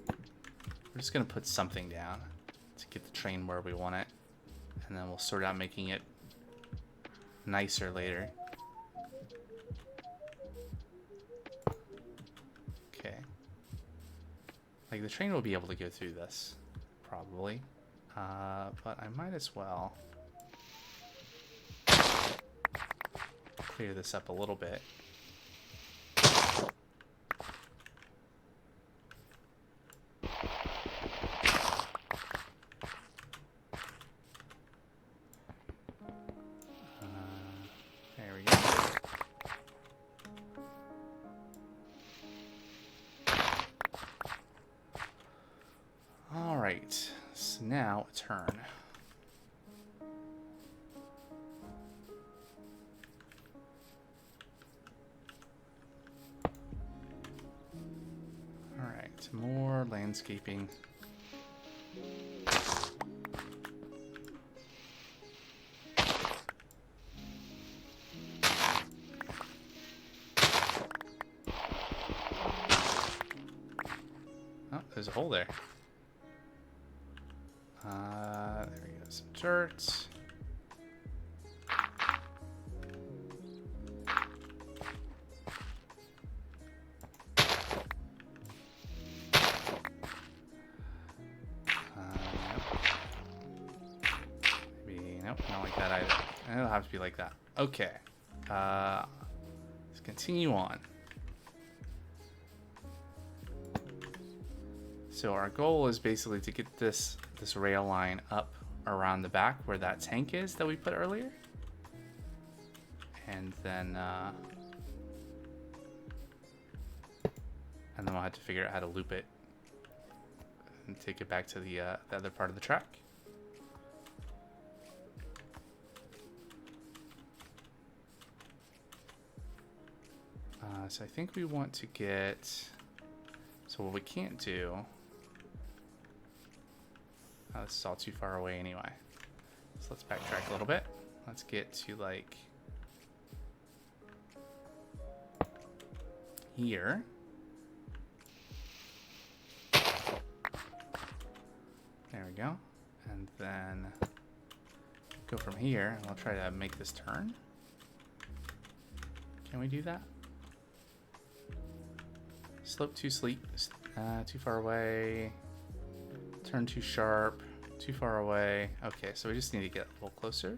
We're just gonna put something down to get the train where we want it, and then we'll sort out making it nicer later. Okay. Like, the train will be able to go through this, probably. But I might as well clear this up a little bit. There we go. All right, so now a turn. All right, more landscaping. there's a hole there. There we go. Some dirt. Maybe, nope, not like that either. It'll have to be like that. Okay. Let's continue on. So our goal is basically to get this rail line up around the back where that tank is that we put earlier. And then we'll have to figure out how to loop it and take it back to the other part of the track. So I think we want to get, so what we can't do, this is all too far away anyway. So let's backtrack a little bit. Let's get to like here. There we go. And then go from here and we'll try to make this turn. Can we do that? Slope too too far away. Turn too sharp. Too far away. Okay, so we just need to get a little closer.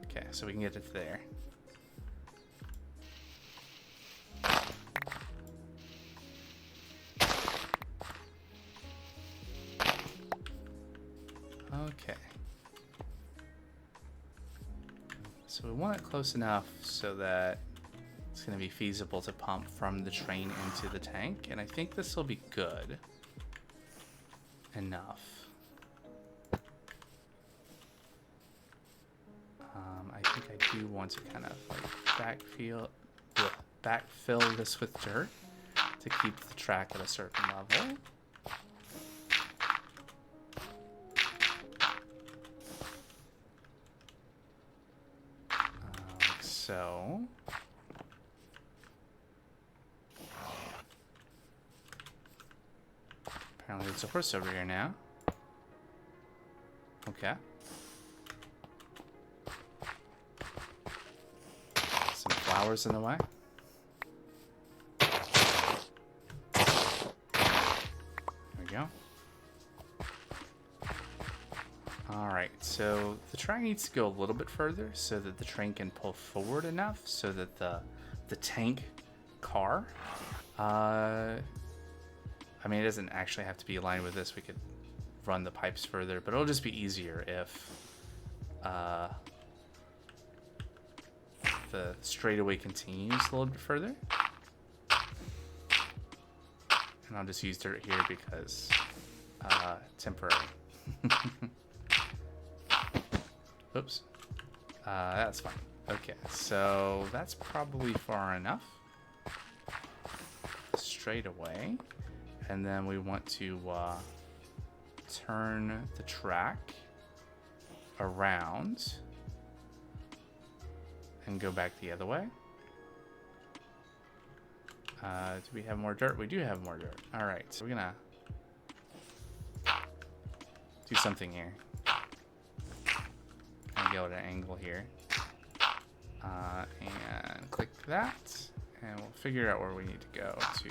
Okay, so we can get it there. Okay. So we want it close enough so that it's going to be feasible to pump from the train into the tank. And I think this will be good enough. I think I do want to kind of like backfill this with dirt to keep the track at a certain level. So apparently there's a horse over here now. Okay. Some flowers in the way. There we go. Alright, so the track needs to go a little bit further so that the train can pull forward enough so that the tank car, I mean, it doesn't actually have to be aligned with this. We could run the pipes further, but it'll just be easier if the straightaway continues a little bit further. And I'll just use dirt here because temporary. Oops. That's fine. Okay, so that's probably far enough. Straight away. And then we want to turn the track around and go back the other way. Do we have more dirt? We do have more dirt. All right, so we're gonna do something here. Kind of go at an angle here, and click that, and we'll figure out where we need to go to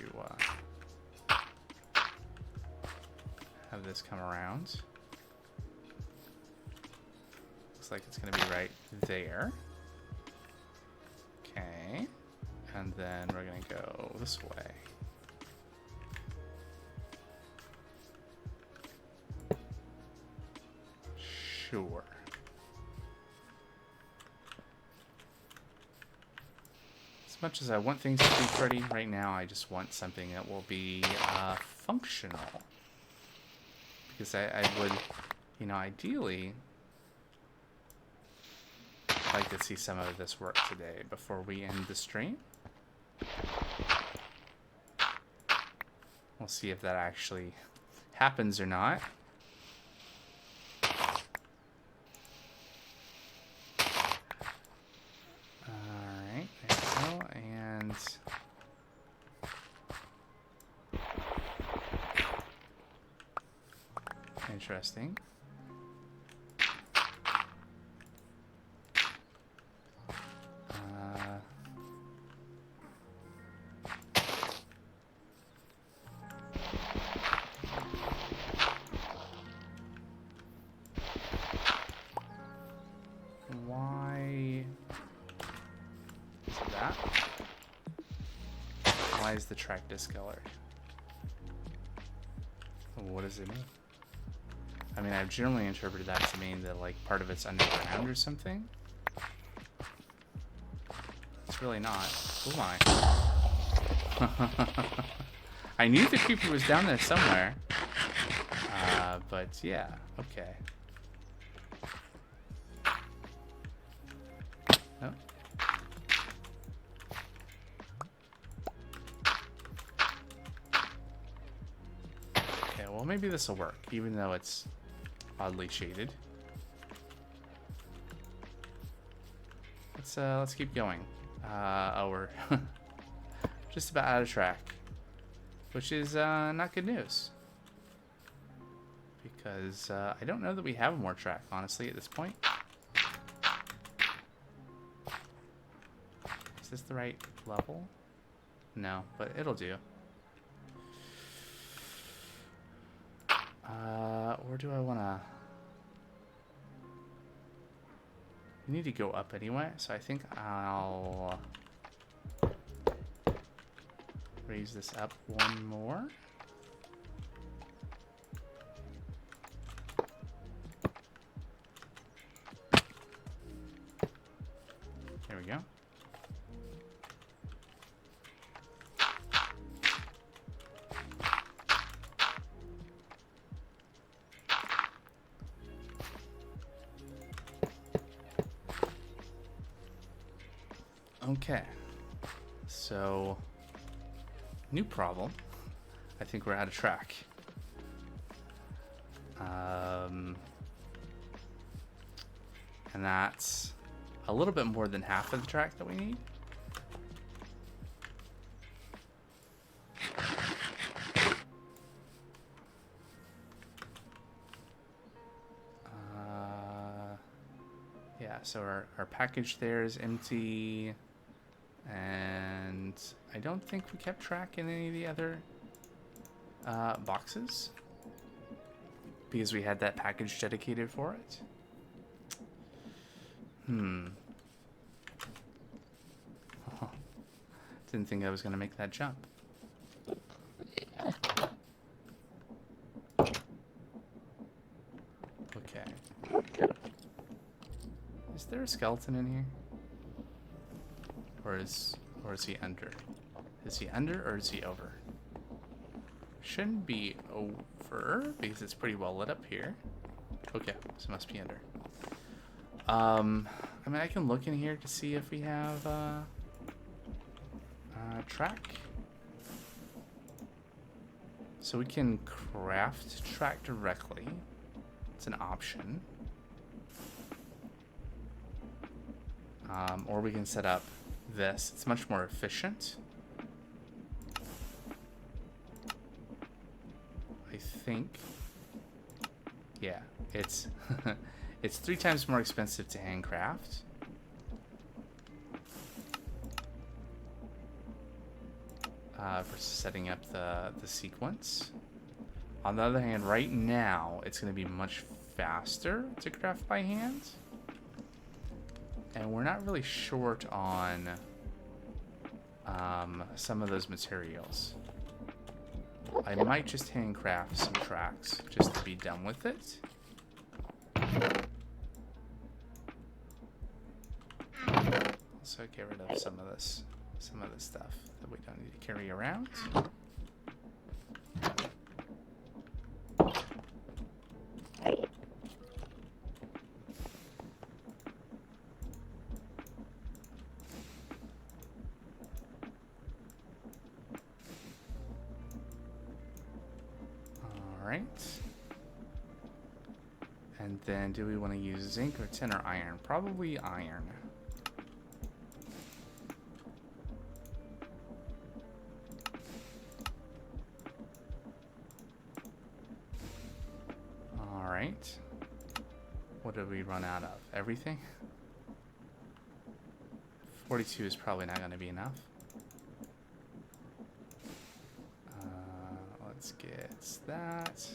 have this come around. Looks like it's gonna be right there. Okay, and then we're gonna go this way. Sure. As much as I want things to be pretty right now, I just want something that will be functional. Because I would, you know, ideally like to see some of this work today before we end the stream. We'll see if that actually happens or not. Alright, there we go. interesting. Why is that? Why is the track discolored? What does it mean? I mean, I've generally interpreted that to mean that, like, part of it's underground or something. It's really not. Oh my. I knew the creeper was down there somewhere. But yeah, okay. Oh. Okay, well maybe this will work, even though it's oddly shaded. Let's keep going. Oh, we're just about out of track, which is not good news. Because I don't know that we have more track, honestly, at this point. Is this the right level? No, but it'll do. Or do I want to... We need to go up anyway, so I think I'll raise this up one more. There we go. Okay, so new problem. I think we're out of track. And that's a little bit more than half of the track that we need. Yeah, so our package there is empty. And I don't think we kept track in any of the other boxes because we had that package dedicated for it. Didn't think I was going to make that jump. Okay. Is there a skeleton in here? Or is he under? Is he under or is he over? Shouldn't be over because it's pretty well lit up here. Okay, so it must be under. I mean, I can look in here to see if we have track. So we can craft track directly. It's an option. Or we can set up this. It's much more efficient. I think. Yeah, it's it's 3 times more expensive to handcraft. Versus setting up the sequence. On the other hand, right now it's going to be much faster to craft by hand. And we're not really short on some of those materials. I might just handcraft some tracks just to be done with it. Also get rid of some of this stuff that we don't need to carry around. And then do we want to use zinc or tin or iron? Probably iron. What did we run out of? Everything? 42 is probably not going to be enough. Let's get that.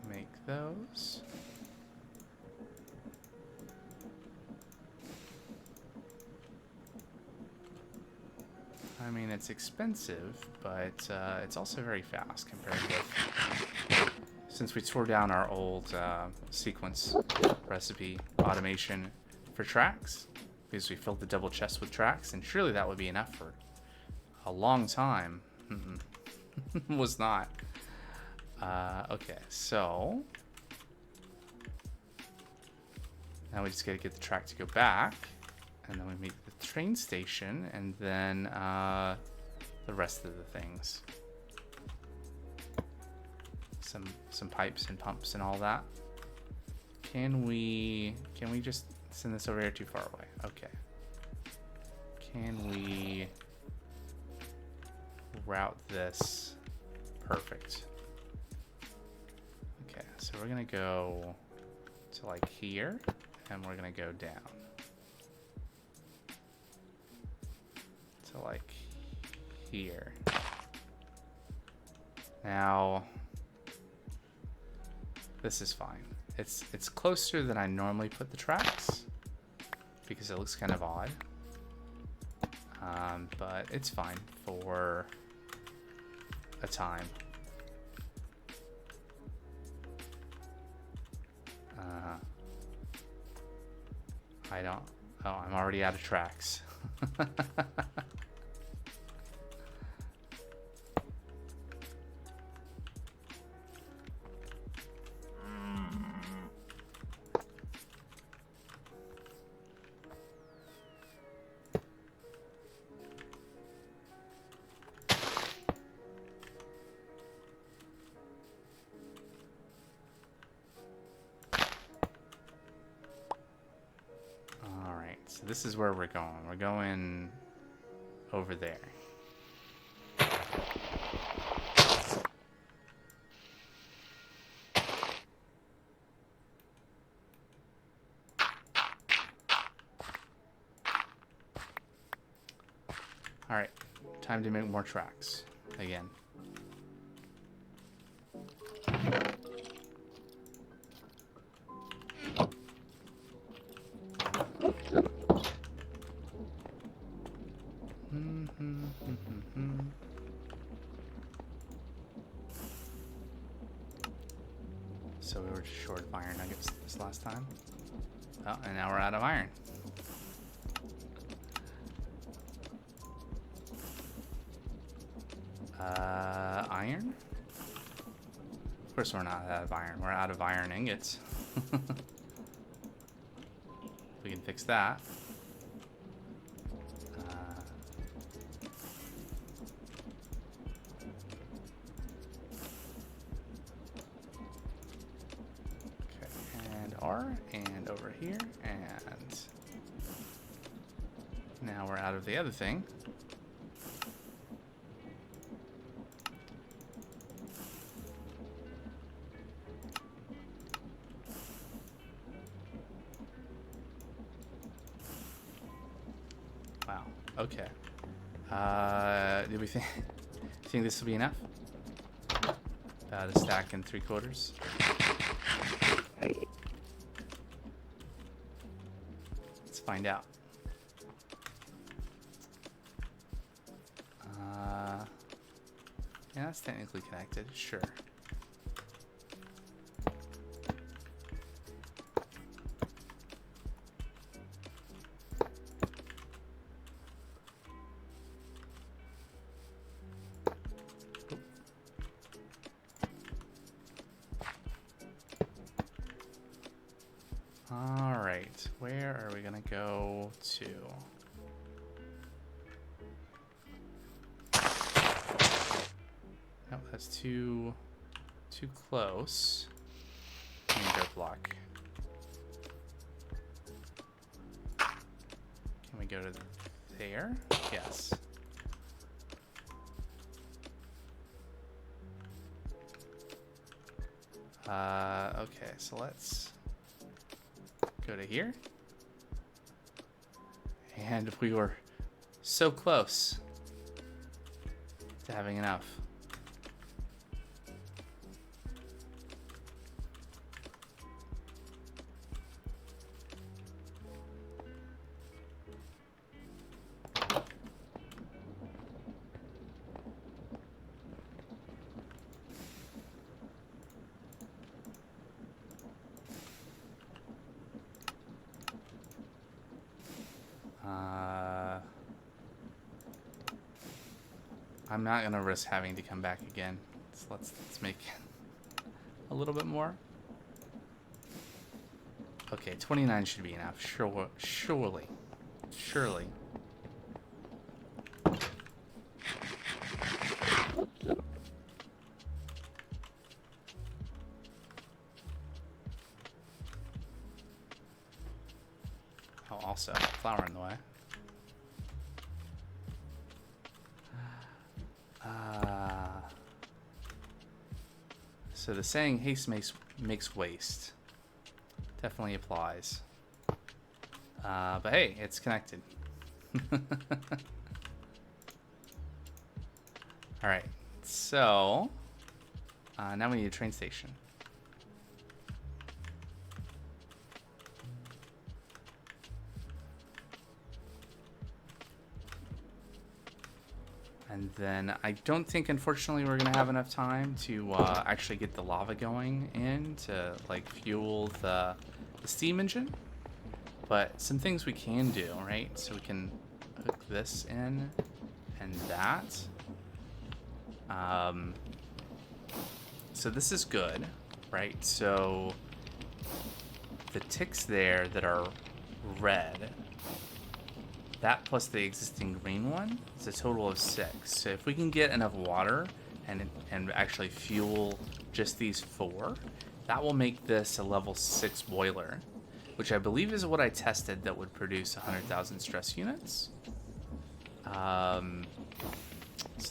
Make those. I mean, it's expensive, but it's also very fast compared with... Since we tore down our old sequence recipe automation for tracks, because we filled the double chest with tracks, and surely that would be enough for a long time. Was not. Okay, so... Now we just gotta get the track to go back. And then we meet the train station, and then the rest of the things. Some pipes and pumps and all that. Can we just send this over here too far away? Okay. Can we route this? Perfect. Okay, so we're gonna go to like here, and we're gonna go down. To like here. Now this is fine. It's closer than I normally put the tracks because it looks kind of odd. But it's fine for a time. I don't. Oh, I'm already out of tracks. So this is where we're going. We're going over there. All right, time to make more tracks again. So we were just short of iron nuggets this last time. Oh, and now we're out of iron. Iron? Of course we're not out of iron. We're out of iron ingots. We can fix that. And over here, and now we're out of the other thing. Wow. Okay. Do we think this will be enough? About a stack and 3/4. Find out. Yeah, that's technically connected. Sure. All right, where are we gonna go to? Nope, that's too close. Dirt block. Can we go to there? Yes. Okay, so let's go to here. And we were so close to having enough. I'm not gonna risk having to come back again. So let's make a little bit more. Okay, 29 should be enough. Surely. Oh, also, flower in the way. So the saying haste makes waste definitely applies. But hey, it's connected. Alright, so now we need a train station. And then I don't think, unfortunately, we're going to have enough time to actually get the lava going in to, like, fuel the steam engine. But some things we can do, right? So we can hook this in and that. So this is good, right? So the ticks there that are red, that plus the existing green one is a total of 6. So if we can get enough water and actually fuel just these 4, that will make this a level 6 boiler, which I believe is what I tested that would produce 100,000 stress units. So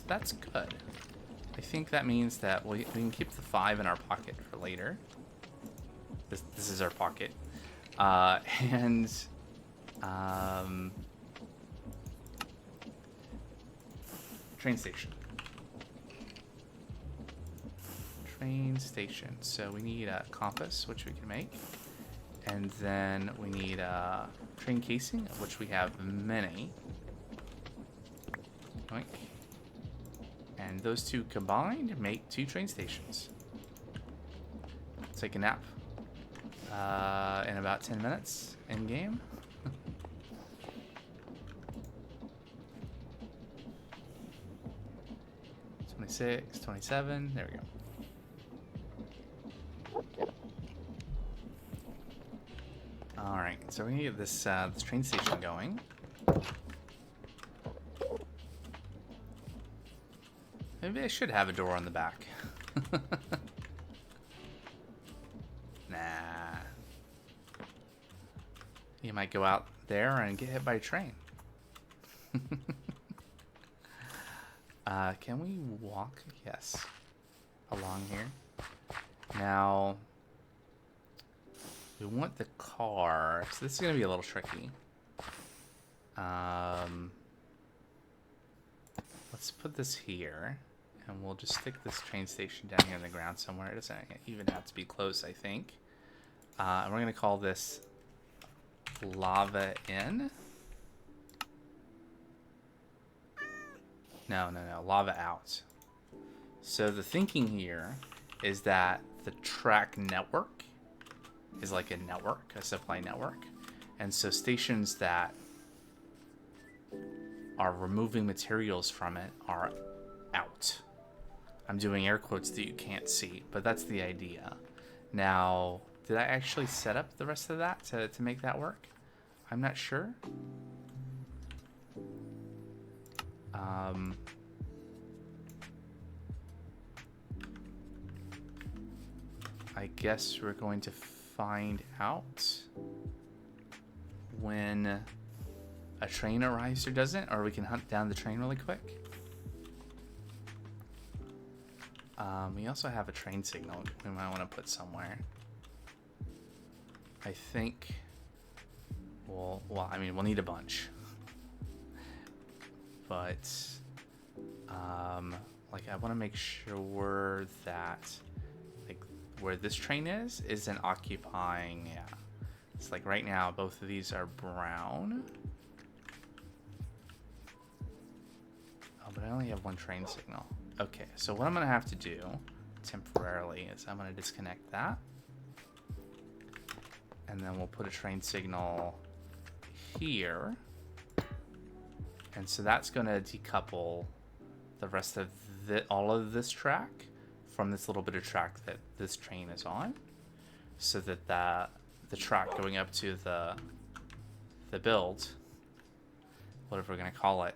that's good. I think that means that we can keep the 5 in our pocket for later. This is our pocket. Train station. So we need a compass, which we can make. And then we need a train casing, of which we have many. Oink. And those two combined make 2 train stations. Take a nap in about 10 minutes in game. 26, 27, there we go. Alright, so we're gonna get this train station going. Maybe I should have a door on the back. Nah. You might go out there and get hit by a train. Can we walk? Yes. Along here. Now, we want the car. So this is going to be a little tricky. Let's put this here. And we'll just stick this train station down here on the ground somewhere. It doesn't even have to be close, I think. And we're going to call this Lava In. No, Lava Out. So the thinking here is that the track network is like a network, a supply network. And so stations that are removing materials from it are out. I'm doing air quotes that you can't see, but that's the idea. Now, did I actually set up the rest of that to make that work? I'm not sure. I guess we're going to find out when a train arrives or doesn't, or we can hunt down the train really quick. We also have a train signal we might want to put somewhere. I think well, I mean, we'll need a bunch. But, like, I want to make sure that, like, where this train isn't occupying, yeah. It's like right now, both of these are brown. Oh, but I only have one train signal. Okay, so what I'm going to have to do temporarily is I'm going to disconnect that. And then we'll put a train signal here. And so that's going to decouple the rest of all of this track from this little bit of track that this train is on. So that the track going up to the build, whatever we're going to call it,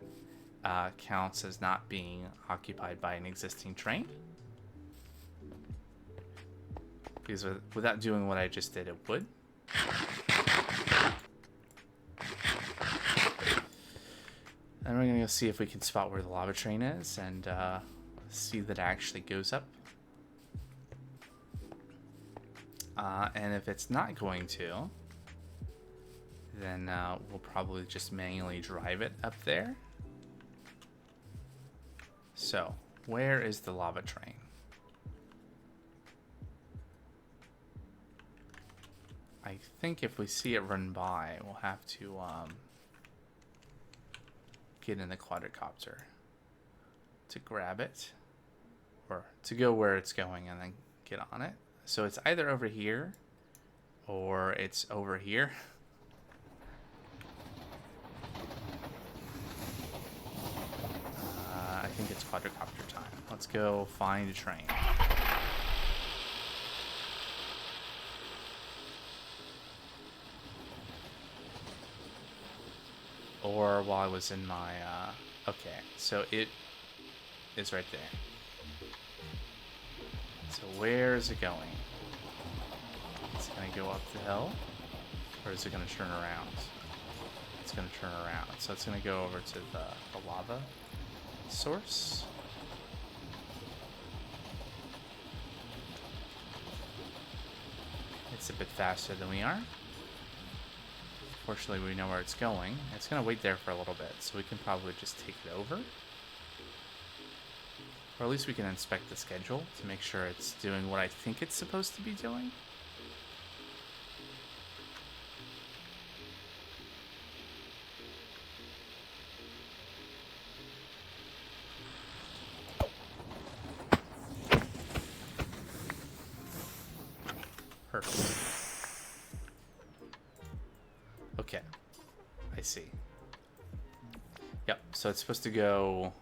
counts as not being occupied by an existing train. Because without doing what I just did, it would. And we're going to go see if we can spot where the lava train is and see that it actually goes up. And if it's not going to, then we'll probably just manually drive it up there. So, where is the lava train? I think if we see it run by, we'll have to get in the quadricopter to grab it, or to go where it's going and then get on it. So it's either over here or it's over here. I think it's quadricopter time. Let's go find a train. Or while I was in my, okay, so it is right there. So where is it going? Is it going to go up the hill? Or is it going to turn around? It's going to turn around. So it's going to go over to the lava source. It's a bit faster than we are. Fortunately, we know where it's going. It's going to wait there for a little bit, so we can probably just take it over. Or at least we can inspect the schedule to make sure it's doing what I think it's supposed to be doing. Perfect. Okay, I see. Yep, so it's supposed to go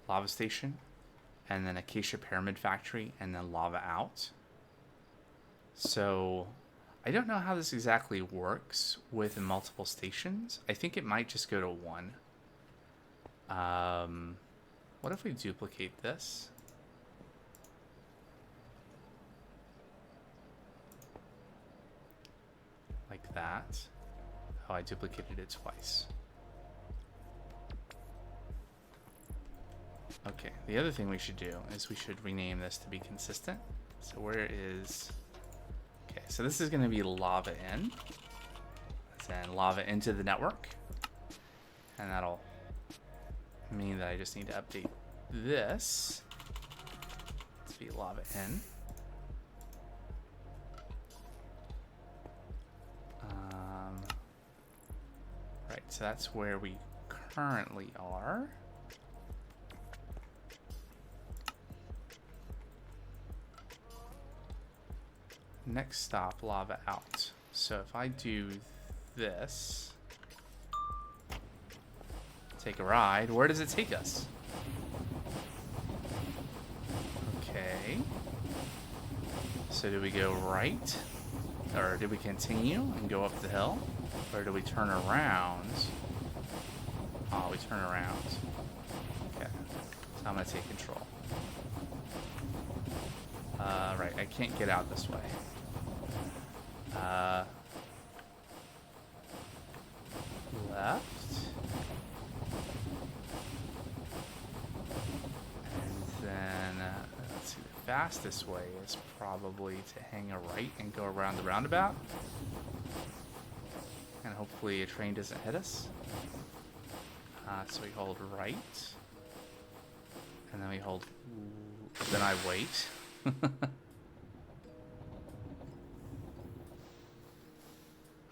lava station, and then Acacia Pyramid Factory, and then lava out. So I don't know how this exactly works with multiple stations. I think it might just go to one. What if we duplicate this? Like that. Oh, I duplicated it twice. Okay, the other thing we should do is we should rename this to be consistent. So where is... Okay, so this is going to be lava in. Then lava into the network. And that'll mean that I just need to update this to be lava in. Right, so that's where we currently are. Next stop, lava out. So if I do this, take a ride, where does it take us? Okay. So do we go right? Or do we continue and go up the hill? Or do we turn around? Oh, we turn around. Okay. So I'm going to take control. Right, I can't get out this way. Left. And fastest way is probably to hang a right and go around the roundabout. And hopefully a train doesn't hit us. So we hold right. And then we hold... Then I wait.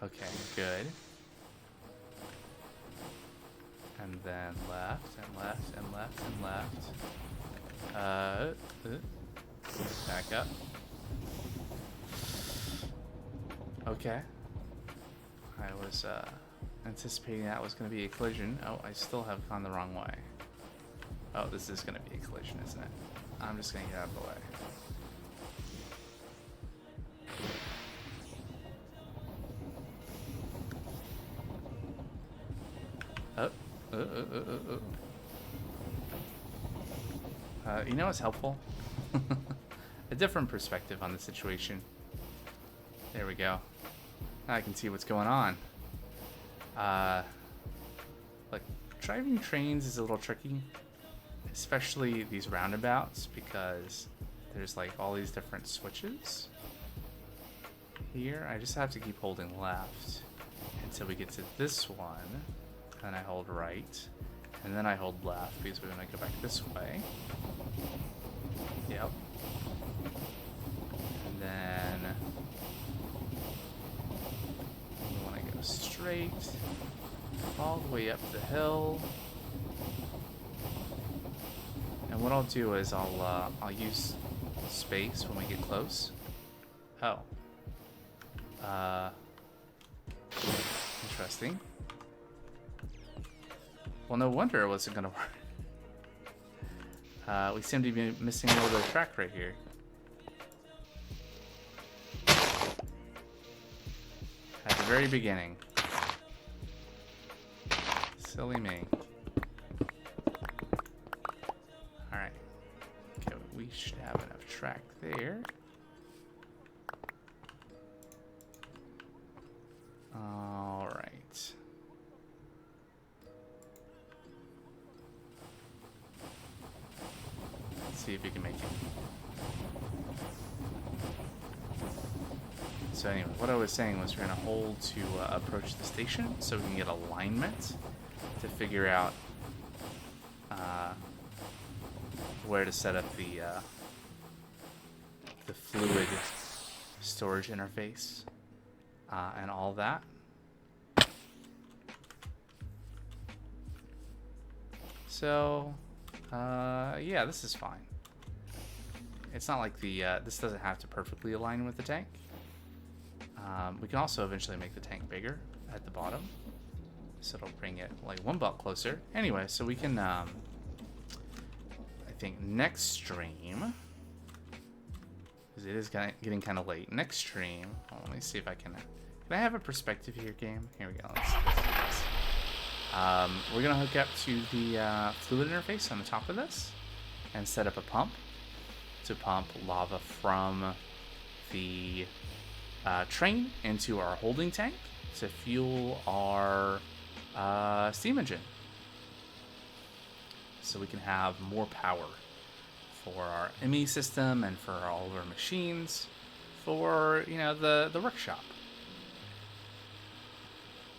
Okay, good. And then left, and left, and left, and left. Back up. Okay. I was anticipating that was going to be a collision. Oh, I still have gone the wrong way. Oh, this is going to be a collision, isn't it? I'm just going to get out of the way. You know what's helpful? A different perspective on the situation. There we go. Now I can see what's going on. Like, driving trains is a little tricky. Especially these roundabouts, because there's like all these different switches. Here, I just have to keep holding left until we get to this one. Then I hold right, and then I hold left because we're gonna go back this way. Yep. And then we want to go straight all the way up the hill. And what I'll do is I'll use space when we get close. Oh. Interesting. Well, no wonder it wasn't gonna work. We seem to be missing a little bit of track right here. At the very beginning. Silly me. Alright. Okay, we should have enough track there. Alright. Let's see if we can make it. So anyway, what I was saying was we're going to hold to approach the station so we can get alignment to figure out where to set up the fluid storage interface and all that. So yeah, this is fine. It's not like this doesn't have to perfectly align with the tank. We can also eventually make the tank bigger at the bottom, so it'll bring it like one block closer. Anyway, so we can, I think next stream, because it is getting kind of late. Next stream, let me see if I can I have a perspective here, game? Here we go. Let's do this. We're gonna hook up to the fluid interface on the top of this and set up a pump to pump lava from the train into our holding tank to fuel our steam engine, so we can have more power for our ME system and for all of our machines, for the workshop.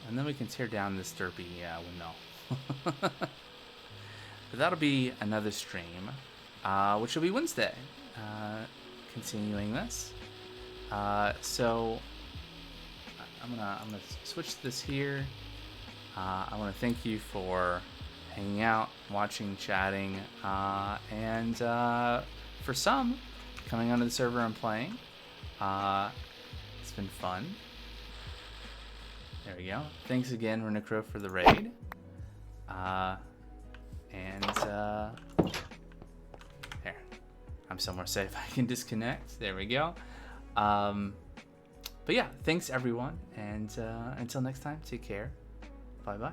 And then we can tear down this derpy windmill. But that'll be another stream, which will be Wednesday, continuing this. So I'm gonna switch this here. I want to thank you for hanging out, watching, chatting, and for some coming onto the server and playing. It's been fun. There we go. Thanks again, Runacro, for the raid. There. I'm somewhere safe. I can disconnect. There we go. But yeah, thanks everyone, and until next time, take care. Bye bye.